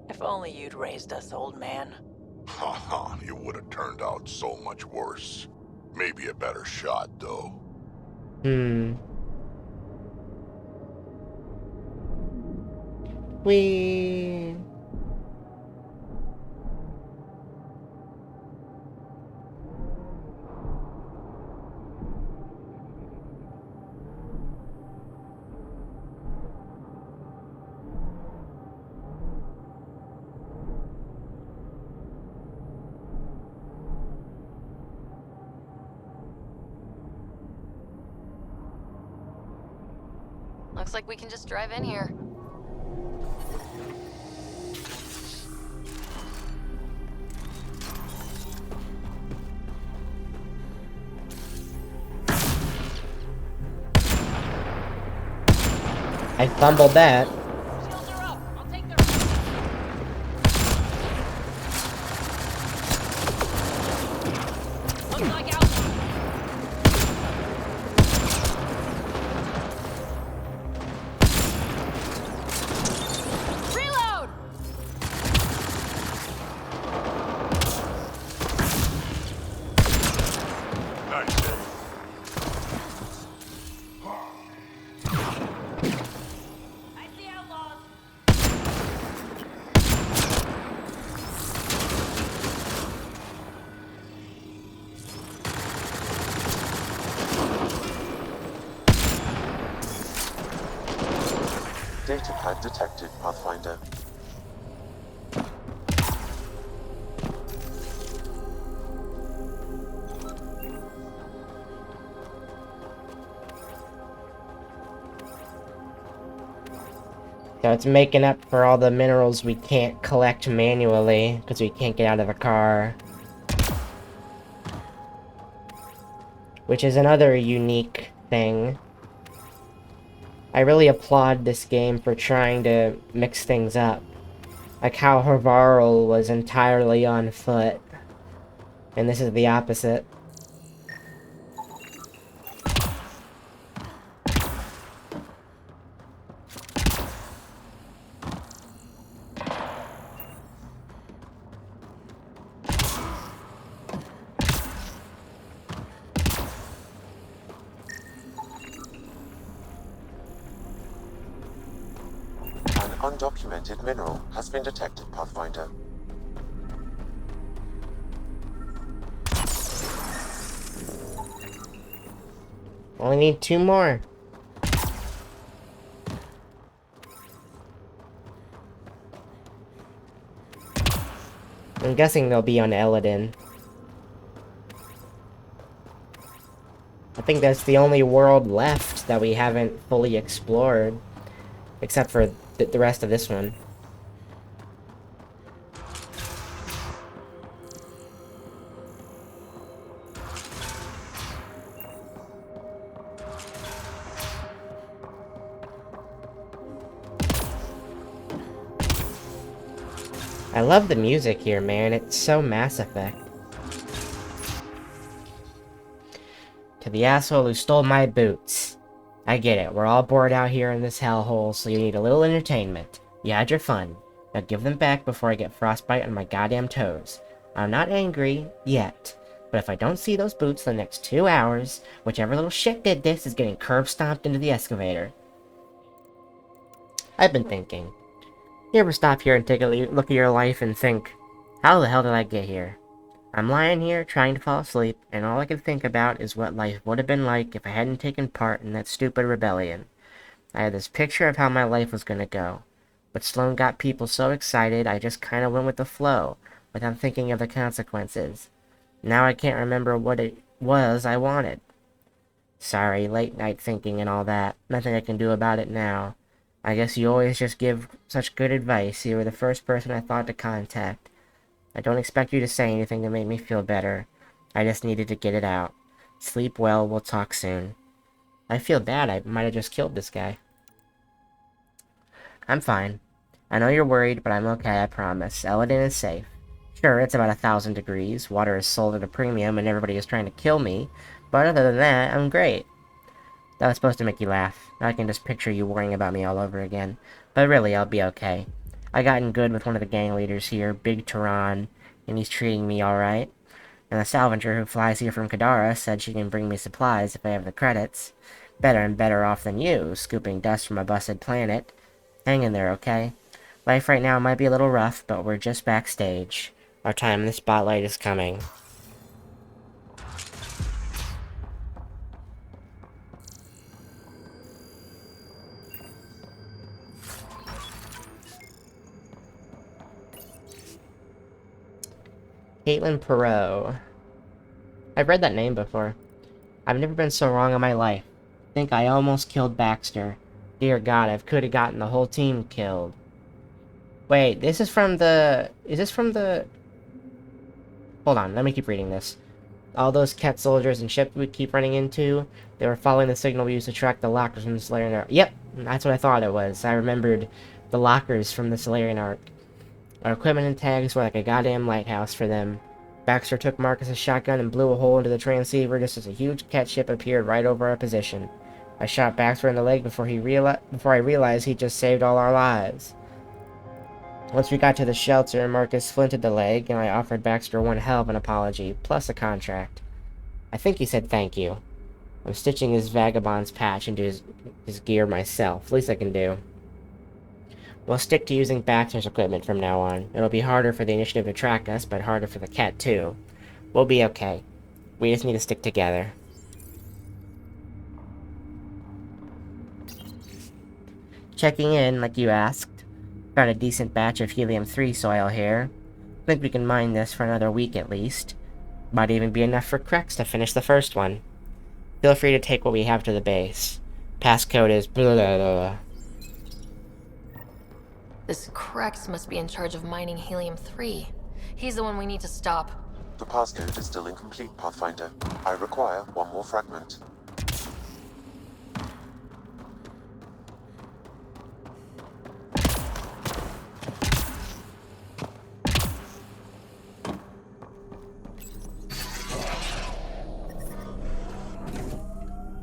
If only you'd raised us, old man. Haha, you would have turned out so much worse. Maybe a better shot, though. We. Looks like we can just drive in here. I fumbled that. Reload! Nice, Dave. Data pad detected, Pathfinder. So it's making up for all the minerals we can't collect manually because we can't get out of the car. Which is another unique thing. I really applaud this game for trying to mix things up. Like how Havarl was entirely on foot. And this is the opposite. An undocumented mineral has been detected, Pathfinder. Only need 2 more. I'm guessing they'll be on Eladin. I think that's the only world left that we haven't fully explored. Except for the rest of this one. I love the music here, man. It's so Mass Effect. To the asshole who stole my boots. I get it. We're all bored out here in this hellhole, so you need a little entertainment. You had your fun. Now give them back before I get frostbite on my goddamn toes. I'm not angry, yet. But if I don't see those boots in the next 2 hours, whichever little shit did this is getting curb stomped into the excavator. I've been thinking. You ever stop here and take a look at your life and think, how the hell did I get here? I'm lying here trying to fall asleep, and all I can think about is what life would have been like if I hadn't taken part in that stupid rebellion. I had this picture of how my life was gonna go, but Sloan got people so excited I just kinda went with the flow, without thinking of the consequences. Now I can't remember what it was I wanted. Sorry, late night thinking and all that. Nothing I can do about it now. I guess you always just give such good advice. You were the first person I thought to contact. I don't expect you to say anything to make me feel better. I just needed to get it out. Sleep well, we'll talk soon. I feel bad, I might have just killed this guy. I'm fine. I know you're worried, but I'm okay, I promise. Eladin is safe. Sure, it's about 1,000 degrees, water is sold at a premium, and everybody is trying to kill me, but other than that, I'm great. That was supposed to make you laugh. Now I can just picture you worrying about me all over again. But really, I'll be okay. I got in good with one of the gang leaders here, Big Tehran, and he's treating me alright. And the salvager who flies here from Kadara said she can bring me supplies if I have the credits. Better and better off than you, scooping dust from a busted planet. Hang in there, okay? Life right now might be a little rough, but we're just backstage. Our time in the spotlight is coming. Caitlin Perot. I've read that name before. I've never been so wrong in my life. I think I almost killed Baxter. Dear God, I could have gotten the whole team killed. Wait, this is from the... Is this from the... Hold on, let me keep reading this. All those Ket soldiers and ships we keep running into, they were following the signal we used to track the lockers from the Solarian Ark. Yep, that's what I thought it was. I remembered the lockers from the Solarian Ark. Our equipment and tags were like a goddamn lighthouse for them. Baxter took Marcus's shotgun and blew a hole into the transceiver just as a huge Ket ship appeared right over our position. I shot Baxter in the leg before I realized he just saved all our lives. Once we got to the shelter, Marcus flinted the leg, and I offered Baxter one hell of an apology, plus a contract. I think he said thank you. I'm stitching his vagabond's patch into his gear myself. Least I can do. We'll stick to using Baxter's equipment from now on. It'll be harder for the initiative to track us, but harder for the Ket, too. We'll be okay. We just need to stick together. Checking in, like you asked. Got a decent batch of helium-3 soil here. Think we can mine this for another week at least. Might even be enough for Krex to finish the first one. Feel free to take what we have to the base. Passcode is blah blah blah. This Krex must be in charge of mining helium-3. He's the one we need to stop. The passcode is still incomplete, Pathfinder. I require one more fragment.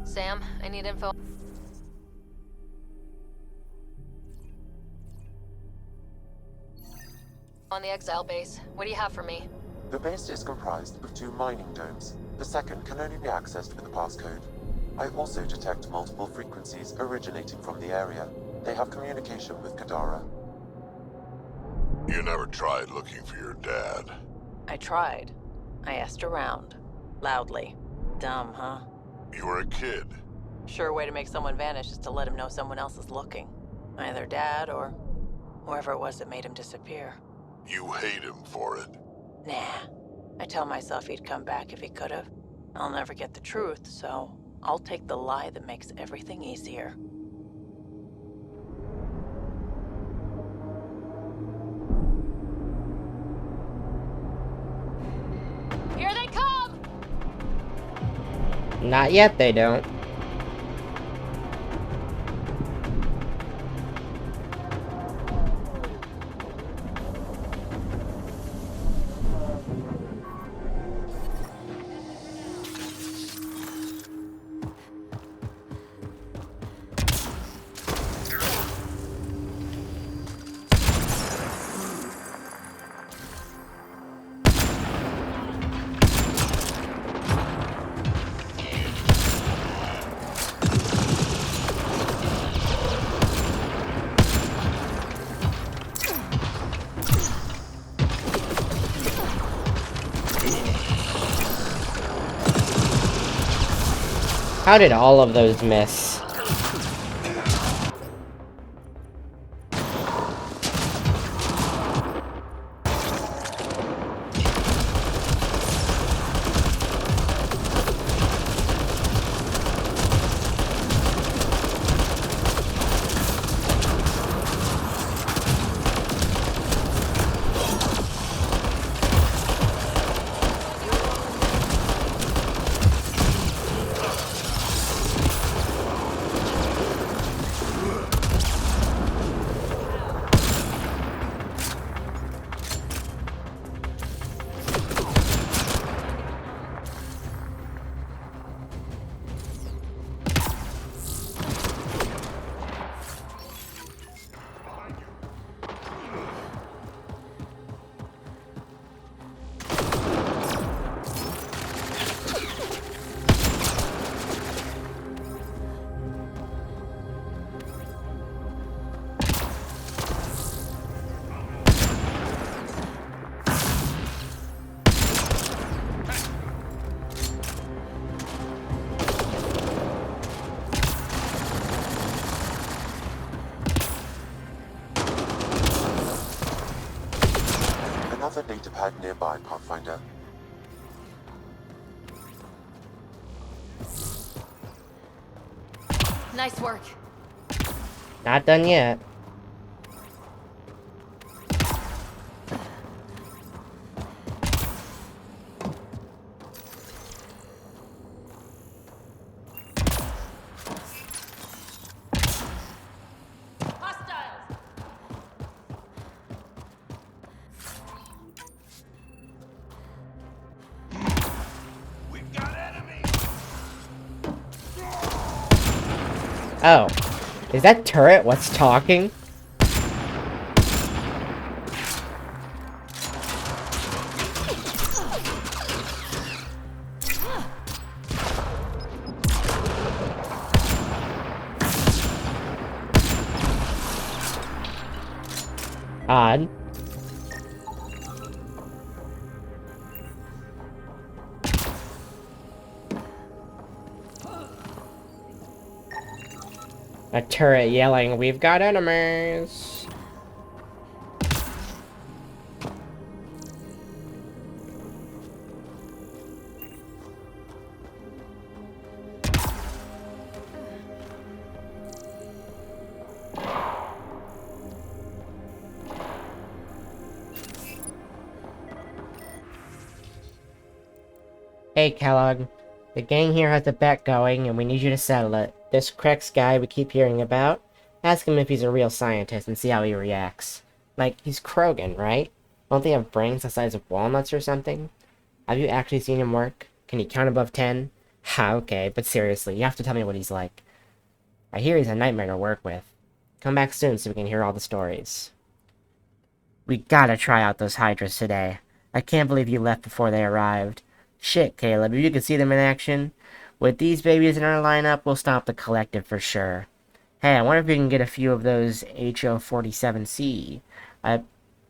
Sam, I need info. On the Exile base. What do you have for me? The base is comprised of 2 mining domes. The second can only be accessed with the passcode. I also detect multiple frequencies originating from the area. They have communication with Kadara. You never tried looking for your dad? I tried. I asked around. Loudly. Dumb, huh? You were a kid. Sure way to make someone vanish is to let him know someone else is looking. Either Dad or whoever it was that made him disappear. You hate him for it. Nah. I tell myself he'd come back if he could've. I'll never get the truth, so I'll take the lie that makes everything easier. Here they come! Not yet, they don't. How did all of those miss? data pad nearby, Pathfinder. Nice work. Not done yet. Oh, is that turret what's talking? Odd. A turret yelling, "We've got enemies!" Hey, Kellogg. The gang here has a bet going, and we need you to settle it. This Krex guy we keep hearing about, ask him if he's a real scientist and see how he reacts. Like, he's Krogan, right? Don't they have brains the size of walnuts or something? Have you actually seen him work? Can he count above 10? Ha, okay, but seriously, you have to tell me what he's like. I hear he's a nightmare to work with. Come back soon so we can hear all the stories. We gotta try out those Hydras today. I can't believe you left before they arrived. Shit, Caleb, if you could see them in action. With these babies in our lineup, we'll stop the Collective for sure. Hey, I wonder if we can get a few of those HO-47C.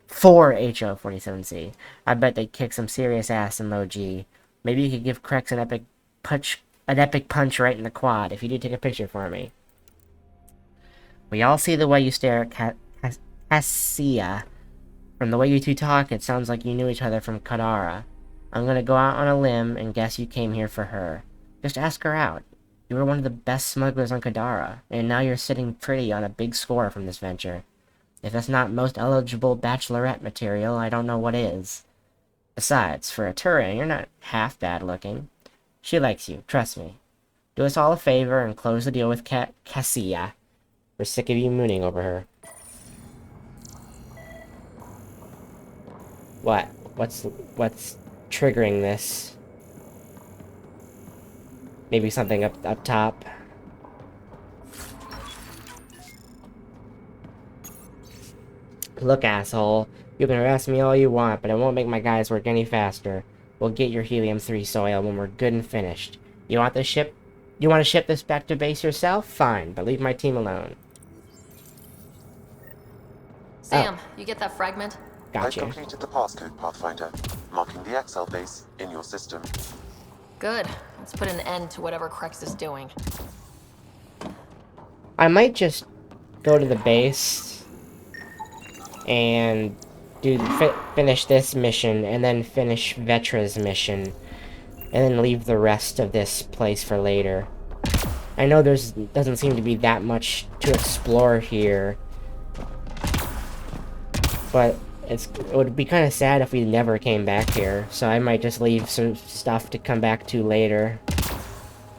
4 HO-47C. I bet they'd kick some serious ass in low G. Maybe you could give Krex an epic punch right in the quad if you do take a picture for me. We all see the way you stare at Cassia. From the way you two talk, it sounds like you knew each other from Kadara. I'm gonna go out on a limb and guess you came here for her. Just ask her out. You were one of the best smugglers on Kadara, and now you're sitting pretty on a big score from this venture. If that's not most eligible bachelorette material, I don't know what is. Besides, for a Turing, you're not half bad looking. She likes you, trust me. Do us all a favor and close the deal with Cassia. We're sick of you mooning over her. What? What's triggering this? Maybe something up top. Look, asshole. You can harass me all you want, but it won't make my guys work any faster. We'll get your helium-3 soil when we're good and finished. You want to ship this back to base yourself? Fine, but leave my team alone. Sam, you get that fragment? Gotcha. I've completed the passcode, Pathfinder, marking the XL base in your system. Good. Let's put an end to whatever Krex is doing. I might just go to the base and finish this mission, and then finish Vetra's mission, and then leave the rest of this place for later. I know doesn't seem to be that much to explore here, but it would be kind of sad if we never came back here, so I might just leave some stuff to come back to later,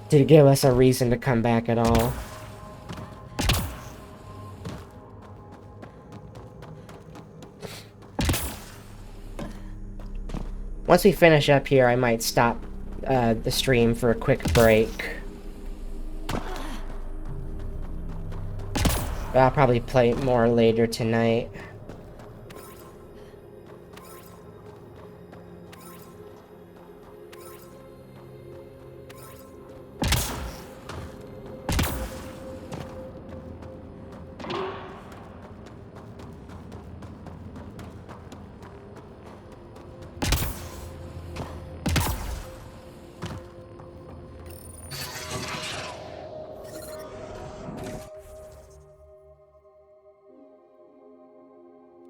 to give us a reason to come back at all. Once we finish up here, I might stop the stream for a quick break. But I'll probably play more later tonight.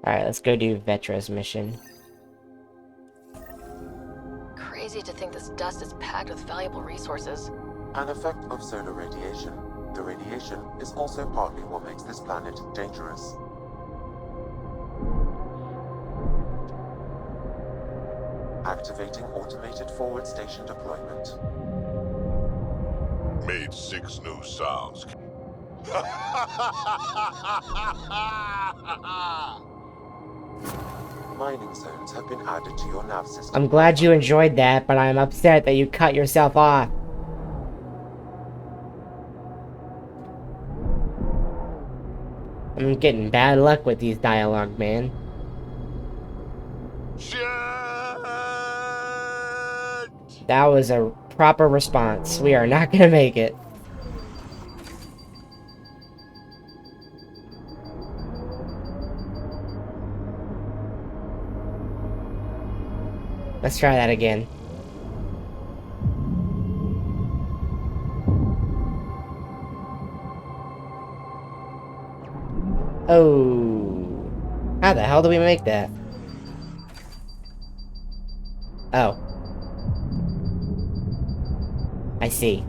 Alright, let's go do Vetra's mission. think this dust is packed with valuable resources. An effect of solar radiation. The radiation is also partly what makes this planet dangerous. Activating automated forward station deployment. Made 6 new sounds. Mining zones have been added to your nav system. I'm glad you enjoyed that, but I'm upset that you cut yourself off. I'm getting bad luck with these dialogue, man. That was a proper response. We are not gonna make it. Let's try that again. Oh. How the hell do we make that? Oh. I see.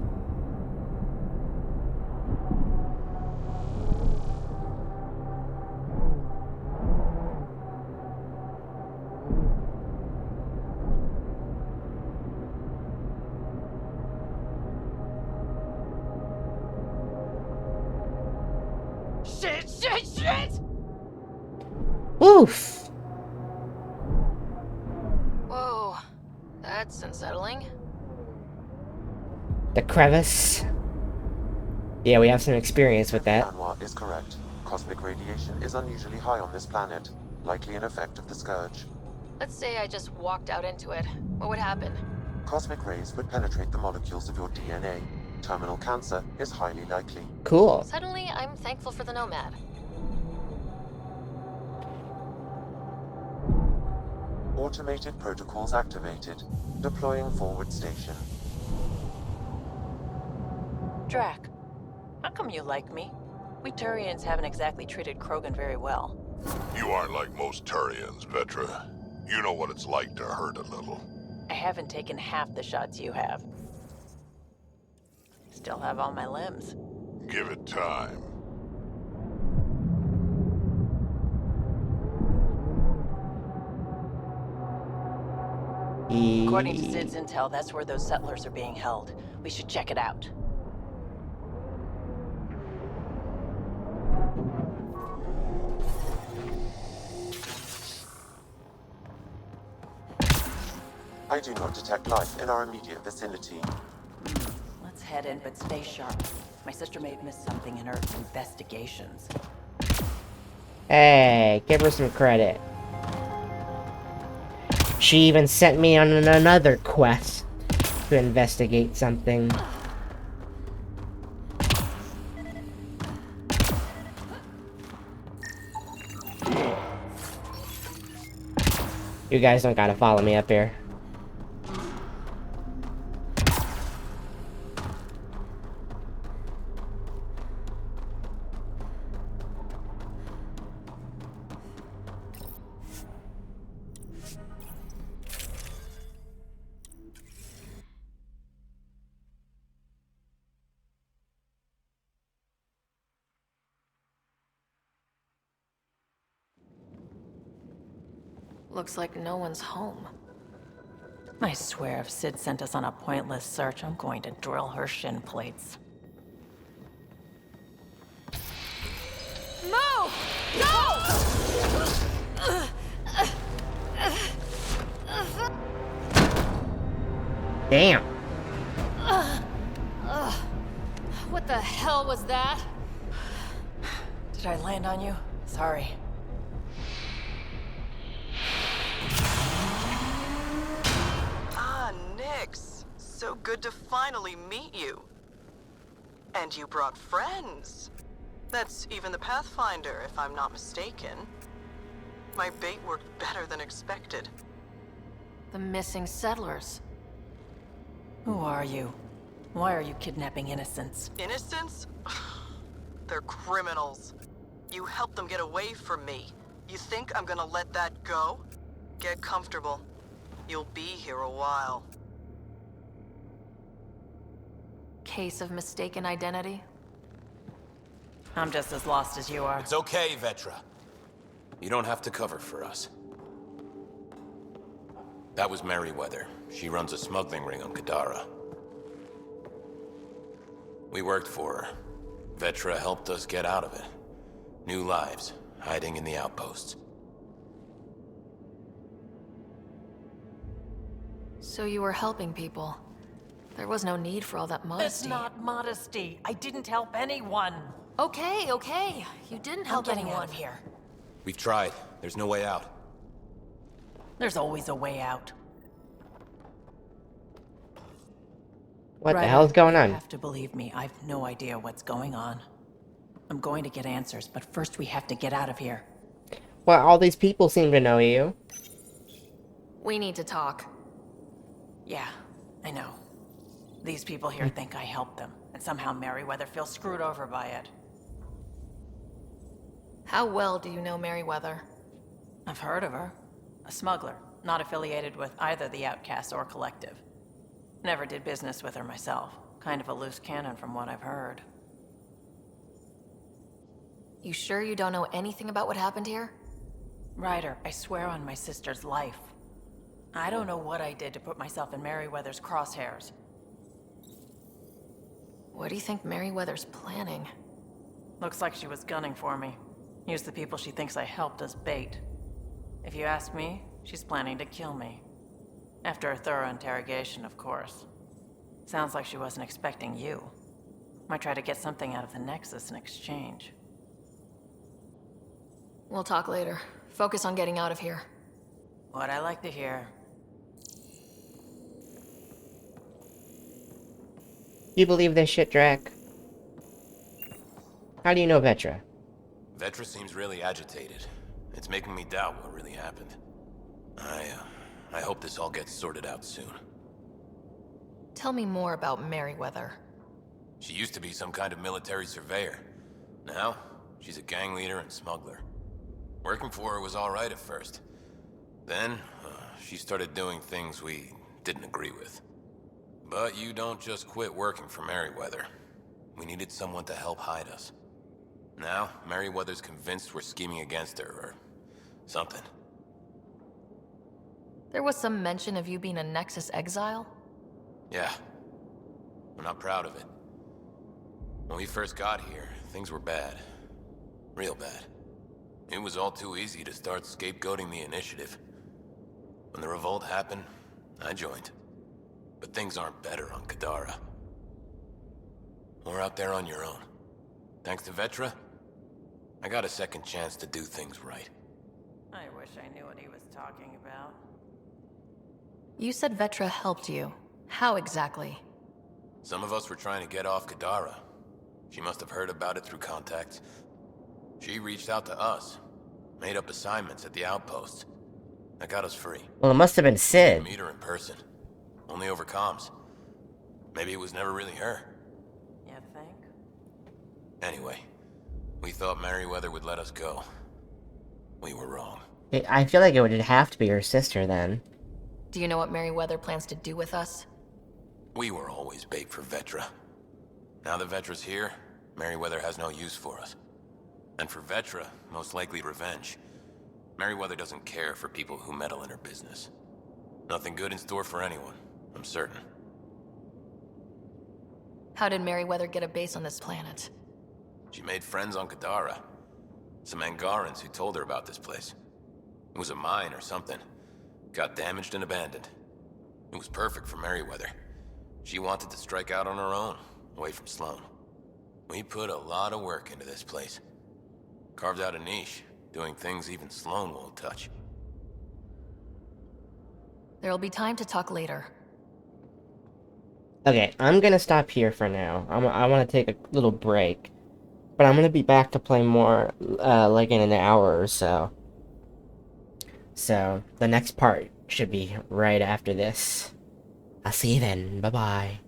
Shit! Oof. Whoa, that's unsettling. The crevice. Yeah, we have some experience with that. Anwar is correct. Cosmic radiation is unusually high on this planet, likely an effect of the Scourge. Let's say I just walked out into it. What would happen? Cosmic rays would penetrate the molecules of your DNA. Terminal cancer is highly likely. Cool. Suddenly, I'm thankful for the Nomad. Automated protocols activated. Deploying forward station. Drac, how come you like me? We Turians haven't exactly treated Krogan very well. You aren't like most Turians, Vetra. You know what it's like to hurt a little. I haven't taken half the shots you have. Still have all my limbs. Give it time. According to Sid's intel, that's where those settlers are being held. We should check it out. I do not detect life in our immediate vicinity. Let's head in, but stay sharp. My sister may have missed something in her investigations. Hey, give her some credit. She even sent me on another quest to investigate something. You guys don't gotta follow me up here. Looks like no one's home. I swear if Sid sent us on a pointless search, I'm going to drill her shin plates. Move! Go! Damn. What the hell was that? Did I land on you? Sorry. Ah, Nix. So good to finally meet you. And you brought friends. That's even the Pathfinder, if I'm not mistaken. My bait worked better than expected. The missing settlers. Who are you? Why are you kidnapping innocents? Innocents? They're criminals. You helped them get away from me. You think I'm gonna let that go? Get comfortable. You'll be here a while. case of mistaken identity? I'm just as lost as you are. It's okay, Vetra. You don't have to cover for us. That was Merryweather. She runs a smuggling ring on Kadara. We worked for her. Vetra helped us get out of it. New lives, hiding in the outposts. So you were helping people. There was no need for all that modesty. It's not modesty. I didn't help anyone. Okay, okay. You didn't help getting anyone. out of here. We've tried. There's no way out. There's always a way out. What the Ryder, hell's going you on? have to believe me. I've no idea what's going on. I'm going to get answers, but first we have to get out of here. Well, all these people seem to know you. We need to talk. Yeah, I know. These people here think I helped them, and somehow Merryweather feels screwed over by it. How well do you know Merryweather? I've heard of her. A smuggler, not affiliated with either the Outcasts or Collective. Never did business with her myself. Kind of a loose cannon from what I've heard. You sure you don't know anything about what happened here? Ryder, I swear on my sister's life. I don't know what I did to put myself in Merryweather's crosshairs. What do you think Merryweather's planning? Looks like she was gunning for me. Use the people she thinks I helped as bait. If you ask me, she's planning to kill me. After a thorough interrogation, of course. Sounds like she wasn't expecting you. Might try to get something out of the Nexus in exchange. We'll talk later. Focus on getting out of here. What I like to hear. You believe this shit, Drac? How do you know Vetra? Vetra seems really agitated. It's making me doubt what really happened. I hope this all gets sorted out soon. Tell me more about Merryweather. She used to be some kind of military surveyor. Now, she's a gang leader and smuggler. Working for her was alright at first. Then, she started doing things we didn't agree with. But you don't just quit working for Merryweather. We needed someone to help hide us. Now, Merryweather's convinced we're scheming against her, or something. There was some mention of you being a Nexus exile? Yeah. I'm not proud of it. When we first got here, things were bad. Real bad. It was all too easy to start scapegoating the initiative. When the revolt happened, I joined. But things aren't better on Kadara. Or out there on your own. Thanks to Vetra, I got a second chance to do things right. I wish I knew what he was talking about. You said Vetra helped you. How exactly? Some of us were trying to get off Kadara. She must have heard about it through contacts. She reached out to us, made up assignments at the outposts. That got us free. Well, it must have been Sid. Meet her in person. Only over comms. Maybe it was never really her. You think? Anyway, we thought Merryweather would let us go. We were wrong. I feel like it would have to be her sister then. Do you know what Merryweather plans to do with us? We were always bait for Vetra. Now that Vetra's here, Merryweather has no use for us. And for Vetra, most likely revenge. Merryweather doesn't care for people who meddle in her business. Nothing good in store for anyone, I'm certain. How did Merryweather get a base on this planet? She made friends on Kadara. Some Angarans who told her about this place. It was a mine or something. Got damaged and abandoned. It was perfect for Merryweather. She wanted to strike out on her own, away from Sloan. We put a lot of work into this place. Carved out a niche, doing things even Sloan won't touch. There'll be time to talk later. Okay, I'm gonna stop here for now. I want to take a little break. But I'm gonna be back to play more, like in an hour or so. So, the next part should be right after this. I'll see you then. Bye-bye.